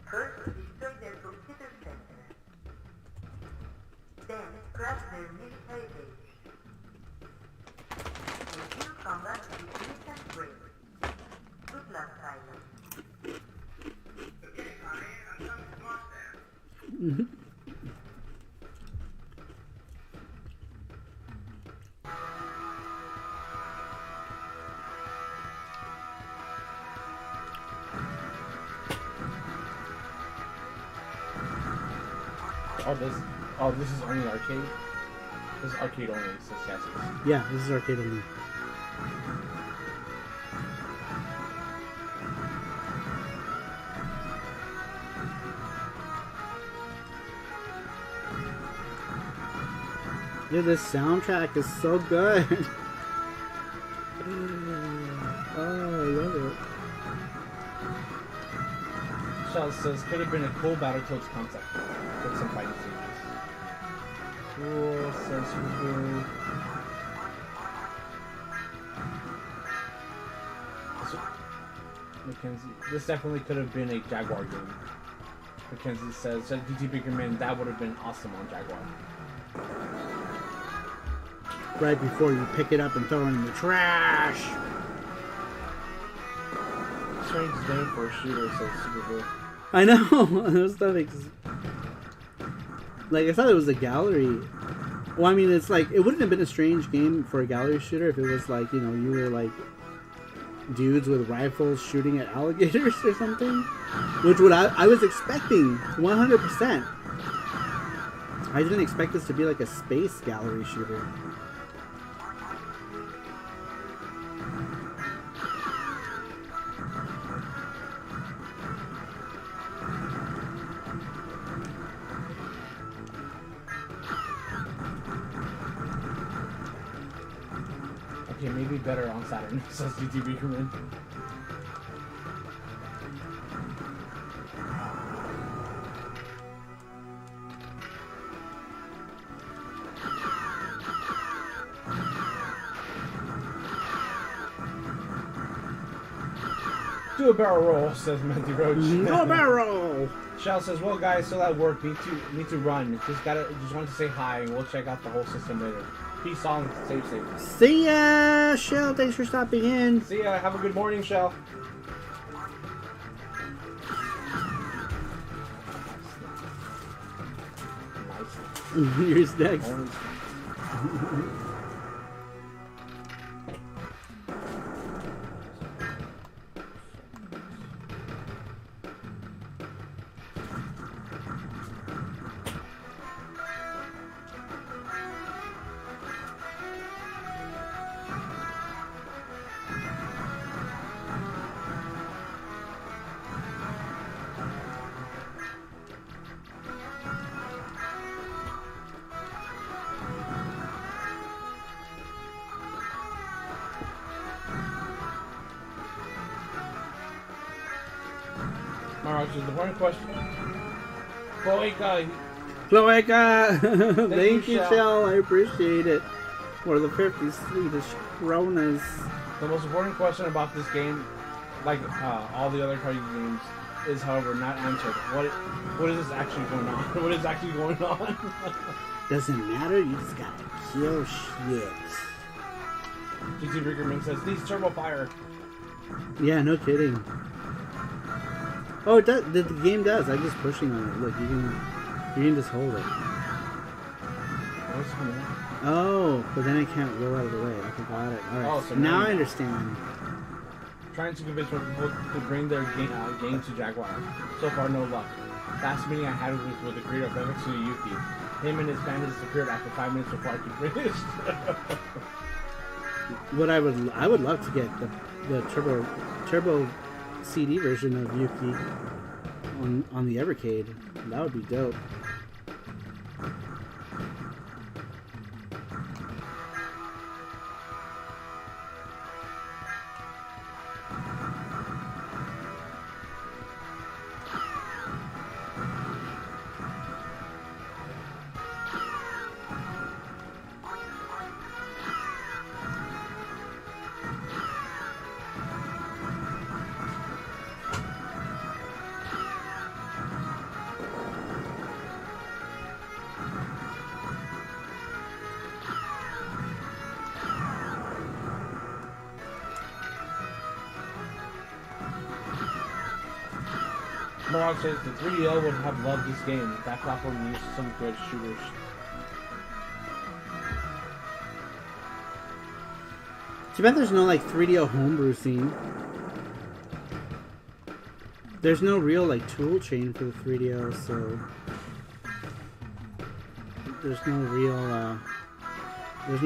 Speaker 4: First, destroy their computer center. Then, crash their military base. Review combat with instant break. Good luck, Tyler.
Speaker 3: Oh, this is only arcade? This is arcade only, so yes.
Speaker 2: Yeah, this is arcade only. Dude, this soundtrack is so good. Oh, I love it.
Speaker 3: Shell says, could have been a cool Battletoads concept with some fighting scenes. Cool, says Sarupro. Mackenzie, this definitely could have been a Jaguar game. Mackenzie says, DT Biggerman, that would have been awesome on Jaguar.
Speaker 2: Right before you pick it up and throw it in the trash.
Speaker 3: Strange name for a shooter, says Sarupro.
Speaker 2: I know. Those stuff like, I thought it was a gallery. Well, I mean, it's like, it wouldn't have been a strange game for a gallery shooter if it was like, you know, you were like dudes with rifles shooting at alligators or something. Which I was expecting 100%. I didn't expect this to be like a space gallery shooter.
Speaker 3: Okay, maybe better on Saturn, says DT Biggerman. Do a barrel roll, says Matthew Roach.
Speaker 2: No barrel!
Speaker 3: Shell says, well guys, still at work, need to run. Just wanted to say hi and we'll check out the whole system later. Peace on, safe.
Speaker 2: See ya, Shell. Thanks for stopping in.
Speaker 3: See ya, have a good morning, Shell.
Speaker 2: Here's next.
Speaker 3: Alright, so the one question. Cloaca.
Speaker 2: Thank you, Shell. I appreciate it. For the 50 Swedish kronas.
Speaker 3: The most important question about this game, like all the other card games, is however not answered. What is this actually going on? What is actually going on?
Speaker 2: Doesn't matter, you just gotta kill shit.
Speaker 3: GT Riggerman says, these turbo fire.
Speaker 2: Yeah, no kidding. Oh, it does. The game does. I'm just pushing on it. Look, you can just hold it.
Speaker 3: What's going on?
Speaker 2: Oh, but then I can't roll out of the way. I forgot it. Alright,
Speaker 3: Oh, so
Speaker 2: now
Speaker 3: now
Speaker 2: I understand.
Speaker 3: Trying to convince more people to bring their game to Jaguar. So far, no luck. Last meeting I had was with the creator of Henderson Yuki. Him and his band disappeared after 5 minutes before I could finish.
Speaker 2: What I would love to get the turbo CD version of Yuki on the Evercade. That would be dope.
Speaker 3: Morog says the 3DO would have loved this game. That platform used some good shooters.
Speaker 2: Too bad there's no like 3DO homebrew scene. There's no real like tool chain for the 3DO, so there's no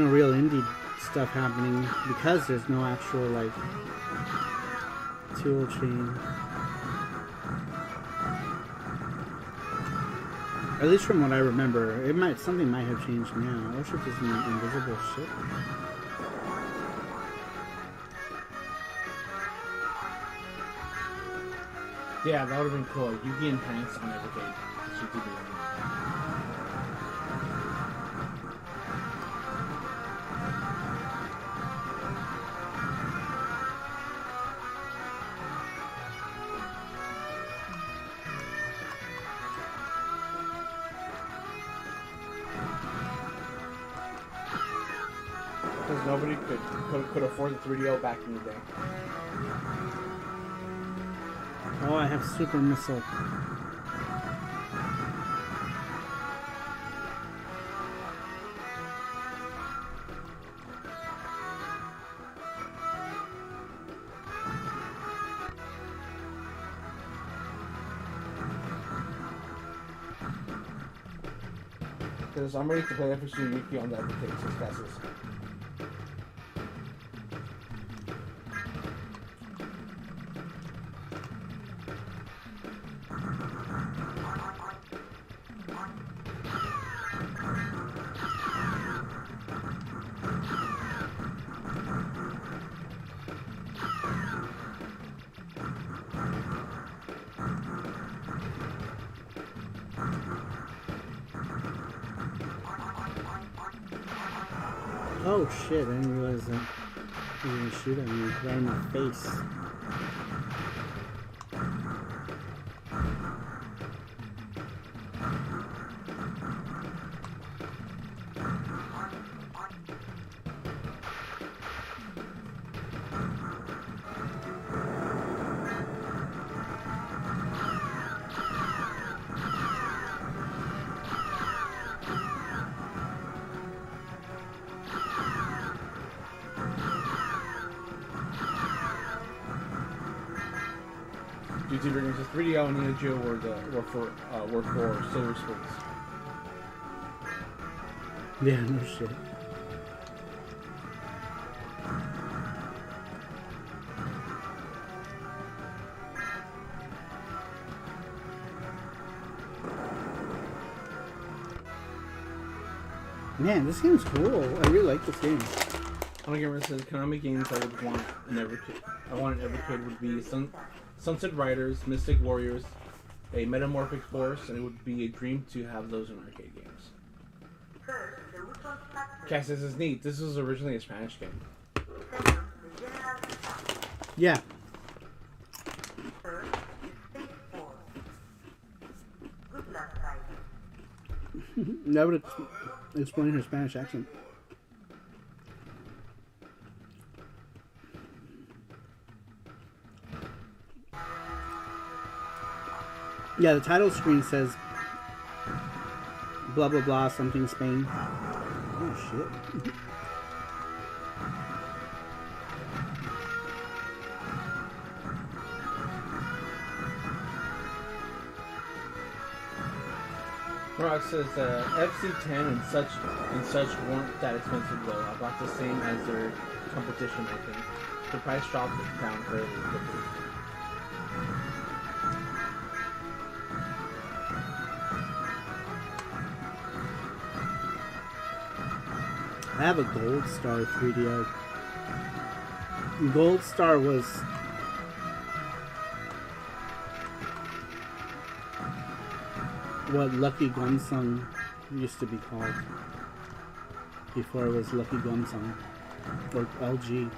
Speaker 2: real indie stuff happening because there's no actual like tool chain. At least from what I remember, something might have changed now. Or should just be invisible shit.
Speaker 3: Yeah, that would have been cool. Yugi and Hanks on Evercade. Because nobody could afford the 3DO back in the day.
Speaker 2: Oh, I have Super Missile.
Speaker 3: Because I'm ready to play FSU Yuki on the Evercade, so that's this.
Speaker 2: Oh shit, I didn't realize that he was gonna shoot at me right in my face.
Speaker 3: YouTube Video says 3DO and Neo Geo were for silver spoons.
Speaker 2: Yeah, no shit. Man, this game's cool. I really like this game.
Speaker 3: One gamer says Konami games I would want never could would be Sunset Riders, Mystic Warriors, a Metamorphic Force, and it would be a dream to have those in arcade games. Cass says it's neat. This was originally a Spanish game.
Speaker 2: Yeah. That would explain her Spanish accent. Yeah, the title screen says blah blah blah something Spain. Oh shit.
Speaker 3: Rock says FC10 and such weren't that expensive though. About the same as their competition, I think. The price dropped down fairly quickly.
Speaker 2: I have a Gold Star 3DO. Gold Star was what Lucky Gunsung used to be called before it was Lucky Gunsung or LG.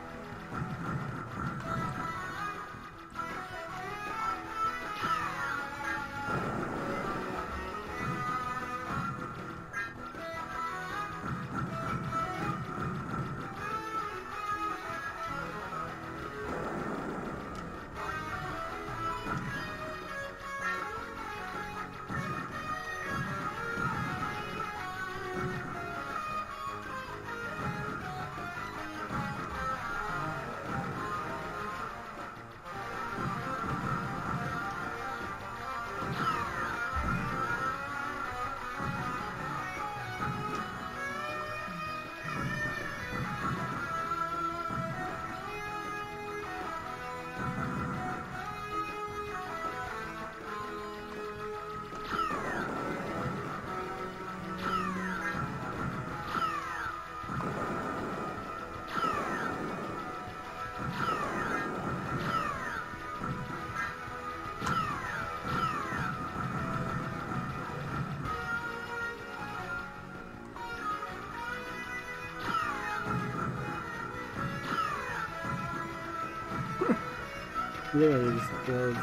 Speaker 2: Literally just killed.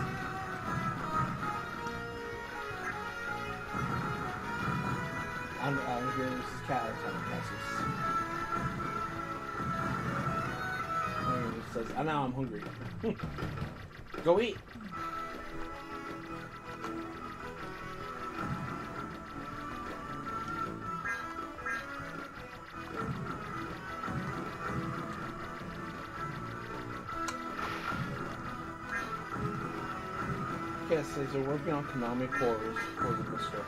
Speaker 3: I'm hearing this is cat it says, oh, now I'm hungry. Go eat. Cass says they're working on Konami cores for the Mister.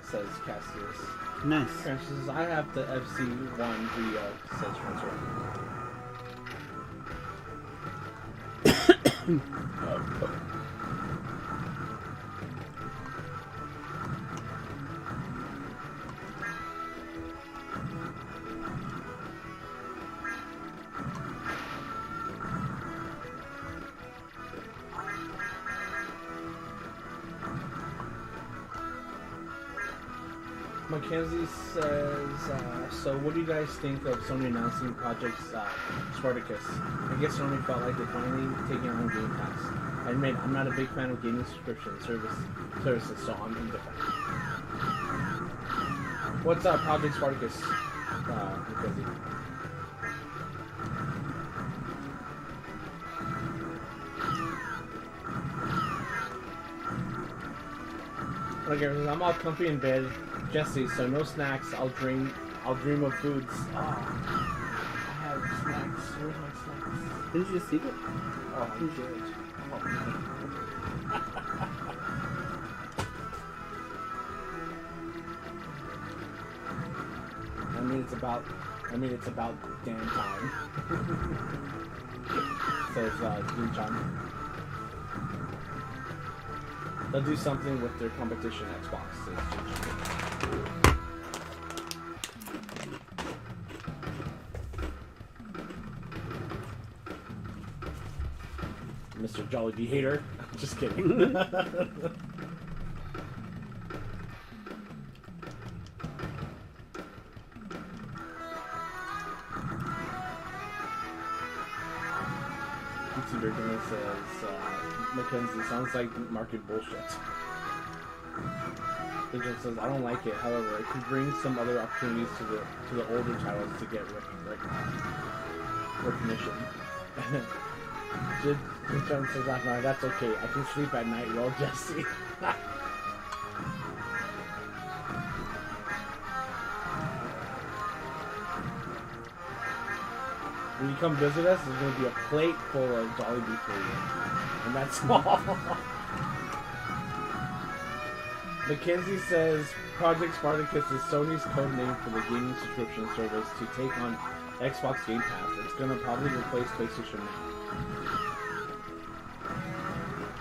Speaker 3: Says Cassius.
Speaker 2: Nice.
Speaker 3: Francis says I have the FC1 video. Says Francis. Mackenzie says, so what do you guys think of Sony announcing Project Spartacus? I guess Sony felt like they're finally taking on Game Pass. I admit, I'm not a big fan of gaming subscription services, so I'm indifferent. What's Project Spartacus, Mackenzie? Okay, I'm all comfy in bed. Jesse, so no snacks. I'll dream of foods. Oh, I have snacks? Where's my snacks?
Speaker 2: Didn't you just seek it?
Speaker 3: Oh, I did. Oh, man. It's about damn time. Says Jun-chan. They'll do something with their competition Xbox. Says Jun-chan. Mr. Jollibee hater. Just kidding. YouTuber says Mackenzie sounds like market bullshit. Agent says I don't like it. However, it could bring some other opportunities to the older titles to get recognition. Jin says that's okay. I can sleep at night well, Jesse. When you come visit us, there's going to be a plate full of Jollibee for you. And that's all. Mackenzie says Project Spartacus is Sony's code name for the gaming subscription service to take on Xbox Game Pass. It's going to probably replace PlayStation Now.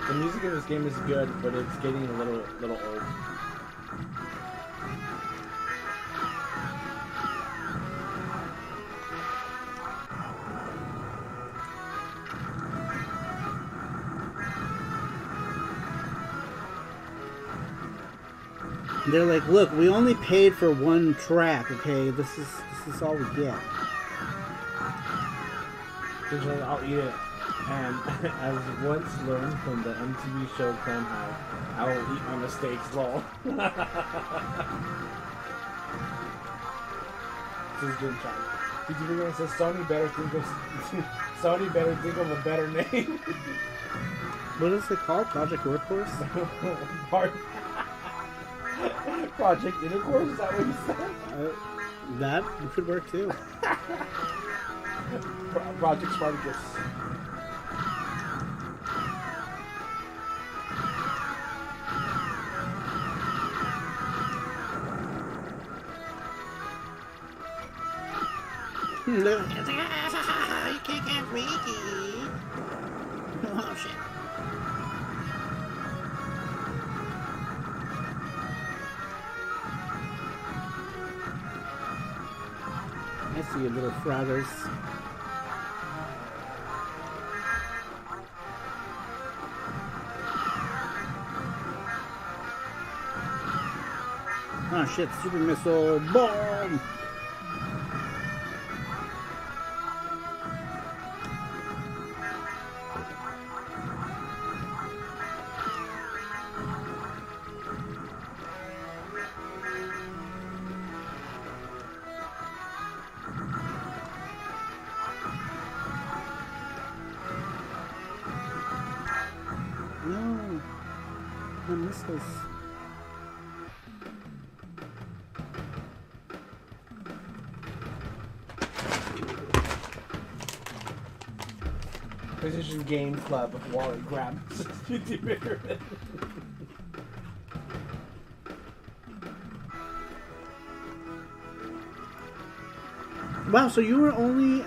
Speaker 3: The music in this game is good, but it's getting a little old.
Speaker 2: They're like, look, we only paid for one track, okay? This is all we get.
Speaker 3: I'll eat it. And as once learned from the MTV show Clone High, I will eat my mistakes, lol. This is Jin-chan. YouTuber says Sony better think of a better name.
Speaker 2: What is it called? Project Workhorse?
Speaker 3: Project Intercourse, is that what you said?
Speaker 2: That could work too.
Speaker 3: Project Spartacus.
Speaker 2: You can't get freaky. Oh shit. I see you little fraggers. Oh shit, super missile, bomb! No, I missed this.
Speaker 3: PlayStation Game Club wallet grab.
Speaker 2: Wow, so you were only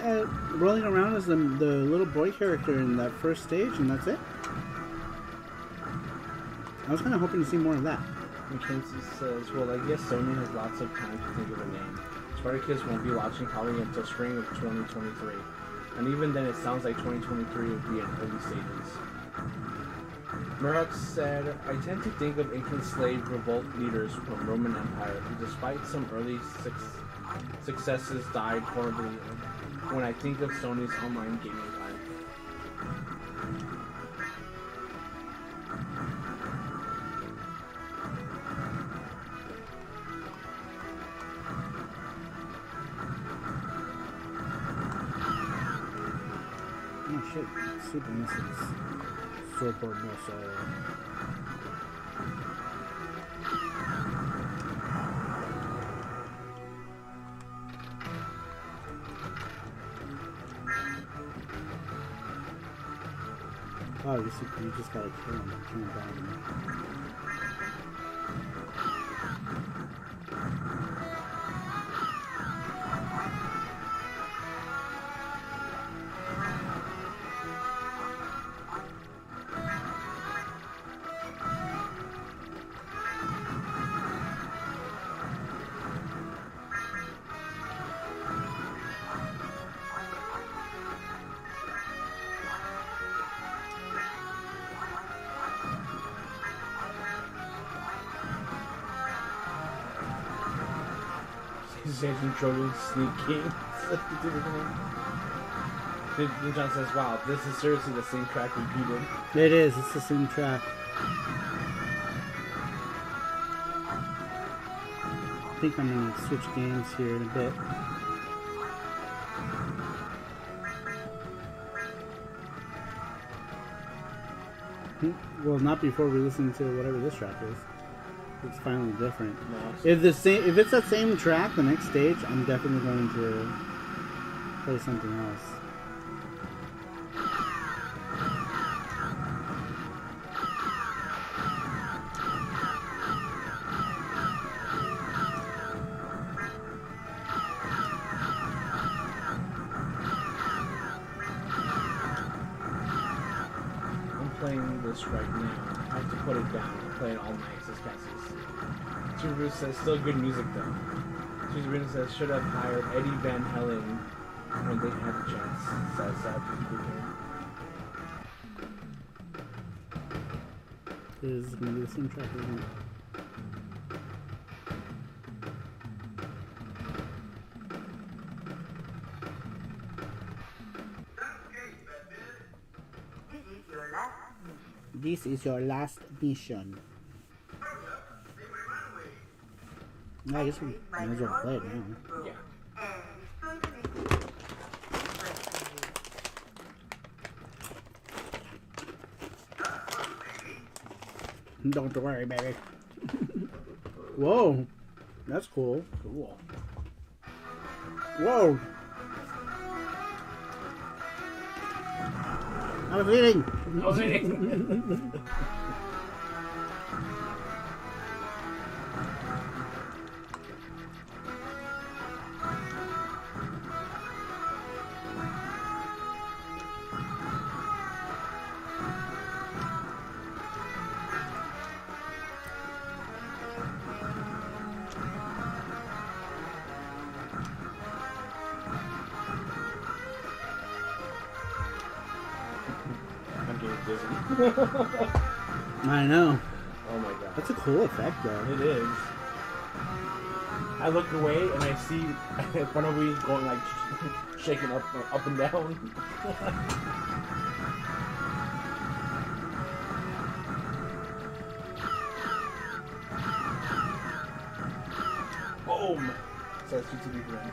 Speaker 2: rolling around as the little boy character in that first stage, and that's it? I was kind of hoping to see more of that.
Speaker 3: Mackenzie says, well, I guess Sony has lots of time to think of a name. Spartacus won't be launching probably until spring of 2023. And even then, it sounds like 2023 would be in early stages. Murdoch said, I tend to think of ancient slave revolt leaders from Roman Empire who, despite some early successes, died horribly when I think of Sony's online gaming life.
Speaker 2: Oh shit, super missiles. Super missile. Oh, you just gotta kill him and turn him down.
Speaker 3: Jason Trojan sneaking. Then John says, wow, this is seriously the same track repeated.
Speaker 2: It is, it's the same track. I think I'm gonna switch games here in a bit. Well, not before we listen to whatever this track is. It's finally different.
Speaker 3: No,
Speaker 2: If it's that same track, the next stage, I'm definitely going to play something else.
Speaker 3: I'm playing this right now. I have to put it down. I'm playing all night this passes. Sarupro says, still good music though. Sarupro says, should have hired Eddie Van Halen when they had the chance. Says that.
Speaker 2: This is going to be the same track, isn't it? This is your last mission. I guess we might as well play it now.
Speaker 3: Yeah.
Speaker 2: Don't worry, baby. Whoa. That's cool.
Speaker 3: Cool.
Speaker 2: Whoa. I was eating.
Speaker 3: I'm getting dizzy.
Speaker 2: I know.
Speaker 3: Oh my god.
Speaker 2: That's a cool effect, though.
Speaker 3: It is. I look away and I see one of we going like shaking up and down. Boom! Says GTV friend.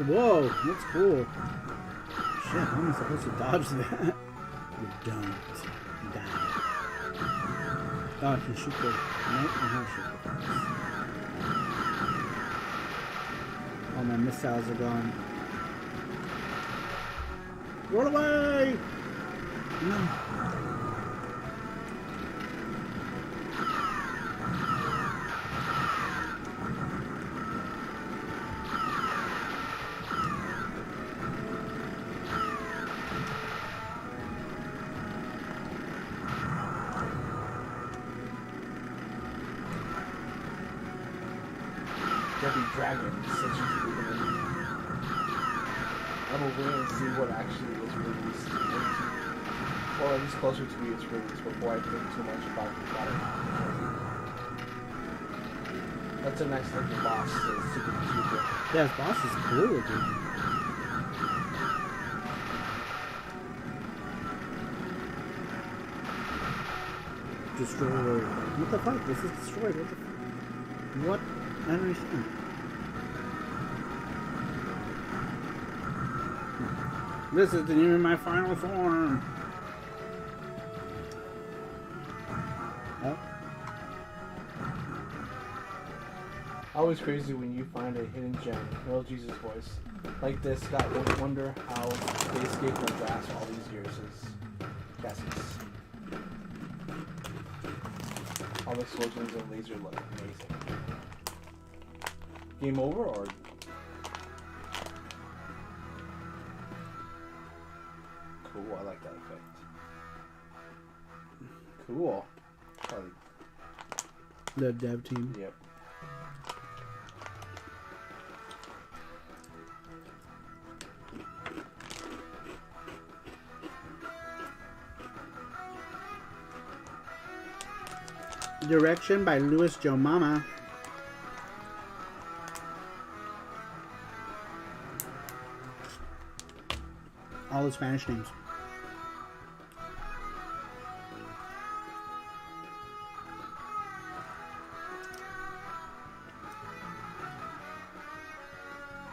Speaker 2: Whoa, that's cool. Shit, how am I supposed to dodge that? You don't die. Oh, I can shoot the... Nope, I can't shoot the first. All my missiles are gone. Run away! No.
Speaker 3: There'll be dragons since you can do them. I'm gonna wait and see what actually is released. Or at least closer to its release before I think too much about it. That's a nice looking boss. It's super.
Speaker 2: Yeah, this boss is cool looking. Destroyed. What the fuck? This is destroyed. What the fuck? What? I don't understand. This isn't even my final form. Oh.
Speaker 3: Always crazy when you find a hidden gem. Little Jesus voice. Like this, got wonder how they escaped my grasp all these years. Gases. All the explosions and laser look amazing. Game over or? Cool, I like that effect. Cool. Probably.
Speaker 2: The dev team.
Speaker 3: Yep.
Speaker 2: Direction by Louis Joe Mama. All the Spanish names.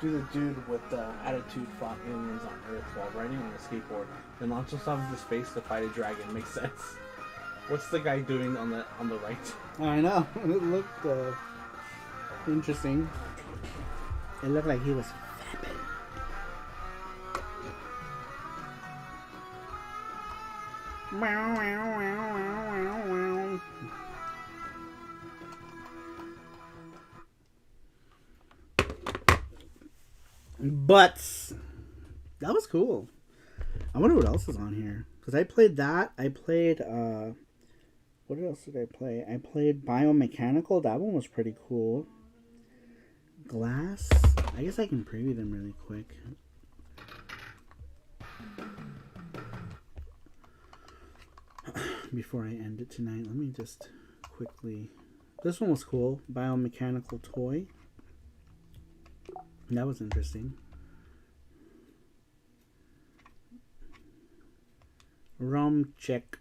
Speaker 3: Do the dude with the attitude fought aliens on Earth while riding on a skateboard, then launch himself into space to fight a dragon. Makes sense. What's the guy doing on the right?
Speaker 2: I know. It looked interesting. It looked like he was fapping. Meow, meow, meow, meow, meow. But that was cool. I wonder what else is on here. Because I played that. I played what else did I play? I played Biomechanical. That one was pretty cool. Glass. I guess I can preview them really quick. Before I end it tonight, let me just quickly... This one was cool. Biomechanical toy. That was interesting. ROM check.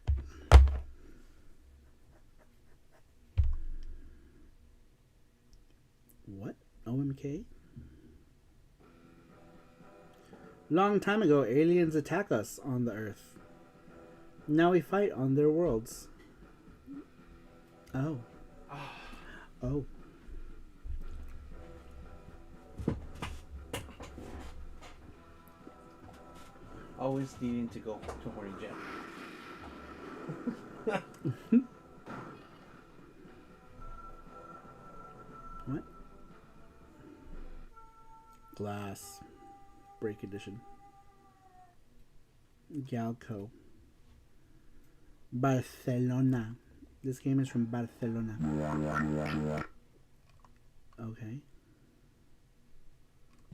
Speaker 2: What? OMK? Long time ago, aliens attack us on the Earth. Now we fight on their worlds. Oh. Oh.
Speaker 3: Always needing to go to horny gym.
Speaker 2: What? Glass. Break edition. Galco. Barcelona. This game is from Barcelona. Okay.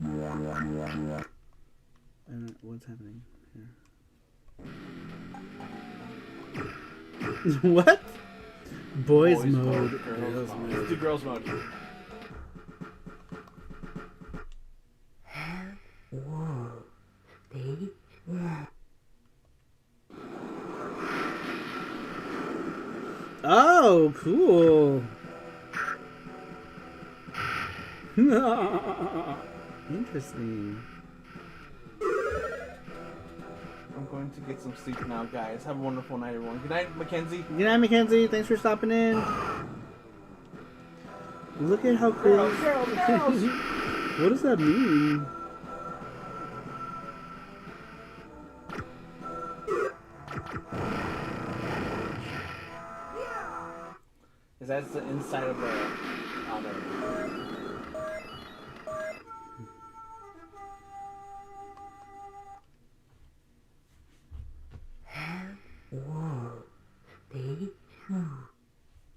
Speaker 2: I don't know what's happening here. What? Boys mode.
Speaker 3: Girls mode. Let's do girls mode.
Speaker 2: Oh, cool. Interesting.
Speaker 3: I'm going to get some sleep now, guys. Have a wonderful night, everyone. Good night, Mackenzie.
Speaker 2: Good night, Mackenzie. Thanks for stopping in. Look at how cool.
Speaker 3: Girls.
Speaker 2: What does that mean?
Speaker 3: Is that the inside of the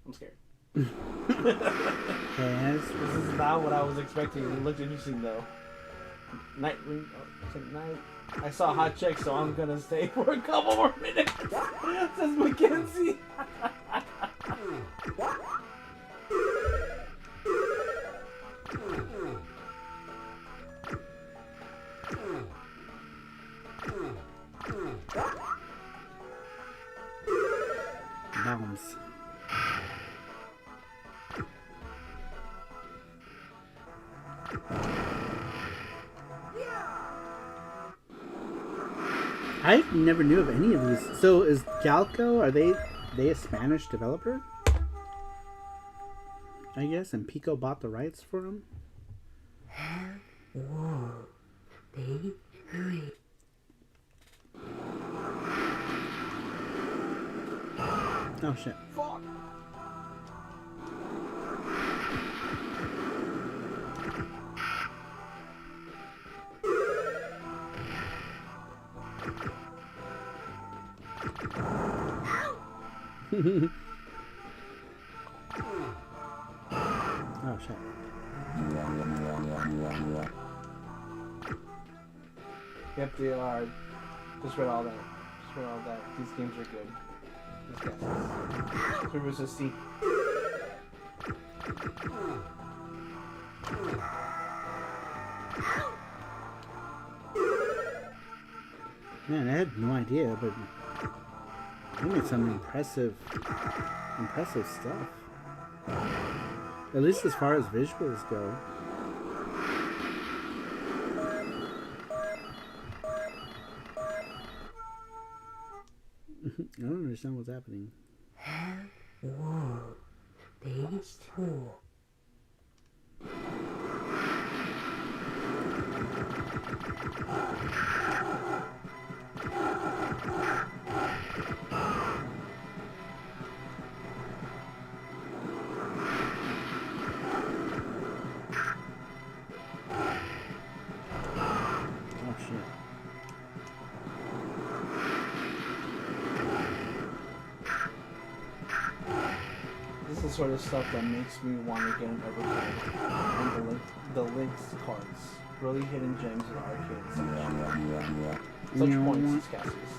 Speaker 3: I'm scared.
Speaker 2: Yes.
Speaker 3: This is not what I was expecting. It looked interesting though. Night. I saw a hot chick, so I'm gonna stay for a couple more minutes. Says Mackenzie.
Speaker 2: Bombs. I never knew of any of these. So is Galco, are they a Spanish developer? I guess, and Pico bought the rights for him. Oh shit.
Speaker 3: Fuck.
Speaker 2: Oh shit.
Speaker 3: Yep, they are. Just read all that. Just read all that. These games are good. These guesses. So versus C.
Speaker 2: Man, I had no idea, but you made some impressive stuff. At least as far as visuals go. I don't understand what's happening. Oh shit.
Speaker 3: This is the sort of stuff that makes me want to get an Evercade and the Lynx cards. Really hidden gems in the arcade section. Such points, Cassius.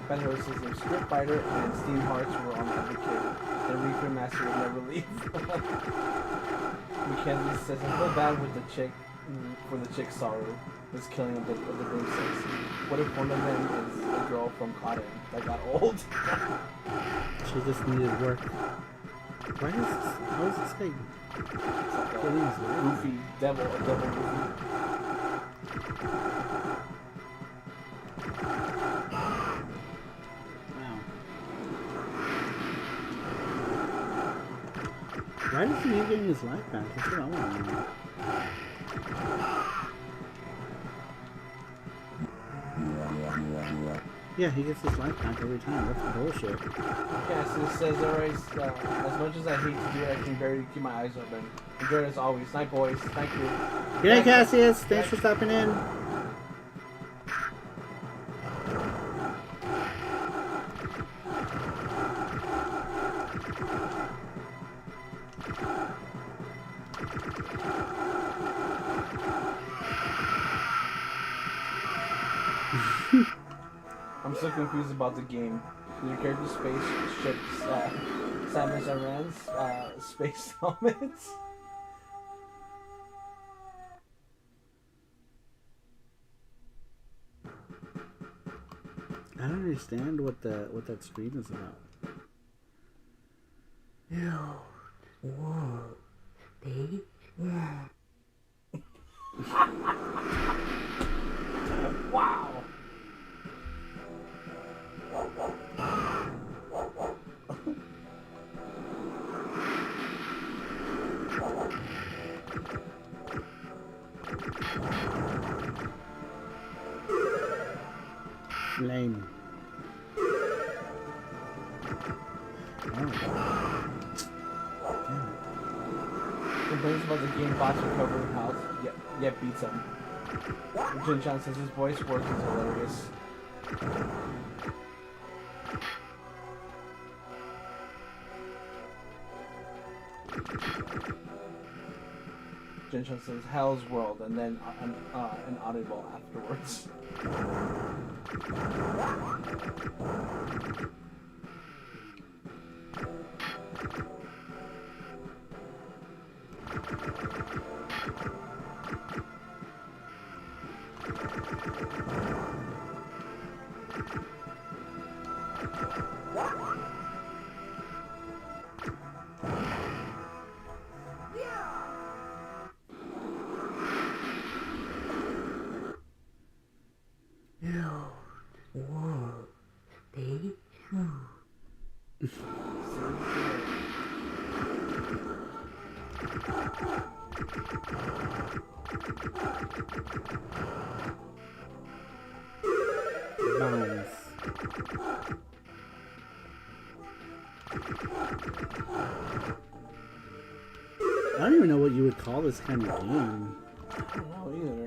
Speaker 3: Bad Horses of Street Fighter and Steam Hearts were on Evercade. The Reaper Master would never leave. Mackenzie says, I feel bad with the chick, for the chick Saru is killing of the broomsticks. What if one of them is a girl from Cotton that got old?
Speaker 2: She just needed work. Why is this? How is this thing? Getting his life?
Speaker 3: Goofy, a devil Goofy.
Speaker 2: Wow. Why does he need getting his life back? That's what I want to know. Yeah, he gets his life back every time. That's bullshit.
Speaker 3: Cassius says, alright, as much as I hate to do it, I can barely keep my eyes open. Enjoy it as always. Night, boys. Thank you.
Speaker 2: Good night, Cassius. Thanks for stopping in.
Speaker 3: I'm so confused about the game. Do your character spaceships, Samus Aran's, space helmets?
Speaker 2: I don't understand what that screen is about.
Speaker 3: Wow!
Speaker 2: Flame.
Speaker 3: Complains about the game bots recovering health, yet beats him. Jin Chan says his voice work is hilarious. Jin Chan says Hell's World and then an audible afterwards.
Speaker 2: Bounce. I don't even know what you would call this kind of game.
Speaker 3: I don't know either.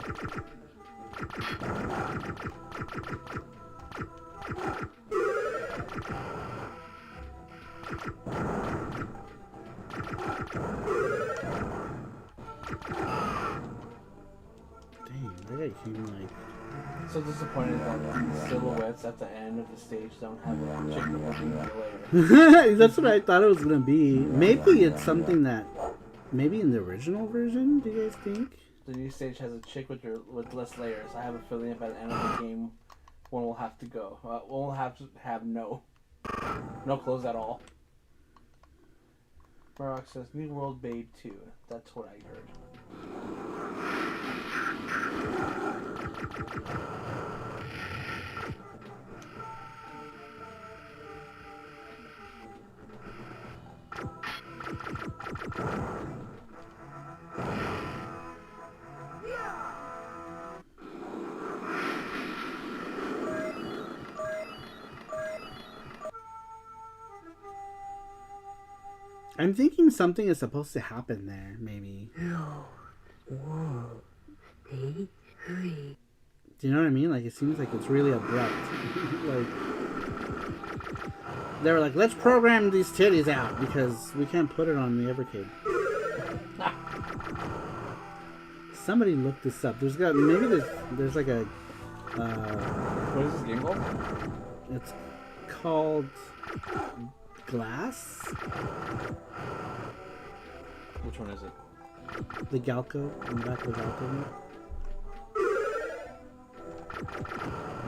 Speaker 2: Dang, that guy came like...
Speaker 3: So disappointed that the silhouettes at the end of the stage don't have a chicken looking layer.
Speaker 2: That's what I thought it was gonna be. Maybe it's something that... Maybe in the original version, do you guys think?
Speaker 3: The new stage has a chick with less layers. I have a feeling by the end of the game, one will have to go. One will have to have no clothes at all. Murdoch says, New World Babe 2. That's what I heard.
Speaker 2: I'm thinking something is supposed to happen there, maybe. Do you know what I mean? Like, it seems like it's really abrupt. Like, they were like, let's program these titties out because we can't put it on the Evercade. Somebody look this up. There's like a...
Speaker 3: What is this game called?
Speaker 2: It's called... Glass?
Speaker 3: Which one is it?
Speaker 2: The Galco, on the back of the Galco.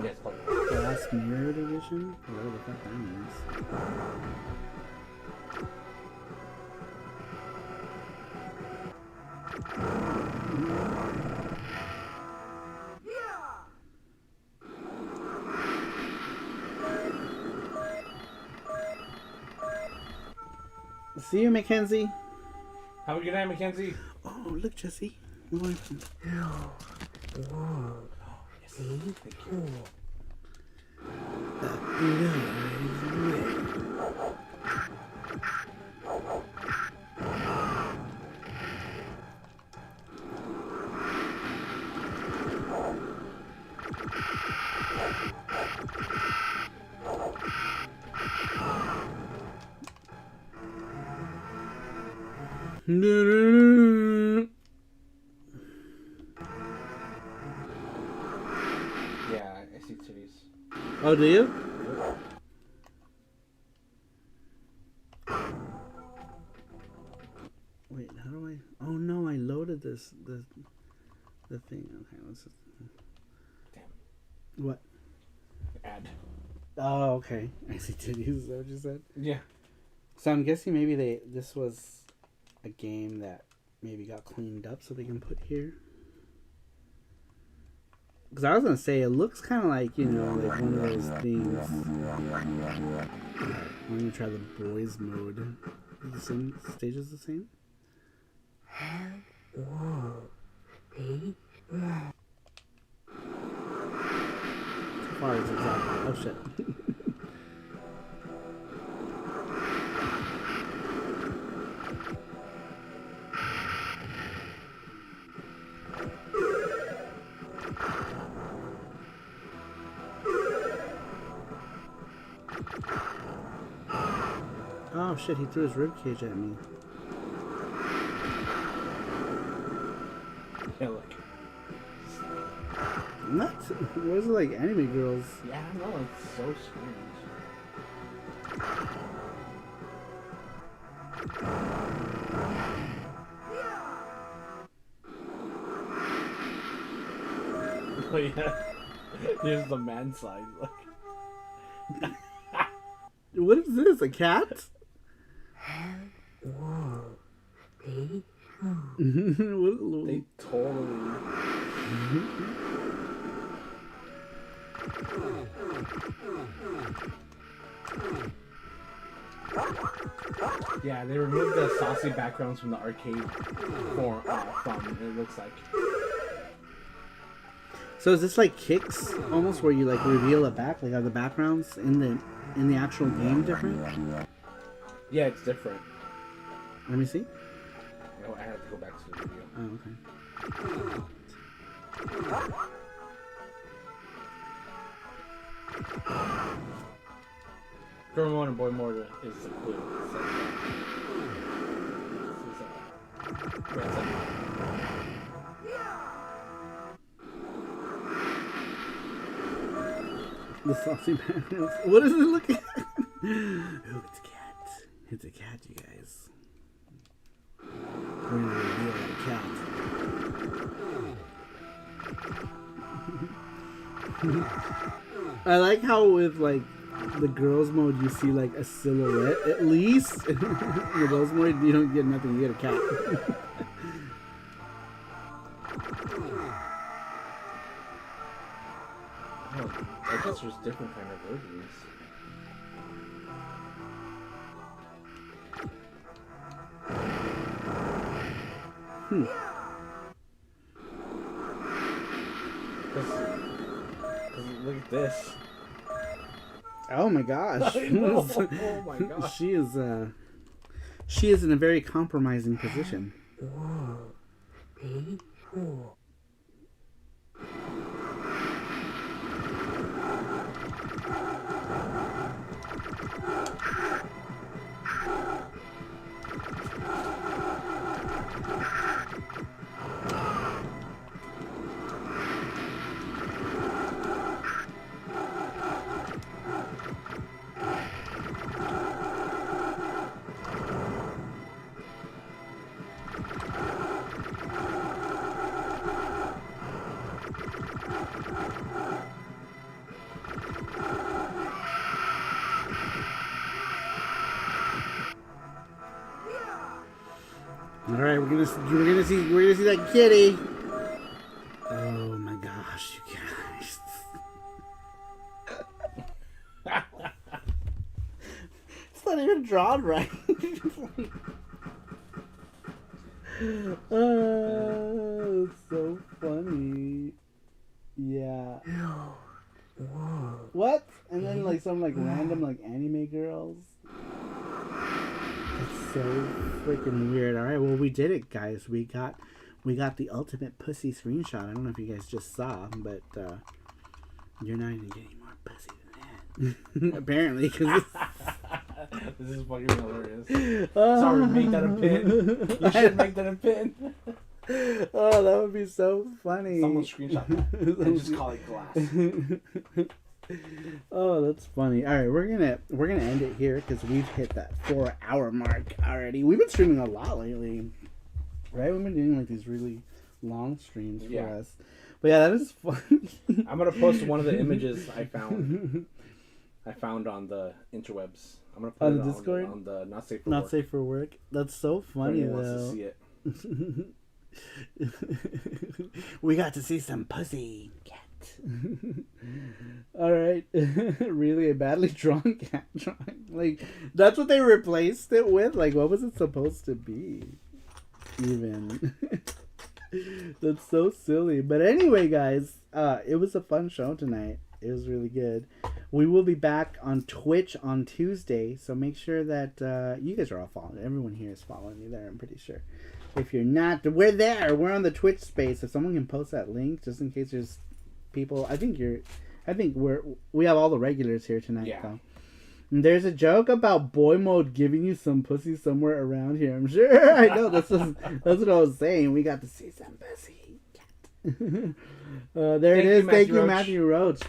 Speaker 3: Yeah, it's called
Speaker 2: Glass Mirrored Edition? Whatever the fuck that means. See you, Mackenzie.
Speaker 3: Have a good night, Mackenzie.
Speaker 2: Oh, look, Jesse. We're going from...
Speaker 3: Yeah, I see titties.
Speaker 2: Oh, do you? Wait, how do I... Oh no, I loaded the thing. Okay, let's just...
Speaker 3: Damn.
Speaker 2: What?
Speaker 3: Ad.
Speaker 2: Oh, okay. I see titties, is that what you said?
Speaker 3: Yeah.
Speaker 2: So I'm guessing maybe this was a game that maybe got cleaned up so they can put here. Because I was going to say, it looks kind of like, you know, like one of those things. I'm going to try the boys mode. Is the same stages the same? So far it's exactly. Oh shit. Oh shit, he threw his ribcage at me.
Speaker 3: Yeah, look.
Speaker 2: What? What is it like anime girls?
Speaker 3: Yeah, I know, it's so strange. Oh yeah. Here's the man side, look.
Speaker 2: What is this? A cat?
Speaker 3: They totally... Yeah, they removed the saucy backgrounds from the arcade form. It looks like.
Speaker 2: So is this like Kicks, almost, where you like reveal it back? Like, are the backgrounds in the actual game different?
Speaker 3: Yeah, it's different.
Speaker 2: Let me see.
Speaker 3: Oh, I have to go back to the video.
Speaker 2: Oh, okay.
Speaker 3: Girl Mode and Boy Mode is the clue.
Speaker 2: The saucy backgrounds. What is it looking at? Oh, it's a cat. It's a cat, you guys. We're gonna reveal that cat. I like how with like the girls mode you see like a silhouette at least. In the girls mode you don't get nothing, you get a cat.
Speaker 3: Oh, I guess there's different kind of versions. Look at this.
Speaker 2: Oh my gosh.
Speaker 3: I know. Oh my gosh.
Speaker 2: She is in a very compromising position. All right, we're gonna see that kitty. Oh my gosh, you guys! It's not even drawn right. Oh, it's so funny. Yeah. What? And then like some like random like anime girls. It's so freaking weird. All right, well we did it, guys. We got the ultimate pussy screenshot. I don't know if you guys just saw, but you're not even getting more pussy than that. Apparently, because
Speaker 3: this is fucking hilarious. Sorry, make that a pin. You should make that a pin.
Speaker 2: Oh, that would be so funny.
Speaker 3: Someone screenshot that and just call it glass.
Speaker 2: Oh, that's funny. All right, we're gonna end it here because we've hit that 4-hour mark already. We've been streaming a lot lately, right? We've been doing like these really long streams for us. But yeah, that is funny.
Speaker 3: I'm gonna post one of the images I found on the interwebs. I'm gonna put
Speaker 2: on
Speaker 3: it
Speaker 2: the Discord
Speaker 3: on the not safe for
Speaker 2: not
Speaker 3: work.
Speaker 2: safe for work. That's so funny though.
Speaker 3: Wants to see it.
Speaker 2: We got to see some pussy cat. All right. Really a badly drawn cat drawing. Like that's what they replaced it with. Like what was it supposed to be even? That's so silly. But anyway, guys, it was a fun show tonight. It was really good. We will be back on Twitch on Tuesday, so make sure that you guys are all following. Everyone here is following me there, I'm pretty sure. If you're not, we're there. We're on the Twitch space. If someone can post that link, just in case there's people. I think we have all the regulars here tonight, though. And there's a joke about Boy Mode giving you some pussy somewhere around here. I'm sure. I know that's what I was saying. We got to see some pussy. There it is. Thank you, Matthew Roach.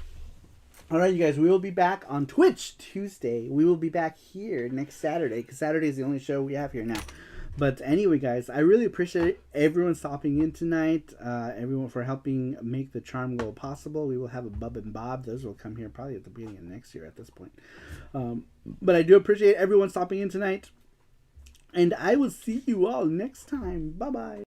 Speaker 2: All right, you guys. We will be back on Twitch Tuesday. We will be back here next Saturday because Saturday is the only show we have here now. But anyway, guys, I really appreciate everyone stopping in tonight. Everyone for helping make the charm goal possible. We will have a Bub and Bob. Those will come here probably at the beginning of next year at this point. But I do appreciate everyone stopping in tonight. And I will see you all next time. Bye-bye.